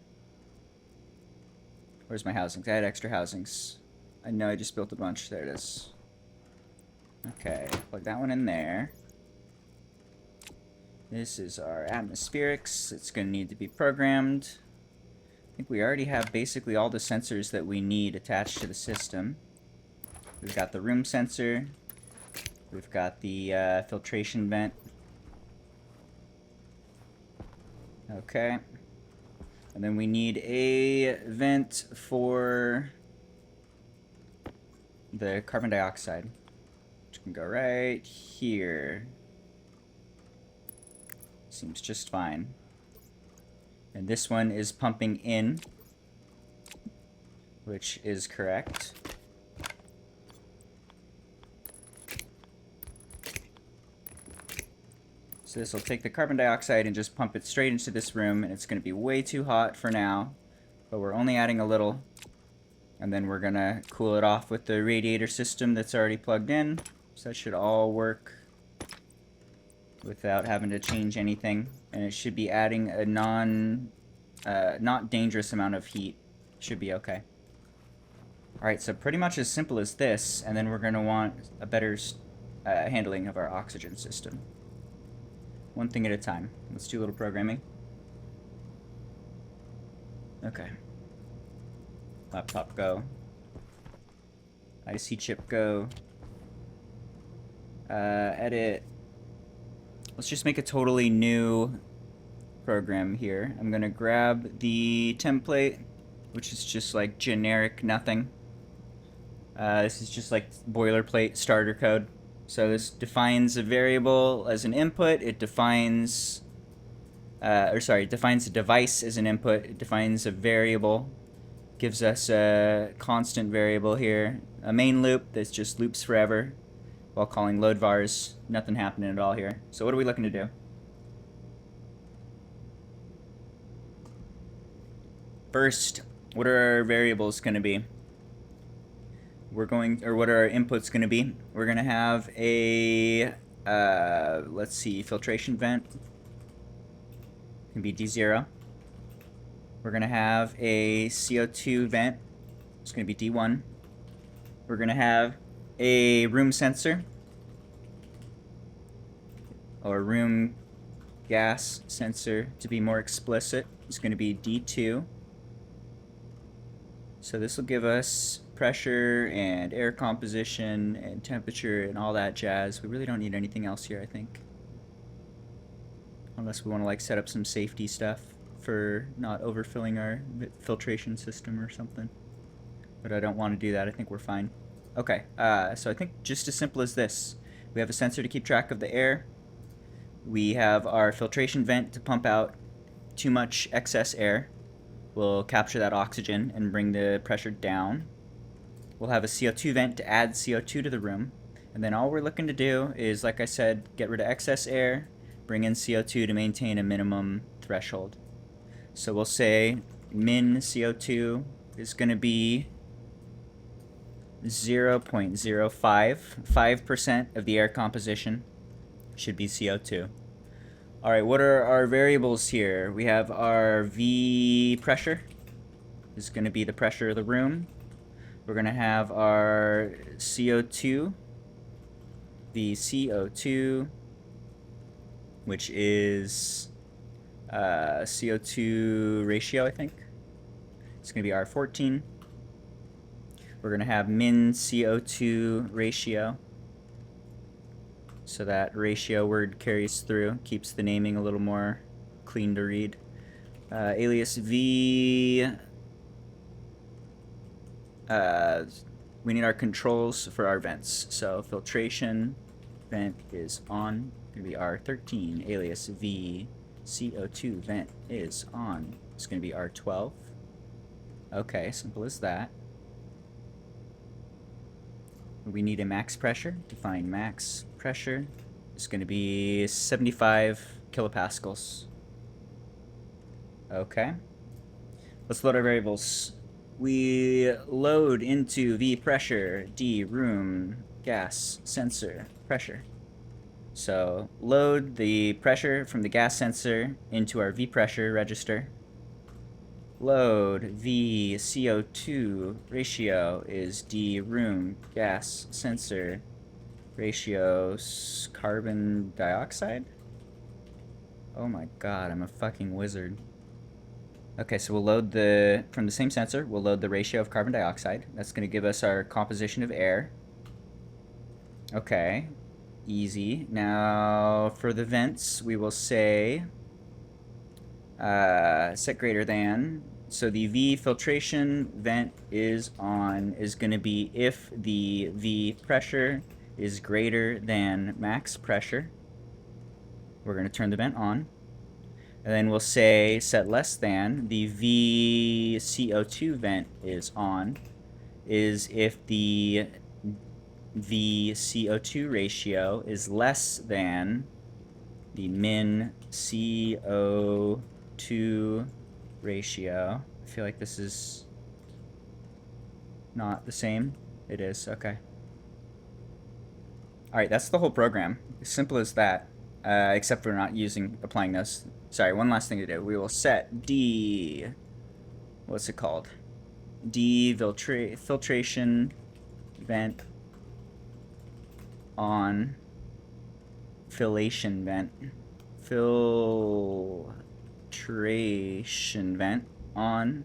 Where's my housings? I had extra housings. I know I just built a bunch. There it is. Okay, plug that one in there. This is our atmospherics. It's going to need to be programmed. I think we already have basically all the sensors that we need attached to the system. We've got the room sensor. We've got the filtration vent. Okay. And then we need a vent for the carbon dioxide, which can go right here. Seems just fine. And this one is pumping in, which is correct. So this will take the carbon dioxide and just pump it straight into this room, and it's going to be way too hot for now, but we're only adding a little. And then we're going to cool it off with the radiator system that's already plugged in. So that should all work without having to change anything. And it should be adding a not dangerous amount of heat. Should be okay. Alright, so pretty much as simple as this, and then we're going to want a better handling of our oxygen system. One thing at a time. Let's do a little programming. Okay. Laptop go. IC chip go. Edit. Let's just make a totally new program here. I'm gonna grab the template, which is just like generic nothing. This is just like boilerplate starter code. So this defines a variable as an input. It defines, it defines a device as an input. It defines a variable. Gives us a constant variable here. A main loop that just loops forever while calling load vars. Nothing happening at all here. So what are we looking to do? First, what are our variables going to be? What are our inputs going to be? We're going to have a, let's see, filtration vent. Can be D0. We're going to have a CO2 vent. It's going to be D1. We're going to have a room sensor, or room gas sensor to be more explicit. It's going to be D2. So this will give us pressure and air composition and temperature and all that jazz. We really don't need anything else here, I think. Unless we want to like set up some safety stuff for not overfilling our filtration system or something. But I don't want to do that. I think we're fine. Okay, so I think just as simple as this. We have a sensor to keep track of the air. We have our filtration vent to pump out too much excess air. We'll capture that oxygen and bring the pressure down. We'll have a CO2 vent to add CO2 to the room. And then all we're looking to do is, like I said, get rid of excess air, bring in CO2 to maintain a minimum threshold. So we'll say min CO2 is going to be 0.05. 5% of the air composition should be CO2. Alright, what are our variables here? We have our V pressure. This is going to be the pressure of the room. We're going to have our CO2. The CO2, which is CO2 ratio, I think. It's going to be R14. We're going to have min CO2 ratio. So that ratio word carries through, keeps the naming a little more clean to read. Alias V. We need our controls for our vents. So filtration vent is on. Going to be R13. Alias V. CO2 vent is on. It's going to be R12. Okay, simple as that. We need a max pressure. Define max pressure. It's going to be 75 kilopascals. Okay. Let's load our variables. We load into V pressure, D room, gas, sensor, pressure. So load the pressure from the gas sensor into our V pressure register. Load V CO2 ratio is D room gas sensor ratio carbon dioxide. Oh my god, I'm a fucking wizard. Okay, so we'll load from the same sensor, we'll load the ratio of carbon dioxide. That's going to give us our composition of air. Okay, easy. Now for the vents, we will say set greater than. So the V filtration vent is on is going to be if the V pressure is greater than max pressure. We're going to turn the vent on. And then we'll say set less than. The V CO2 vent is on is if the V CO2 ratio is less than the min CO2 ratio. I feel like this is not the same. It is, okay. Alright, that's the whole program. As simple as that. Except for not applying those. Sorry, one last thing to do. We will set D, what's it called? D filtration vent on filtration vent. Filtration vent on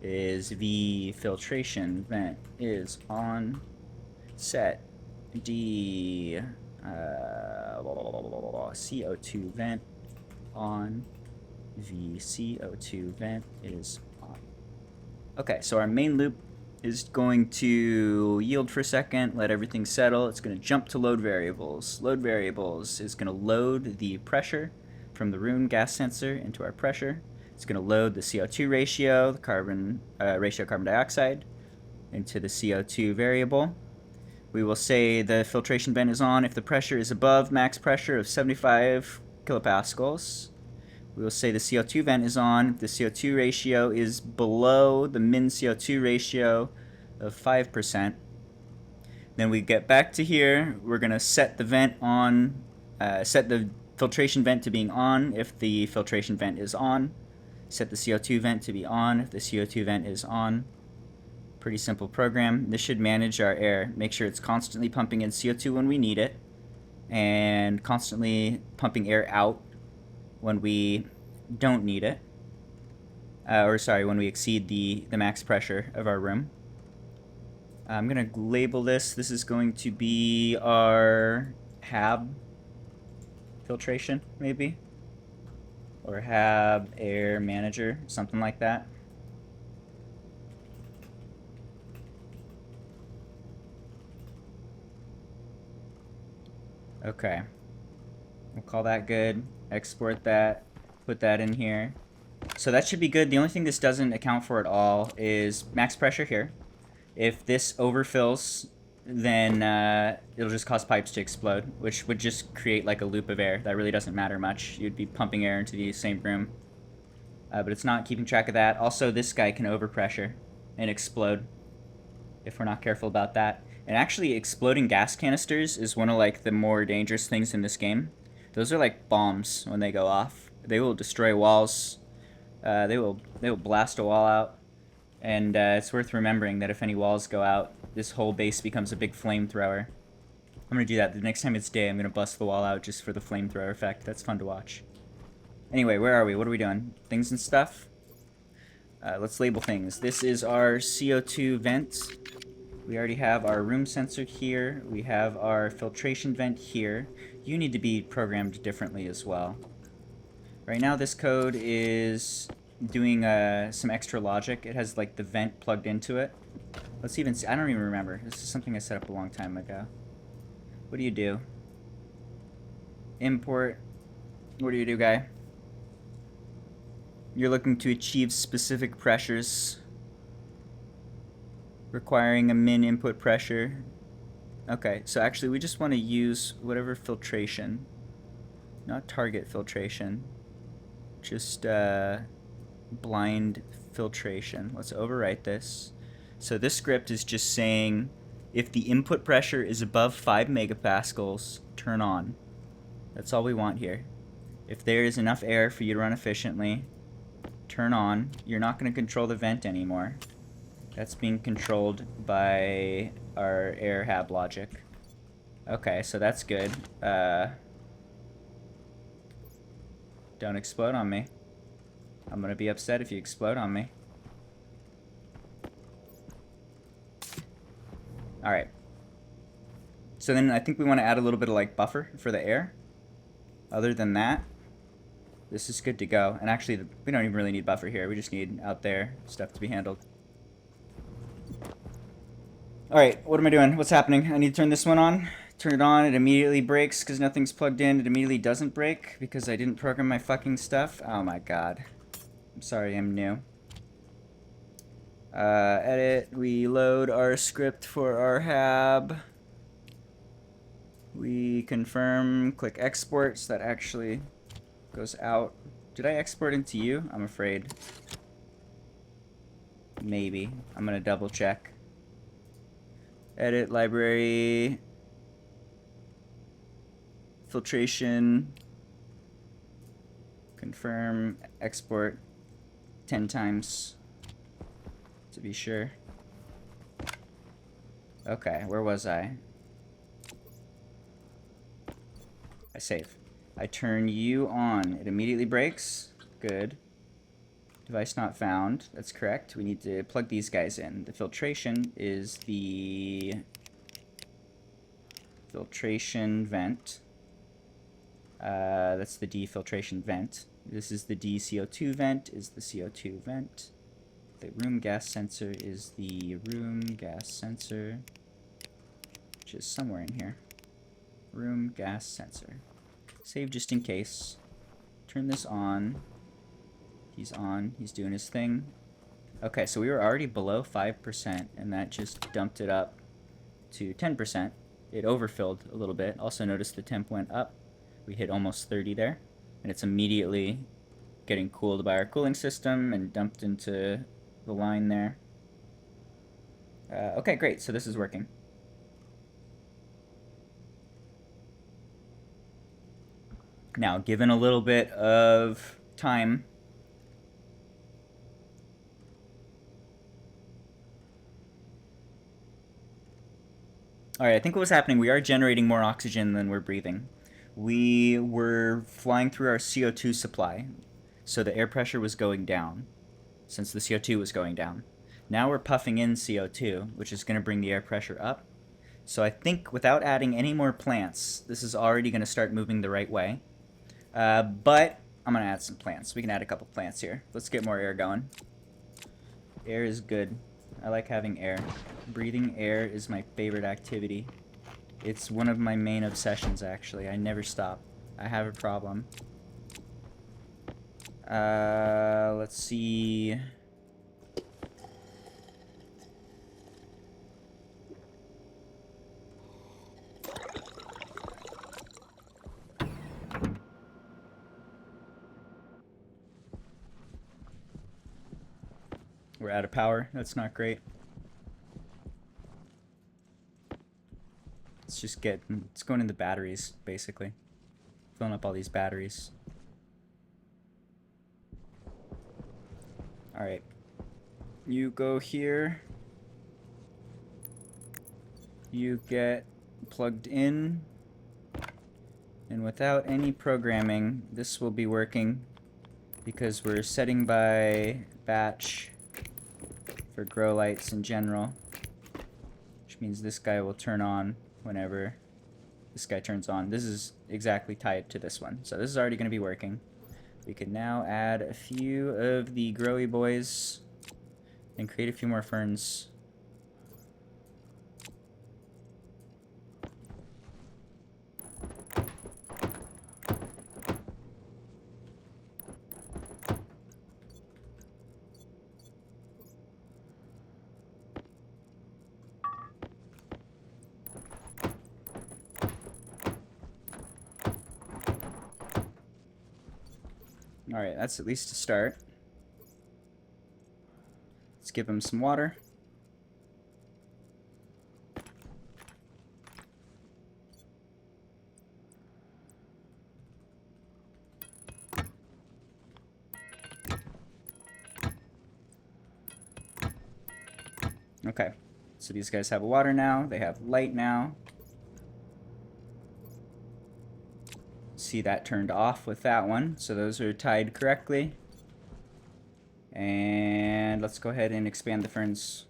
is V filtration vent is on. Set D CO2 vent on. V CO2 vent is on. Okay, so our main loop is going to yield for a second, let everything settle. It's going to jump to load variables. Load variables is going to load the pressure from the room gas sensor into our pressure. It's going to load the CO2 ratio, the carbon ratio of carbon dioxide, into the CO2 variable. We will say the filtration vent is on if the pressure is above max pressure of 75 kilopascals. We will say the CO2 vent is on. If the CO2 ratio is below the min CO2 ratio of 5%, then we get back to here. We're going to set the vent on, set the filtration vent to being on if the filtration vent is on. Set the CO2 vent to be on if the CO2 vent is on. Pretty simple program. This should manage our air. Make sure it's constantly pumping in CO2 when we need it, and constantly pumping air out when we don't need it. When we exceed the max pressure of our room. I'm going to label this. This is going to be our HAB filtration, maybe. Or HAB air manager, something like that. Okay. We'll call that good. Export that. Put that in here. So that should be good. The only thing this doesn't account for at all is max pressure here. If this overfills, then it'll just cause pipes to explode, which would just create like a loop of air. That really doesn't matter much. You'd be pumping air into the same room. But it's not keeping track of that. Also, this guy can overpressure and explode if we're not careful about that. And actually, exploding gas canisters is one of like the more dangerous things in this game. Those are like bombs when they go off. They will destroy walls. They will blast a wall out. And it's worth remembering that if any walls go out, this whole base becomes a big flamethrower. I'm going to do that. The next time it's day, I'm going to bust the wall out just for the flamethrower effect. That's fun to watch. Anyway, where are we? What are we doing? Things and stuff? Let's label things. This is our CO2 vent. We already have our room sensor here. We have our filtration vent here. You need to be programmed differently as well. Right now, this code is doing some extra logic. It has like the vent plugged into it. Let's even see. I don't even remember. This is something I set up a long time ago. What do you do? Import. What do you do, guy? You're looking to achieve specific pressures requiring a min input pressure. Okay, so actually we just want to use whatever filtration, not target filtration, just blind filtration. Let's overwrite this. So this script is just saying if the input pressure is above 5 megapascals, turn on. That's all we want here. If there is enough air for you to run efficiently, turn on. You're not going to control the vent anymore. That's being controlled by our air hab logic. Okay, so that's good. Don't explode on me. I'm gonna be upset if you explode on me. Alright. So then I think we want to add a little bit of like buffer for the air. Other than that, this is good to go. And actually, we don't even really need buffer here. We just need out there stuff to be handled. Alright, what am I doing? What's happening? I need to turn this one on. Turn it on, it immediately breaks because nothing's plugged in. It immediately doesn't break because I didn't program my fucking stuff. Oh my god. I'm sorry, I'm new. Edit, we load our script for our hab. We confirm, click export, so that actually goes out. Did I export into you? I'm afraid. Maybe. I'm gonna double check. Edit library, filtration, confirm, export 10 times to be sure. Okay, where was I? I save. I turn you on. It immediately breaks. Good. Device not found. That's correct. We need to plug these guys in. The filtration is the filtration vent. That's the defiltration vent. This is the DCO2 vent, is the CO2 vent. The room gas sensor is the room gas sensor, which is somewhere in here. Room gas sensor. Save just in case. Turn this on. He's on. He's doing his thing. Okay, so we were already below 5%, and that just dumped it up to 10%. It overfilled a little bit. Also notice the temp went up. We hit almost 30 there, and it's immediately getting cooled by our cooling system and dumped into the line there. Okay, great. So this is working. Now, given a little bit of time, alright, I think what was happening, we are generating more oxygen than we're breathing. We were flying through our CO2 supply, so the air pressure was going down, since the CO2 was going down. Now we're puffing in CO2, which is going to bring the air pressure up. So I think without adding any more plants, this is already going to start moving the right way. But I'm going to add some plants. We can add a couple plants here. Let's get more air going. Air is good. I like having air. Breathing air is my favorite activity. It's one of my main obsessions, actually. I never stop. I have a problem. Let's see. We're out of power. That's not great. It's going in the batteries, basically. Filling up all these batteries. Alright. You go here. You get plugged in. And without any programming, this will be working because we're setting by batch for grow lights in general, which means this guy will turn on whenever this guy turns on. This is exactly tied to this one, so this is already going to be working. We can now add a few of the growy boys and create a few more ferns. Alright, that's at least a start. Let's give him some water. Okay, so these guys have water now. They have light now. See that turned off with that one, so those are tied correctly. And let's go ahead and expand the ferns.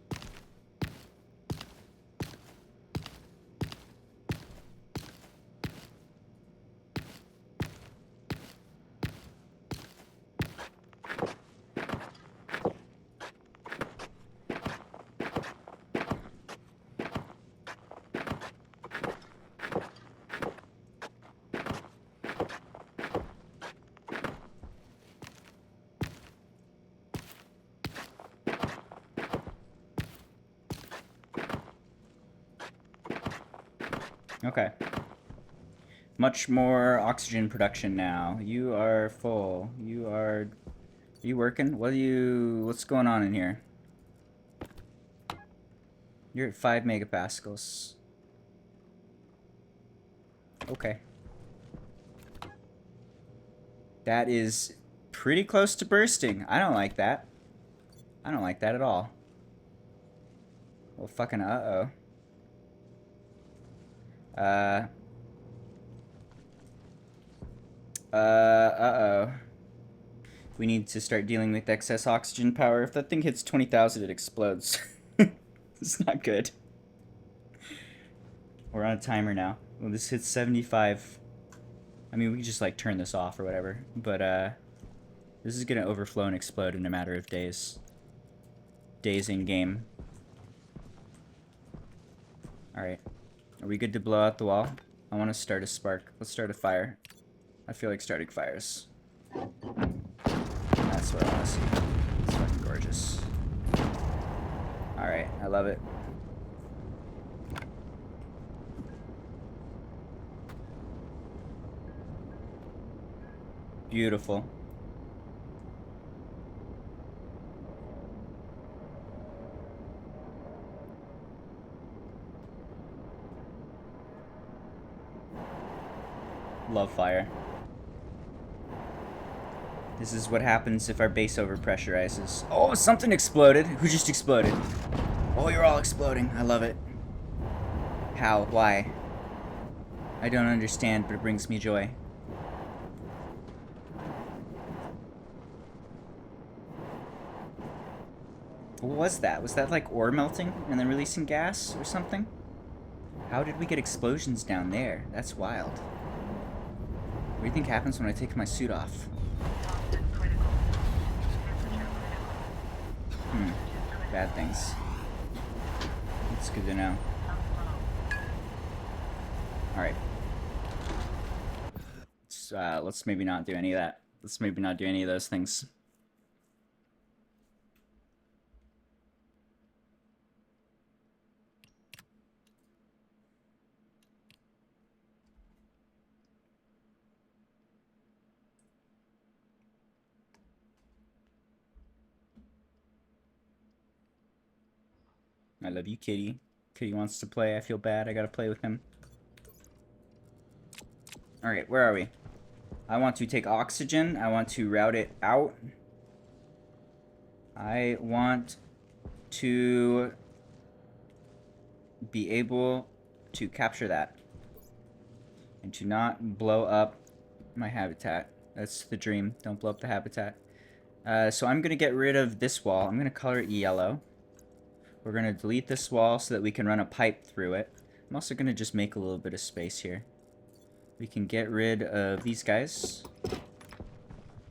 Okay. Much more oxygen production now. You are full. Are you working? What's going on in here? You're at 5 megapascals. Okay. That is pretty close to bursting. I don't like that. I don't like that at all. Well, fucking uh-oh. Uh-oh. We need to start dealing with excess oxygen power. If that thing hits 20,000, it explodes. It's not good. We're on a timer now. When this hits 75... I mean, we can just, like, turn this off or whatever. But, this is gonna overflow and explode in a matter of days. Days in-game. Alright. Are we good to blow out the wall? I want to start a spark. Let's start a fire. I feel like starting fires. That's what I want to see. It's fucking gorgeous. Alright, I love it. Beautiful. Love fire. This is what happens if our base overpressurizes. Oh, something exploded. Who just exploded? Oh, you're all exploding. I love it. How? Why? I don't understand, but it brings me joy. What was that? Was that like ore melting and then releasing gas or something? How did we get explosions down there? That's wild. What do you think happens when I take my suit off? Toxin critical. Temperature critical. Bad things. It's good to know. Alright. Let's maybe not do any of that. Let's maybe not do any of those things. I love you, Kitty. Kitty wants to play. I feel bad. I gotta play with him. Alright, where are we? I want to take oxygen. I want to route it out. I want to be able to capture that. And to not blow up my habitat. That's the dream. Don't blow up the habitat. So I'm going to get rid of this wall. I'm going to color it yellow. We're going to delete this wall so that we can run a pipe through it. I'm also going to just make a little bit of space here. We can get rid of these guys.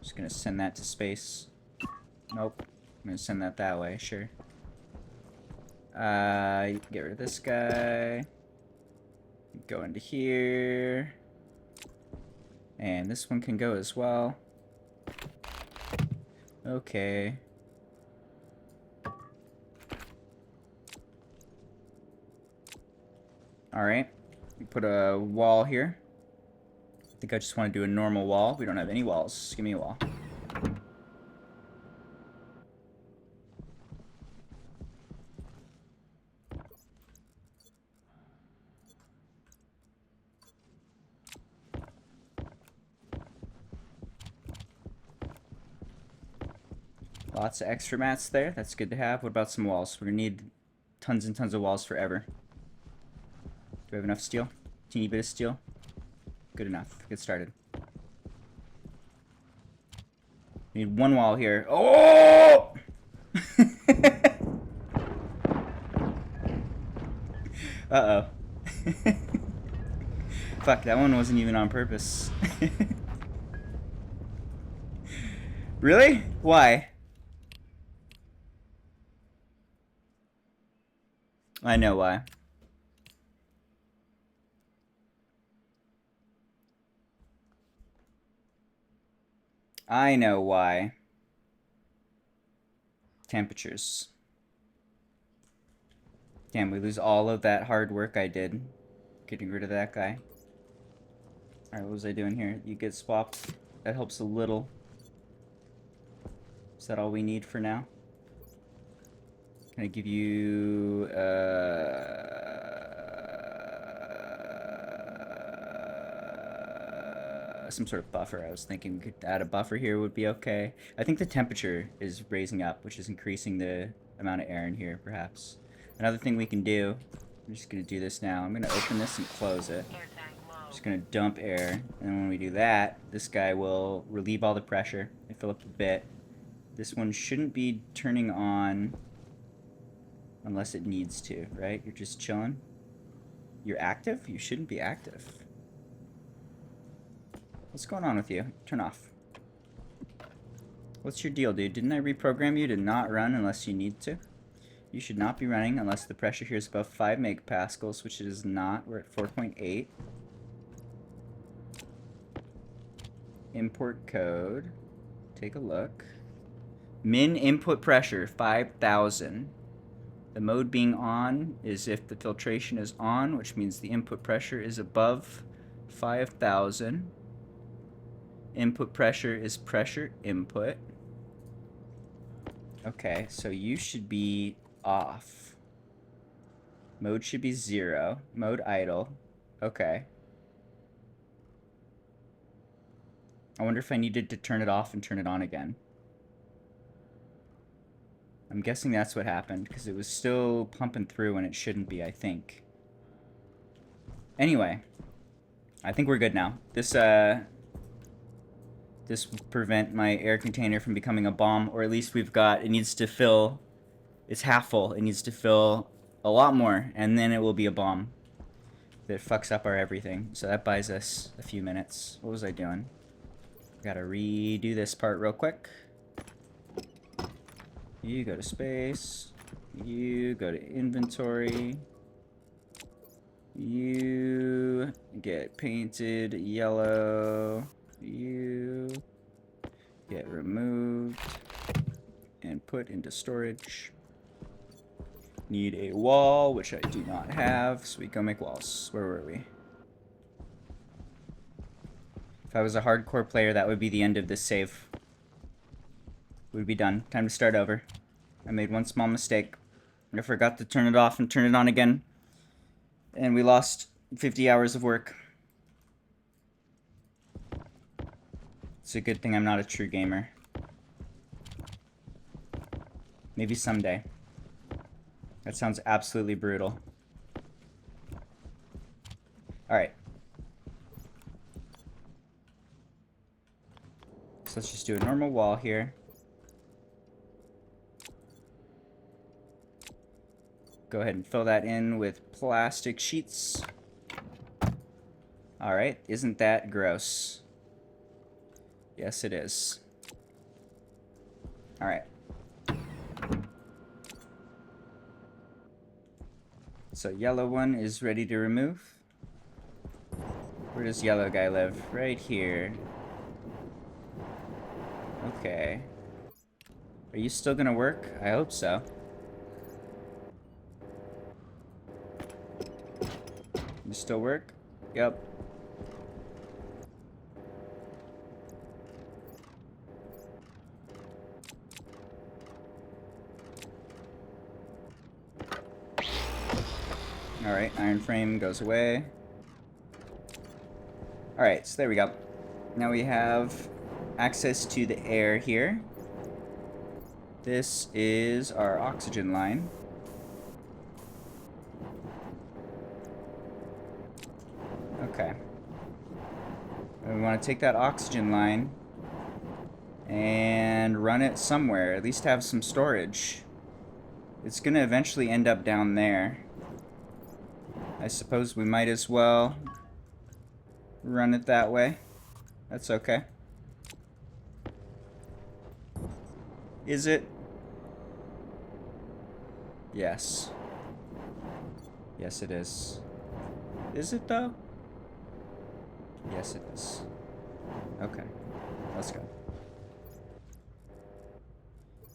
Just going to send that to space. Nope. I'm going to send that way, sure. You can get rid of this guy. Go into here. And this one can go as well. Okay. Alright. We put a wall here. I think I just want to do a normal wall. We don't have any walls. Just give me a wall. Lots of extra mats there. That's good to have. What about some walls? We're going to need tons and tons of walls forever. Do we have enough steel? Teeny bit of steel? Good enough. Get started. We need one wall here. Oh! Uh-oh. Fuck, that one wasn't even on purpose. Really? Why? I know why. I know why. Temperatures. Damn, we lose all of that hard work I did getting rid of that guy. Alright, what was I doing here? You get swapped. That helps a little. Is that all we need for now? Can I give you some sort of buffer? I was thinking we could add a buffer here would be okay. I think the temperature is raising up, which is increasing the amount of air in here, perhaps. Another thing we can do, I'm just going to do this now. I'm going to open this and close it. Just going to dump air, and when we do that, this guy will relieve all the pressure and fill up a bit. This one shouldn't be turning on unless it needs to, right? You're just chilling. You're active? You shouldn't be active. What's going on with you? Turn off. What's your deal, dude? Didn't I reprogram you to not run unless you need to? You should not be running unless the pressure here is above 5 megapascals, which it is not. We're at 4.8. Import code. Take a look. Min input pressure, 5,000. The mode being on is if the filtration is on, which means the input pressure is above 5,000. Input pressure is pressure input. Okay, so you should be off. Mode should be 0. Mode idle. Okay. I wonder if I needed to turn it off and turn it on again. I'm guessing that's what happened, because it was still pumping through when it shouldn't be, I think. Anyway, I think we're good now. This will prevent my air container from becoming a bomb, or at least we've got, it needs to fill, it's half full. It needs to fill a lot more, and then it will be a bomb that fucks up our everything. So that buys us a few minutes. What was I doing? Gotta redo this part real quick. You go to space. You go to inventory. You get painted yellow. You get removed and put into storage. Need a wall, which I do not have, so we go make walls. Where were we? If I was a hardcore player, that would be the end of this save. We'd be done. Time to start over. I made one small mistake. I forgot to turn it off and turn it on again. And we lost 50 hours of work. It's a good thing I'm not a true gamer. Maybe someday. That sounds absolutely brutal. Alright. So let's just do a normal wall here. Go ahead and fill that in with plastic sheets. Alright, isn't that gross? Yes, it is. Alright. So yellow one is ready to remove. Where does yellow guy live? Right here. Okay. Are you still gonna work? I hope so. You still work? Yep. Alright, iron frame goes away. Alright, so there we go. Now we have access to the air here. This is our oxygen line. Okay. And we want to take that oxygen line and run it somewhere, at least have some storage. It's going to eventually end up down there. I suppose we might as well run it that way. That's okay. Is it? Yes. Yes, it is. Is it, though? Yes, it is. Okay. Let's go.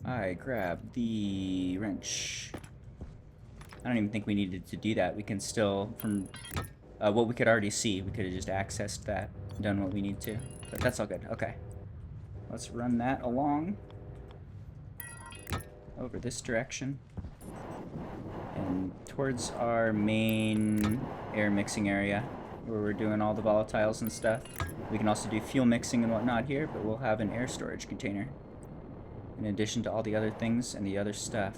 I grabbed the wrench. I don't even think we needed to do that. We can still, from what we could already see, we could have just accessed that, done what we need to. But that's all good. Okay. Let's run that along. Over this direction. And towards our main air mixing area, where we're doing all the volatiles and stuff. We can also do fuel mixing and whatnot here, but we'll have an air storage container. In addition to all the other things and the other stuff.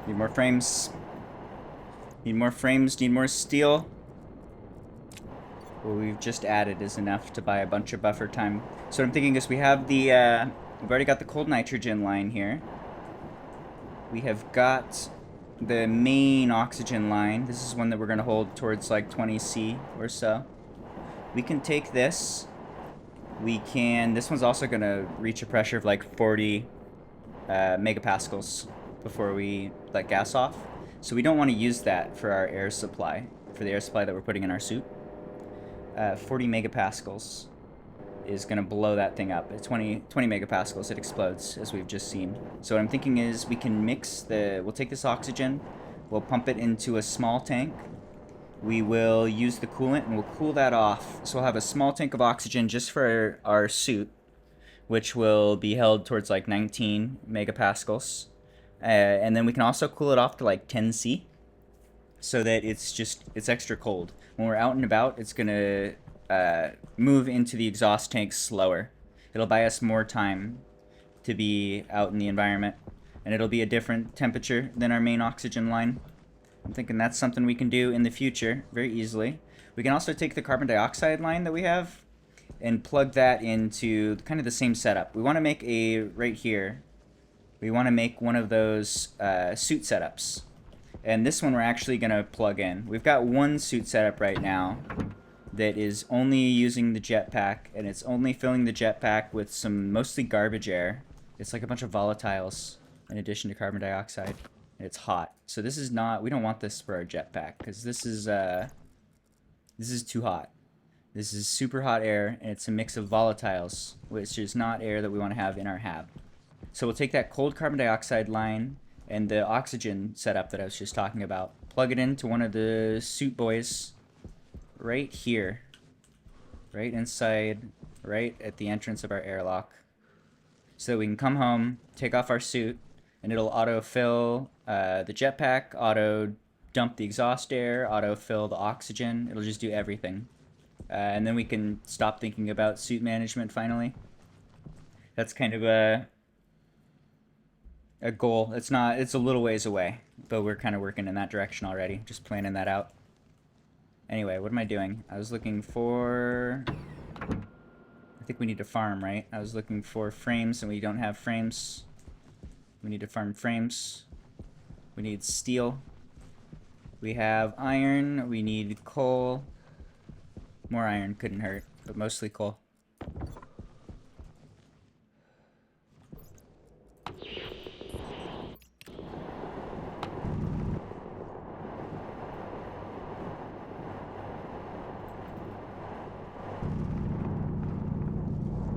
Need more frames. Need more frames, need more steel. What we've just added is enough to buy a bunch of buffer time. So what I'm thinking is we have the, we've already got the cold nitrogen line here. We have got the main oxygen line. This is one that we're going to hold towards like 20C or so. We can take this. We can, this one's also going to reach a pressure of like 40 megapascals before we let gas off. So we don't want to use that for our air supply, for the air supply that we're putting in our suit. 40 megapascals. is going to blow that thing up. At 20 megapascals, it explodes, as we've just seen. So what I'm thinking is we can we'll take this oxygen, we'll pump it into a small tank, we will use the coolant, and we'll cool that off. So we'll have a small tank of oxygen just for our suit, which will be held towards like 19 megapascals. And then we can also cool it off to like 10C, so that it's extra cold. When we're out and about, it's gonna move into the exhaust tank slower. It'll buy us more time to be out in the environment, and it'll be a different temperature than our main oxygen line. I'm thinking that's something we can do in the future very easily. We can also take the carbon dioxide line that we have and plug that into kind of the same setup. We want to make right here, we want to make one of those suit setups. And this one we're actually going to plug in. We've got one suit setup right now that is only using the jetpack, and it's only filling the jetpack with some mostly garbage air. It's like a bunch of volatiles in addition to carbon dioxide. And it's hot. So this is not, we don't want this for our jetpack, because this is too hot. This is super hot air, and it's a mix of volatiles, which is not air that we want to have in our hab. So we'll take that cold carbon dioxide line and the oxygen setup that I was just talking about, plug it into one of the suit boys right here, right inside, right at the entrance of our airlock, so that we can come home, take off our suit, and it'll auto-fill the jetpack, auto-dump the exhaust air, auto-fill the oxygen. It'll just do everything. And then we can stop thinking about suit management finally. That's kind of a goal. It's a little ways away, but we're kind of working in that direction already, just planning that out. Anyway, what am I doing? I was looking for, I think we need to farm, right? I was looking for frames, and we don't have frames. We need to farm frames. We need steel. We have iron. We need coal. More iron couldn't hurt, but mostly coal.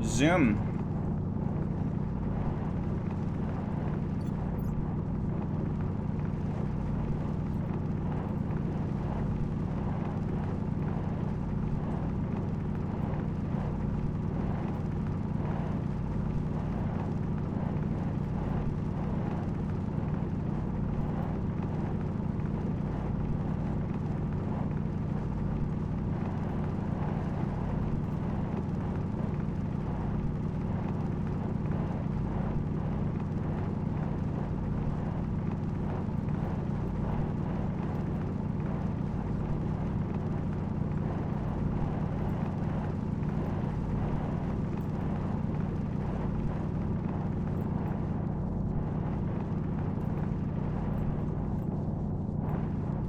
Zoom.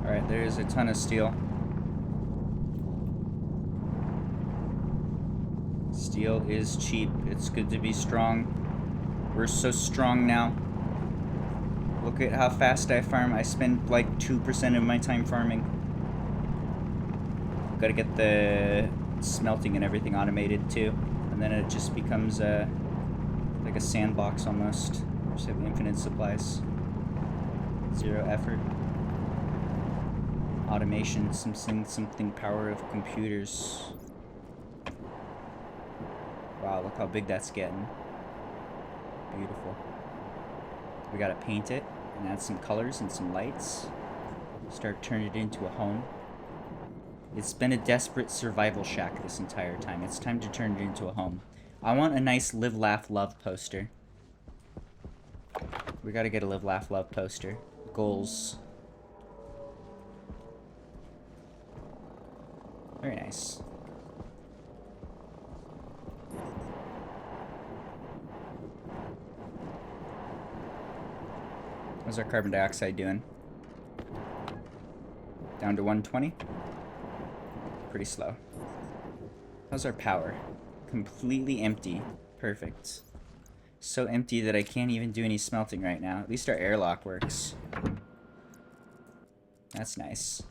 Alright, there's a ton of steel. Steel is cheap. It's good to be strong. We're so strong now. Look at how fast I farm. I spend like 2% of my time farming. Gotta get the smelting and everything automated too. And then it just becomes like a sandbox almost. Just have infinite supplies. Zero effort. Automation, something power of computers. Wow, look how big that's getting. Beautiful. We gotta paint it and add some colors and some lights. Start turning it into a home. It's been a desperate survival shack this entire time. It's time to turn it into a home. I want a nice Live, Laugh, Love poster. We gotta get a Live, Laugh, Love poster. Goals. Very nice. How's our carbon dioxide doing? Down to 120? Pretty slow. How's our power? Completely empty. Perfect. So empty that I can't even do any smelting right now. At least our airlock works. That's nice.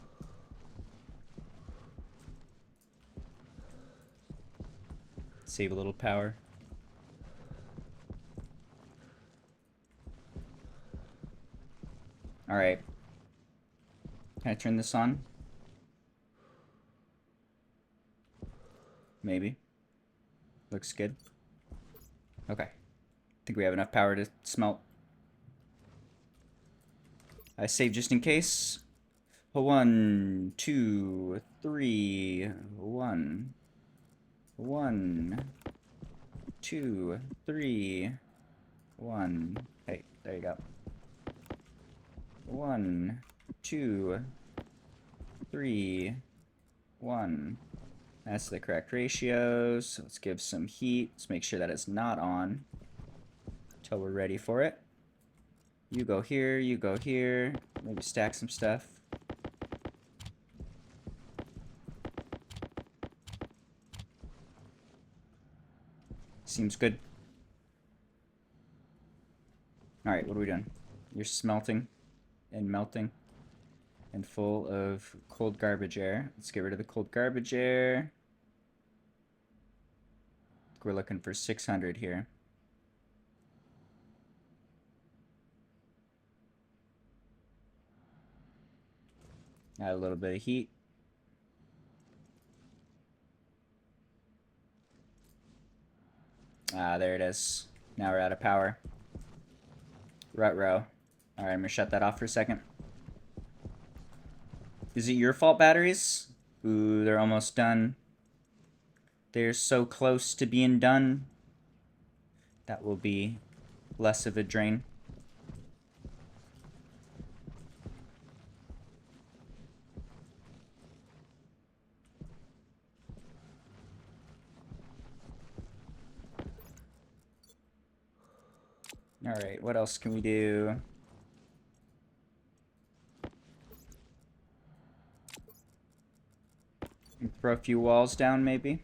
Save a little power. Alright. Can I turn this on? Maybe. Looks good. Okay. Think we have enough power to smelt. I save just in case. 1, 2, 3, 1. 1, 2, 3, 1. Hey, there you go. 1, 2, 3, 1. That's the correct ratio. So let's give some heat. Let's make sure that it's not on until we're ready for it. You go here, you go here. Maybe stack some stuff. Seems good. Alright, what are we doing? You're smelting and melting and full of cold garbage air. Let's get rid of the cold garbage air. We're looking for 600 here. Add a little bit of heat. Ah, there it is. Now we're out of power. Ruh-roh. Alright, I'm gonna shut that off for a second. Is it your fault, batteries? Ooh, they're almost done. They're so close to being done. That will be less of a drain. Alright, what else can we do? Throw a few walls down, maybe?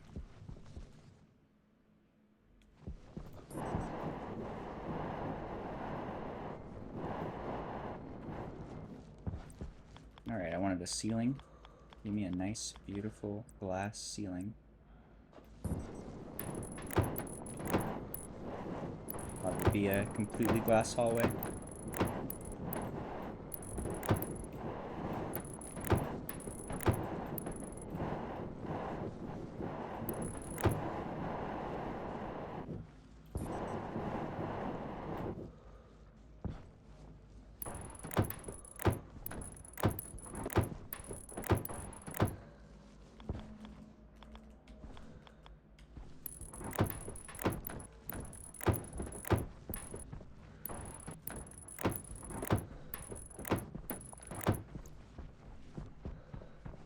Alright, I wanted a ceiling. Give me a nice, beautiful glass ceiling. That would be a completely glass hallway.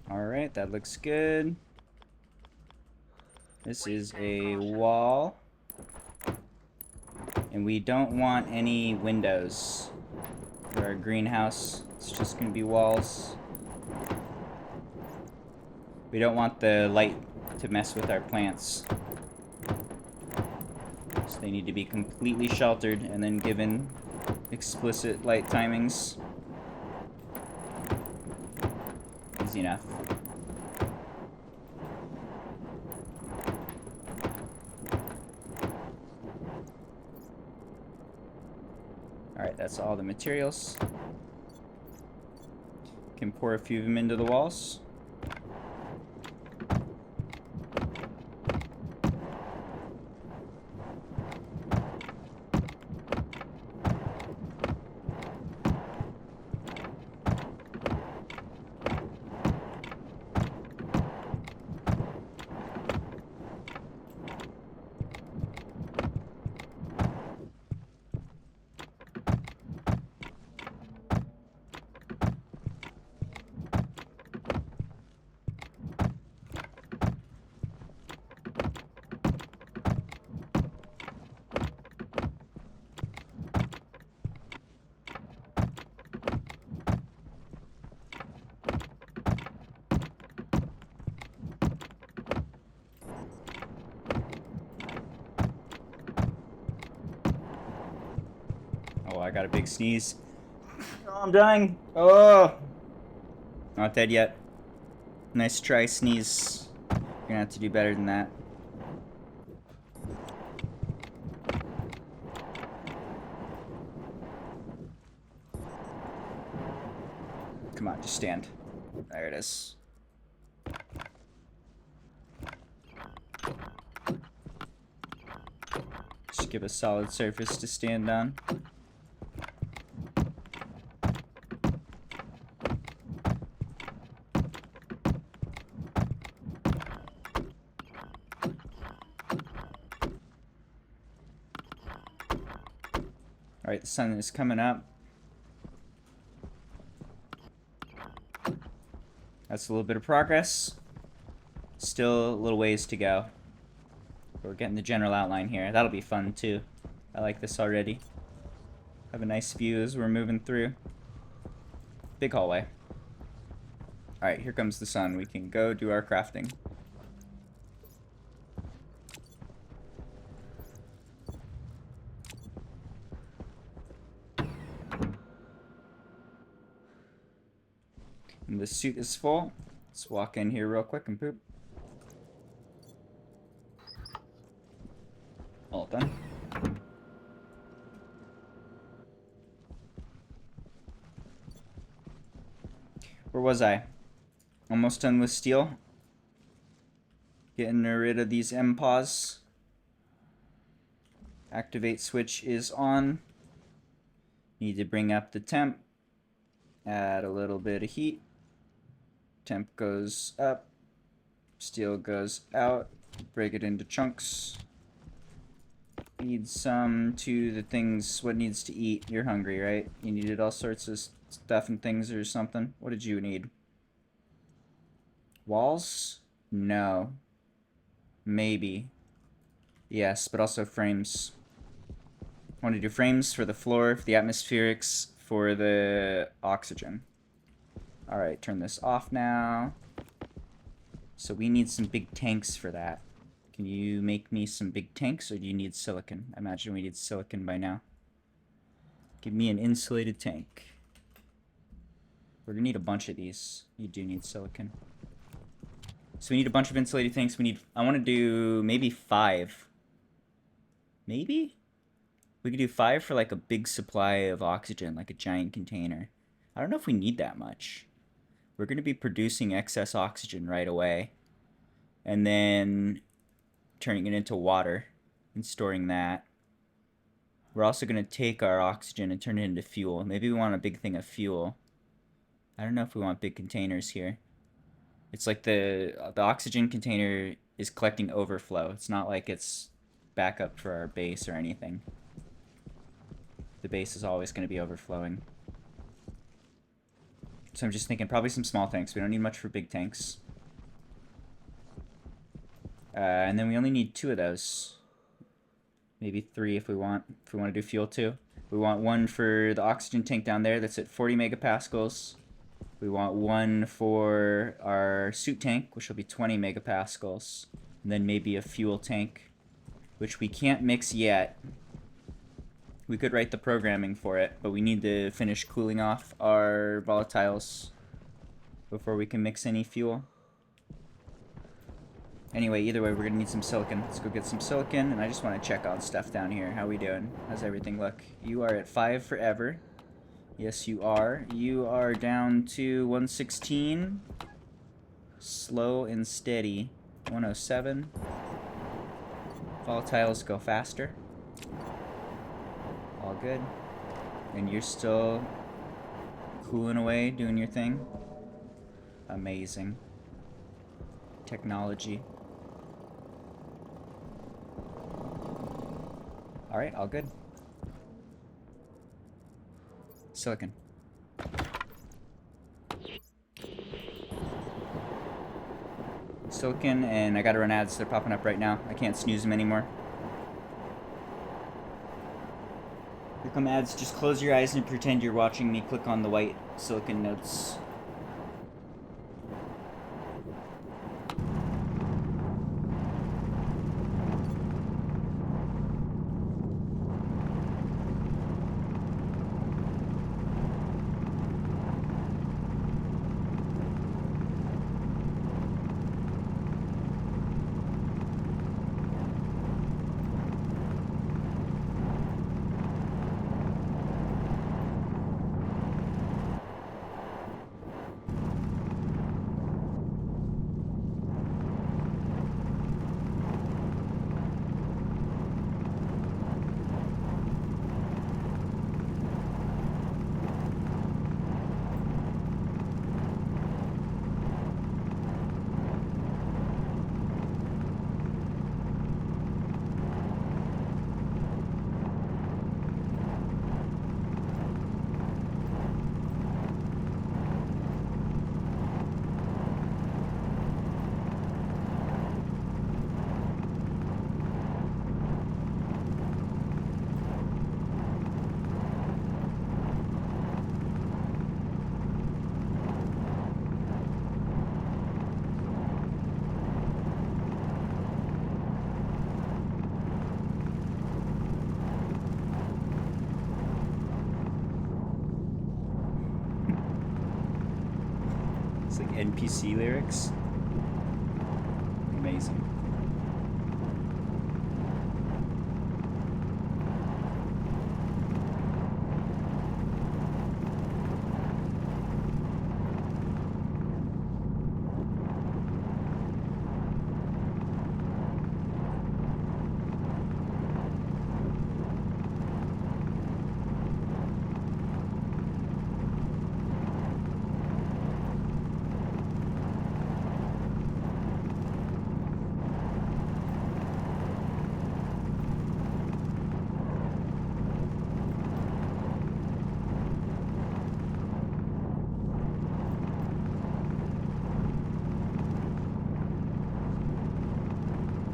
Alright, that looks good. This is a wall. And we don't want any windows for our greenhouse. It's just going to be walls. We don't want the light to mess with our plants. So they need to be completely sheltered and then given explicit light timings. Easy enough. Alright, that's all the materials. Can pour a few of them into the walls. Oh, I got a big sneeze. Oh, I'm dying. Oh! Not dead yet. Nice try, sneeze. You're gonna have to do better than that. Come on, just stand. There it is. Just give a solid surface to stand on. Alright, the sun is coming up. That's a little bit of progress. Still a little ways to go. We're getting the general outline here. That'll be fun too. I like this already. Have a nice view as we're moving through. Big hallway. Alright, here comes the sun. We can go do our crafting. And the suit is full. Let's walk in here real quick and poop. All done. Where was I? Almost done with steel. Getting rid of these MPAWs. Activate switch is on. Need to bring up the temp. Add a little bit of heat. Temp goes up. Steel goes out. Break it into chunks. Need some to the things. What needs to eat? You're hungry, right? You needed all sorts of stuff and things or something. What did you need? Walls? No. Maybe. Yes, but also frames. I want to do frames for the floor, for the atmospherics, for the oxygen. Alright, turn this off now. So we need some big tanks for that. Can you make me some big tanks, or do you need silicon? I imagine we need silicon by now. Give me an insulated tank. We're gonna need a bunch of these. You do need silicon. So we need a bunch of insulated tanks. We need, I want to do maybe 5. Maybe? We could do 5 for like a big supply of oxygen, like a giant container. I don't know if we need that much. We're going to be producing excess oxygen right away. And then turning it into water and storing that. We're also going to take our oxygen and turn it into fuel. Maybe we want a big thing of fuel. I don't know if we want big containers here. It's like the oxygen container is collecting overflow. It's not like it's backup for our base or anything. The base is always going to be overflowing. So I'm just thinking probably some small tanks. We don't need much for big tanks. And then we only need 2 of those. Maybe 3 if we want to do fuel too. We want 1 for the oxygen tank down there that's at 40 megapascals. We want 1 for our suit tank, which will be 20 megapascals. And then maybe a fuel tank, which we can't mix yet. We could write the programming for it, but we need to finish cooling off our volatiles before we can mix any fuel. Anyway, either way, we're going to need some silicon. Let's go get some silicon, and I just want to check on stuff down here. How we doing? How's everything look? You are at 5 forever. Yes, you are. You are down to 116. Slow and steady. 107. Volatiles go faster. All good. And you're still cooling away, doing your thing. Amazing. Technology. Alright, all good. Silicon. Silicon, and I gotta run ads. They're popping up right now. I can't snooze them anymore. Here come ads. Just close your eyes and pretend you're watching me click on the white silicon notes. It's like NPC lyrics. Amazing.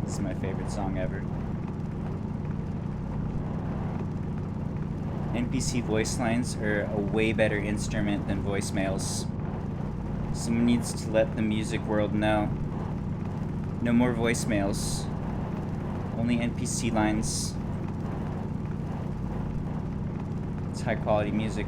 This is my favorite song ever. NPC voice lines are a way better instrument than voicemails. Someone needs to let the music world know. No more voicemails. Only NPC lines. It's high quality music.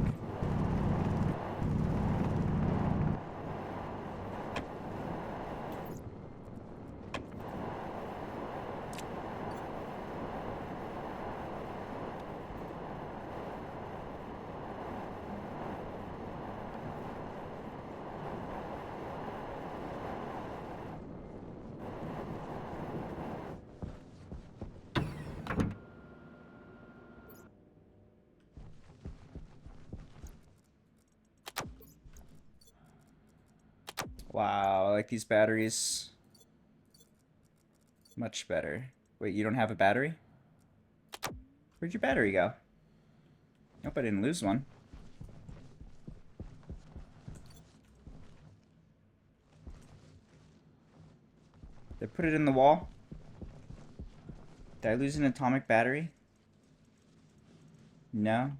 Wow, I like these batteries. Much better. Wait, you don't have a battery? Where'd your battery go? Nope, I didn't lose one. Did I put it in the wall? Did I lose an atomic battery? No.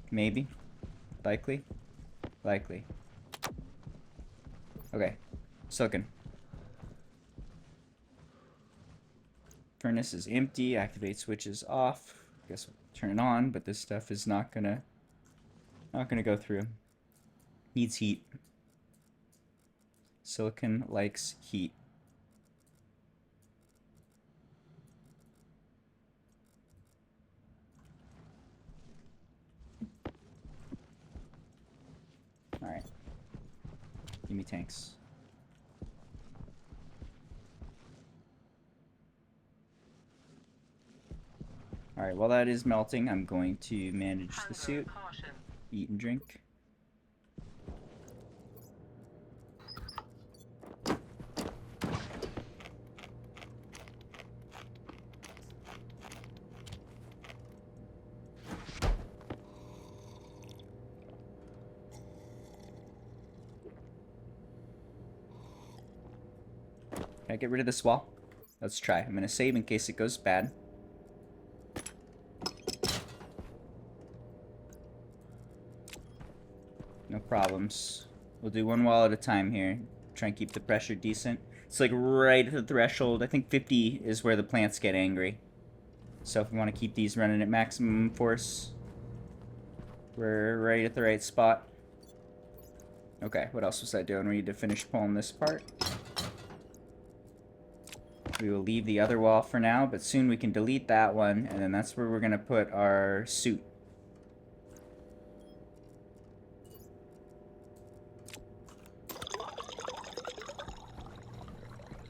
Maybe. Likely. Likely. Okay. Silicon. Furnace is empty. Activate switch is off. Guess we'll turn it on, but this stuff is not gonna go through. Needs heat. Silicon likes heat. Alright. Give me tanks. Alright, while that is melting, I'm going to manage the suit. Eat and drink. Can I get rid of this wall? Let's try. I'm gonna save in case it goes bad. No problems. We'll do one wall at a time here. Try and keep the pressure decent. It's like right at the threshold. I think 50 is where the plants get angry. So if we want to keep these running at maximum force, we're right at the right spot. Okay, what else was I doing? We need to finish pulling this apart. We will leave the other wall for now, but soon we can delete that one, and then that's where we're going to put our suit.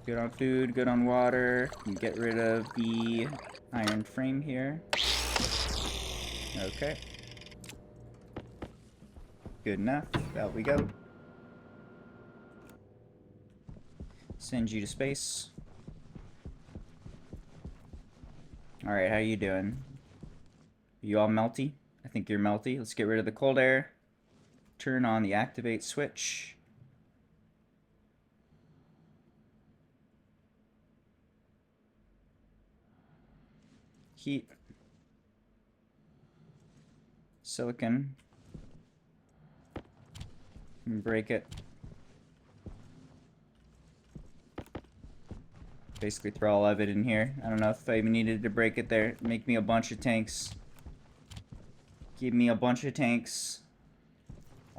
Good on food, good on water. Can get rid of the iron frame here. Okay. Good enough. Out we go. Send you to space. Alright, how you doing? You all melty? I think you're melty. Let's get rid of the cold air. Turn on the activate switch. Heat. Silicon. And break it. Basically throw all of it in here. I don't know if I even needed to break it there. Make me a bunch of tanks. Give me a bunch of tanks.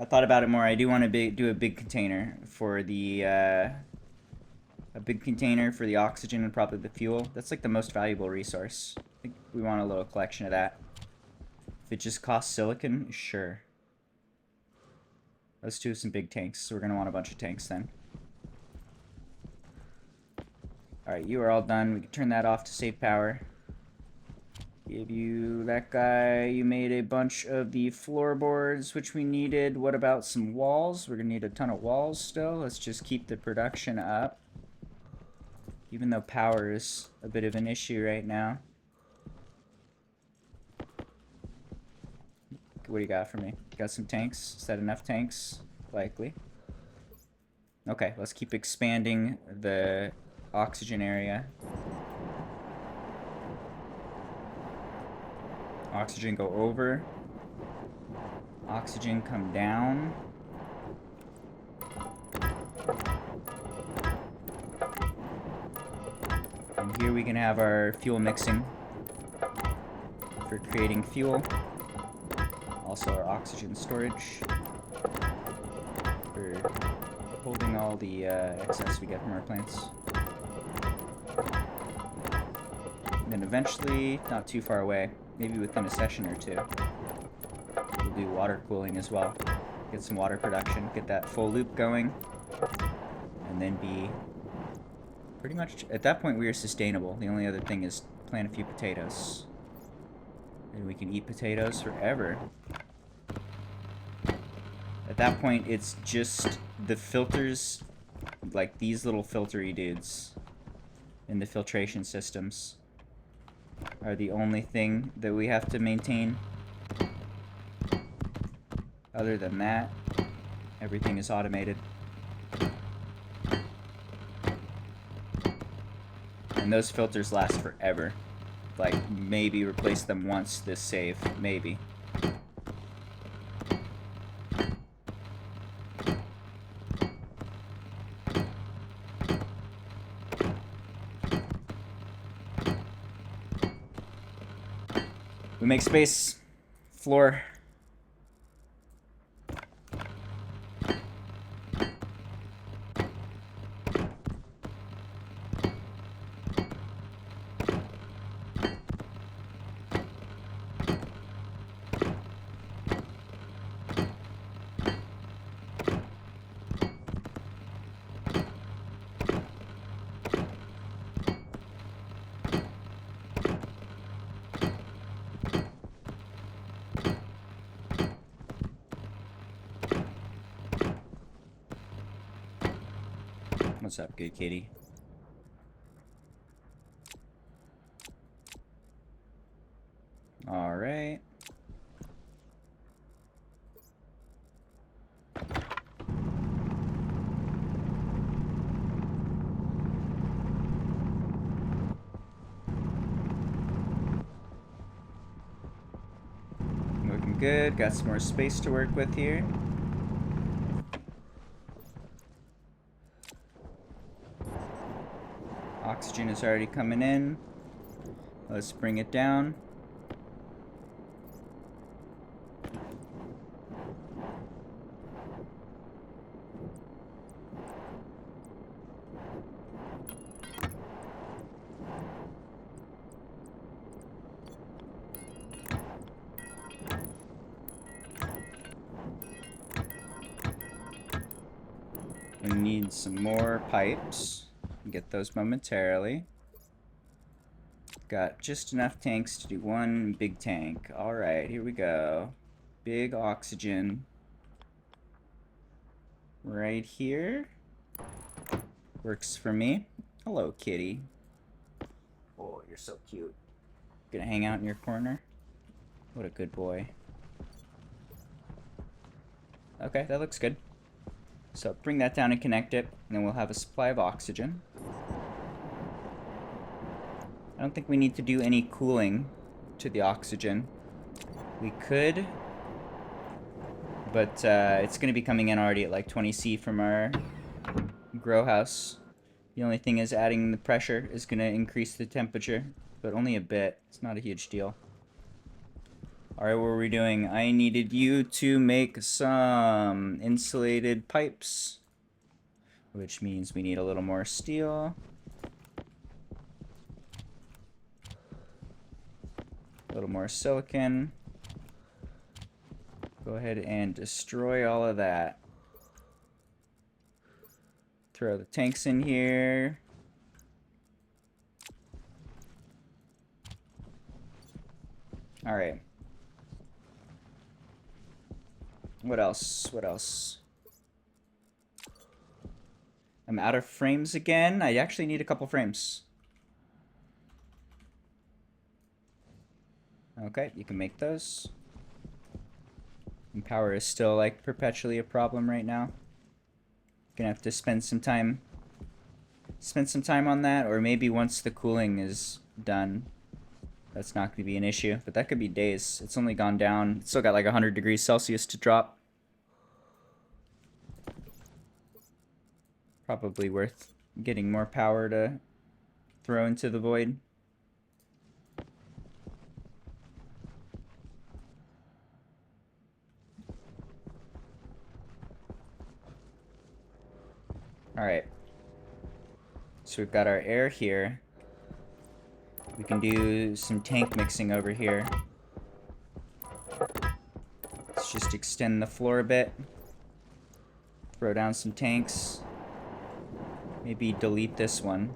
I thought about it more. I do want to do a big container for the oxygen and probably the fuel. That's like the most valuable resource. I think we want a little collection of that. If it just costs silicon, sure. Let's do some big tanks. So we're gonna want a bunch of tanks then. Alright, you are all done. We can turn that off to save power. Give you that guy. You made a bunch of the floorboards, which we needed. What about some walls? We're gonna need a ton of walls still. Let's just keep the production up. Even though power is a bit of an issue right now. What do you got for me? Got some tanks? Is that enough tanks? Likely. Okay, let's keep expanding the oxygen area. Oxygen go over. Oxygen come down. And here we can have our fuel mixing for creating fuel. Also our oxygen storage for holding all the excess we get from our plants. And then eventually, not too far away, maybe within a session or two, we'll do water cooling as well. Get some water production, get that full loop going, and then be pretty much, at that point we are sustainable. The only other thing is plant a few potatoes. And we can eat potatoes forever. At that point, it's just the filters, like these little filtery dudes in the filtration systems, are the only thing that we have to maintain. Other than that, everything is automated. And those filters last forever. Like, maybe replace them once this save. Maybe. We make space. Floor. What's up, good kitty? All right. Looking good. Got some more space to work with here. Oxygen is already coming in. Let's bring it down. We need some more pipes. Get those momentarily. Got just enough tanks to do one big tank. Alright, here we go. Big oxygen. Right here. Works for me. Hello, kitty. Oh, you're so cute. Gonna hang out in your corner? What a good boy. Okay, that looks good. So bring that down and connect it, and then we'll have a supply of oxygen. I don't think we need to do any cooling to the oxygen. We could, but it's going to be coming in already at like 20C from our grow house. The only thing is adding the pressure is going to increase the temperature, but only a bit. It's not a huge deal. Alright, what were we doing? I needed you to make some insulated pipes, which means we need a little more steel. A little more silicon. Go ahead and destroy all of that. Throw the tanks in here. Alright. What else? What else? I'm out of frames again. I actually need a couple frames. Okay, you can make those. And power is still like perpetually a problem right now. Gonna have to spend some time on that, or maybe once the cooling is done, that's not gonna be an issue. But that could be days. It's only gone down. It's still got like 100 degrees Celsius to drop. Probably worth getting more power to throw into the void. Alright. So we've got our air here. We can do some tank mixing over here. Let's just extend the floor a bit. Throw down some tanks. Maybe delete this one.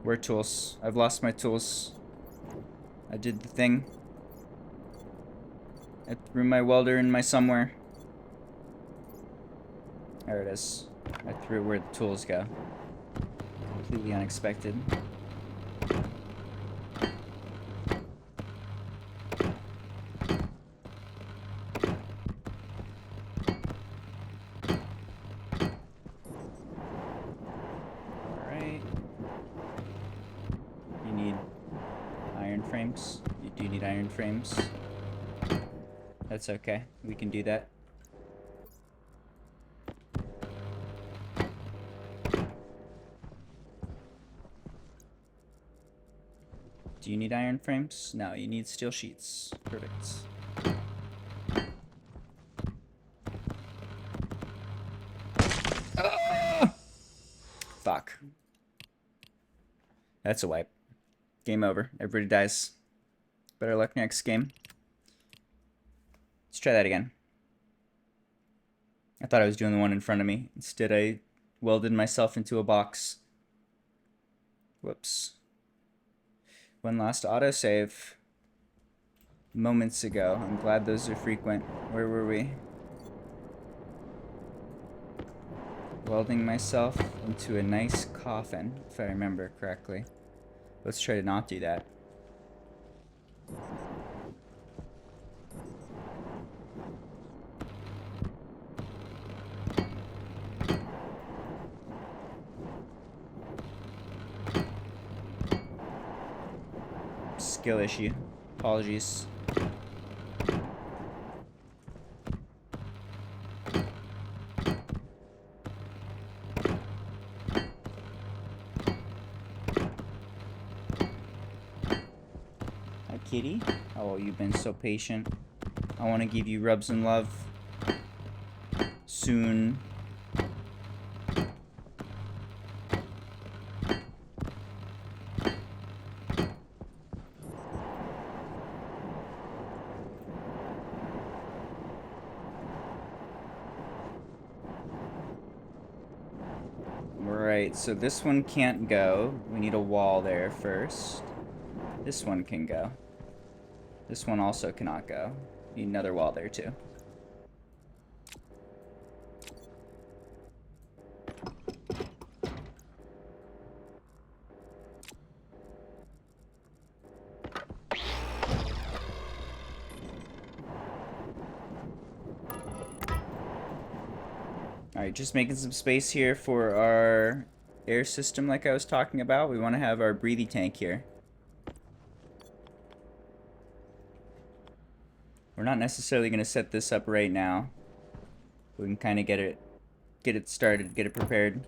Where tools? I've lost my tools. I did the thing. I threw my welder in my somewhere. There it is. I threw where the tools go. Completely unexpected. Alright. You need iron frames? You do need iron frames. That's okay. We can do that. Do you need iron frames? No, you need steel sheets. Perfect. Fuck. That's a wipe. Game over. Everybody dies. Better luck next game. Let's try that again. I thought I was doing the one in front of me. Instead, I welded myself into a box. Whoops. One last autosave. Moments ago. I'm glad those are frequent. Where were we? Welding myself into a nice coffin, if I remember correctly. Let's try to not do that. Skill issue. Apologies. Hi, kitty. Oh, you've been so patient. I want to give you rubs and love. Soon. Right, so this one can't go. We need a wall there first. This one can go. This one also cannot go. Need another wall there too. Alright, just making some space here for our air system like I was talking about. We want to have our breathy tank here. We're not necessarily going to set this up right now. We can kind of get it started, get it prepared.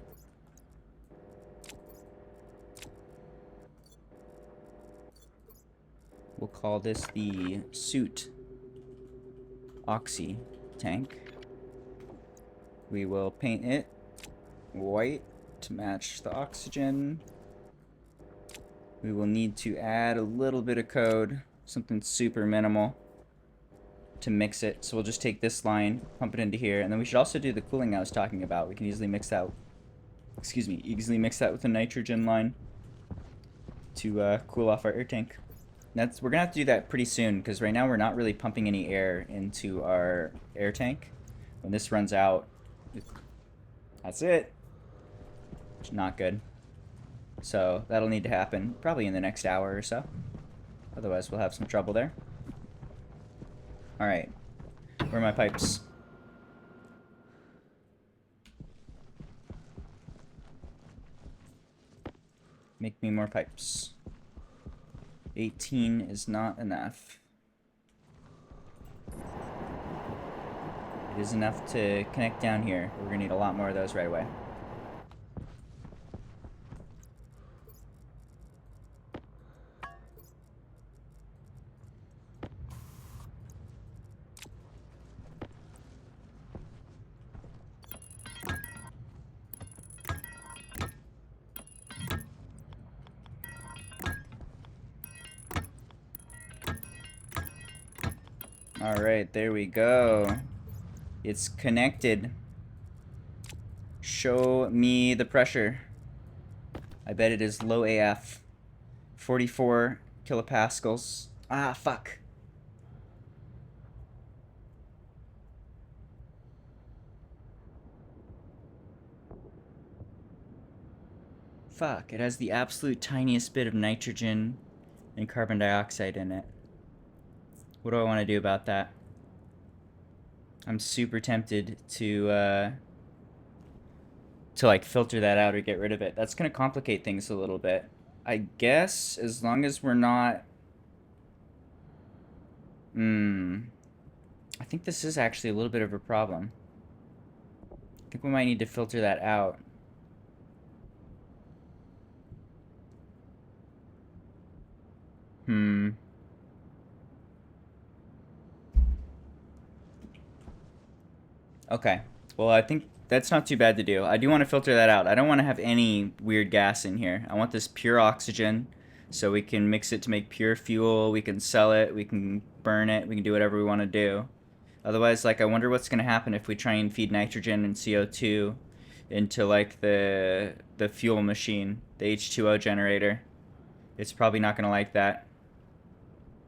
We'll call this the suit oxy tank. We will paint it white to match the oxygen. We will need to add a little bit of code, something super minimal, to mix it. So we'll just take this line, pump it into here, and then we should also do the cooling I was talking about. We can easily mix that, easily mix that with a nitrogen line to cool off our air tank. We're gonna have to do that pretty soon, because right now we're not really pumping any air into our air tank. When this runs out, that's it. It's not good. So that'll need to happen probably in the next hour or so. Otherwise we'll have some trouble there. Alright. Where are my pipes? Make me more pipes. 18 is not enough. It is enough to connect down here. We're gonna need a lot more of those right away. Alright, there we go. It's connected. Show me the pressure. I bet it is low AF. 44 kilopascals. Ah, fuck. Fuck, it has the absolute tiniest bit of nitrogen and carbon dioxide in it. What do I want to do about that? I'm super tempted to like filter that out or get rid of it. That's gonna complicate things a little bit. I guess as long as we're not... I think this is actually a little bit of a problem. I think we might need to filter that out. Okay. Well, I think that's not too bad to do. I do want to filter that out. I don't want to have any weird gas in here. I want this pure oxygen, so we can mix it to make pure fuel. We can sell it. We can burn it. We can do whatever we want to do. Otherwise, like, I wonder what's going to happen if we try and feed nitrogen and CO2 into, like, the fuel machine, the H2O generator. It's probably not going to like that.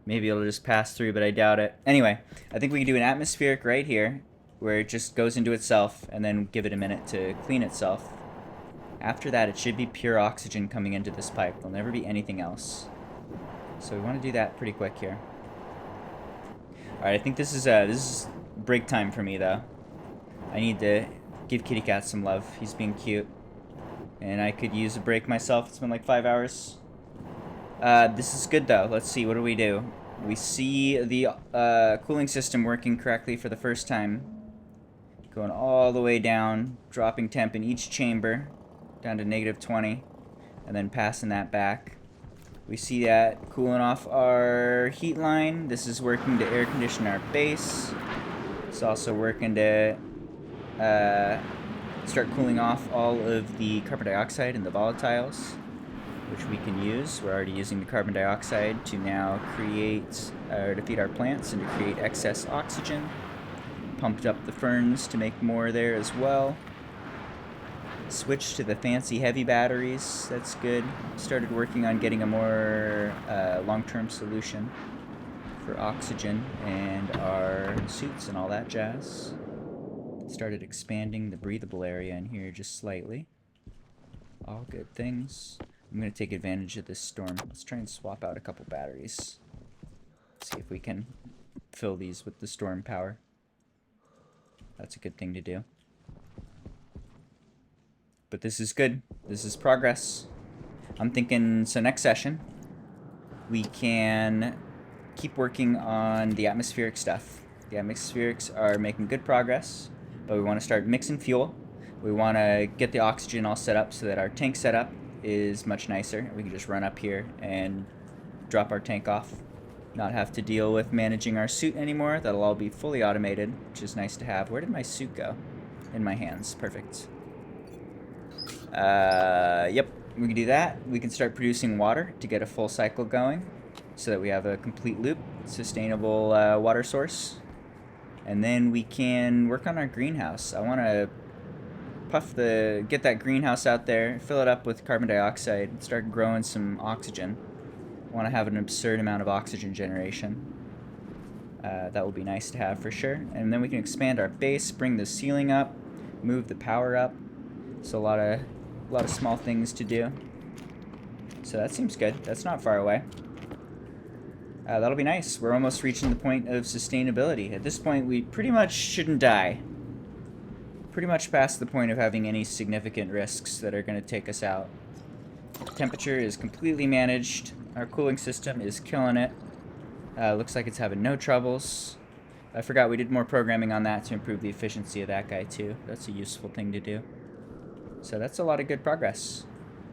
Maybe it'll just pass through, but I doubt it. Anyway, I think we can do an atmospheric right here, where it just goes into itself, and then give it a minute to clean itself. After that, it should be pure oxygen coming into this pipe. There'll never be anything else. So we want to do that pretty quick here. Alright, I think this is break time for me, though. I need to give Kitty Cat some love. He's being cute. And I could use a break myself. It's been like 5 hours. This is good, though. Let's see, what do? We see the cooling system working correctly for the first time. Going all the way down, dropping temp in each chamber, down to -20, and then passing that back. We see that cooling off our heat line. This is working to air condition our base. It's also working to start cooling off all of the carbon dioxide and the volatiles, which we can use. We're already using the carbon dioxide to now create, or to feed our plants and to create excess oxygen. Pumped up the ferns to make more there as well. Switched to the fancy heavy batteries. That's good. Started working on getting a more long-term solution for oxygen and our suits and all that jazz. Started expanding the breathable area in here just slightly. All good things. I'm going to take advantage of this storm. Let's try and swap out a couple batteries. See if we can fill these with the storm power. That's a good thing to do. But this is good. This is progress. I'm thinking, so next session, we can keep working on the atmospheric stuff. The atmospherics are making good progress, but we want to start mixing fuel. We want to get the oxygen all set up so that our tank setup is much nicer. We can just run up here and drop our tank off. Not have to deal with managing our suit anymore. That'll all be fully automated, which is nice to have. Where did my suit go? In my hands. Perfect. Yep, we can do that. We can start producing water to get a full cycle going so that we have a complete loop, sustainable water source. And then we can work on our greenhouse. I want to get that greenhouse out there, fill it up with carbon dioxide, and start growing some oxygen. I want to have an absurd amount of oxygen generation. That will be nice to have for sure. And then we can expand our base, bring the ceiling up, move the power up. So a lot of small things to do. So that seems good. That's not far away. That'll be nice. We're almost reaching the point of sustainability. At this point, we pretty much shouldn't die. Pretty much past the point of having any significant risks that are going to take us out. Temperature is completely managed. Our cooling system is killing it. Looks like it's having no troubles. I forgot we did more programming on that to improve the efficiency of that guy too. That's a useful thing to do. So that's a lot of good progress.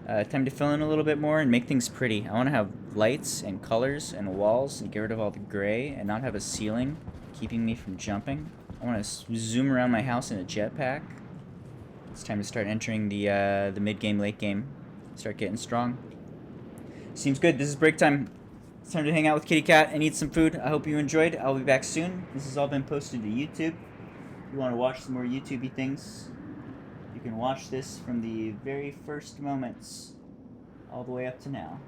Time to fill in a little bit more and make things pretty. I want to have lights and colors and walls and get rid of all the gray and not have a ceiling keeping me from jumping. I want to zoom around my house in a jetpack. It's time to start entering the mid-game, late game. Start getting strong. Seems good. This is break time. It's time to hang out with Kitty Cat and eat some food. I hope you enjoyed. I'll be back soon. This has all been posted to YouTube. If you want to watch some more YouTube-y things, you can watch this from the very first moments all the way up to now.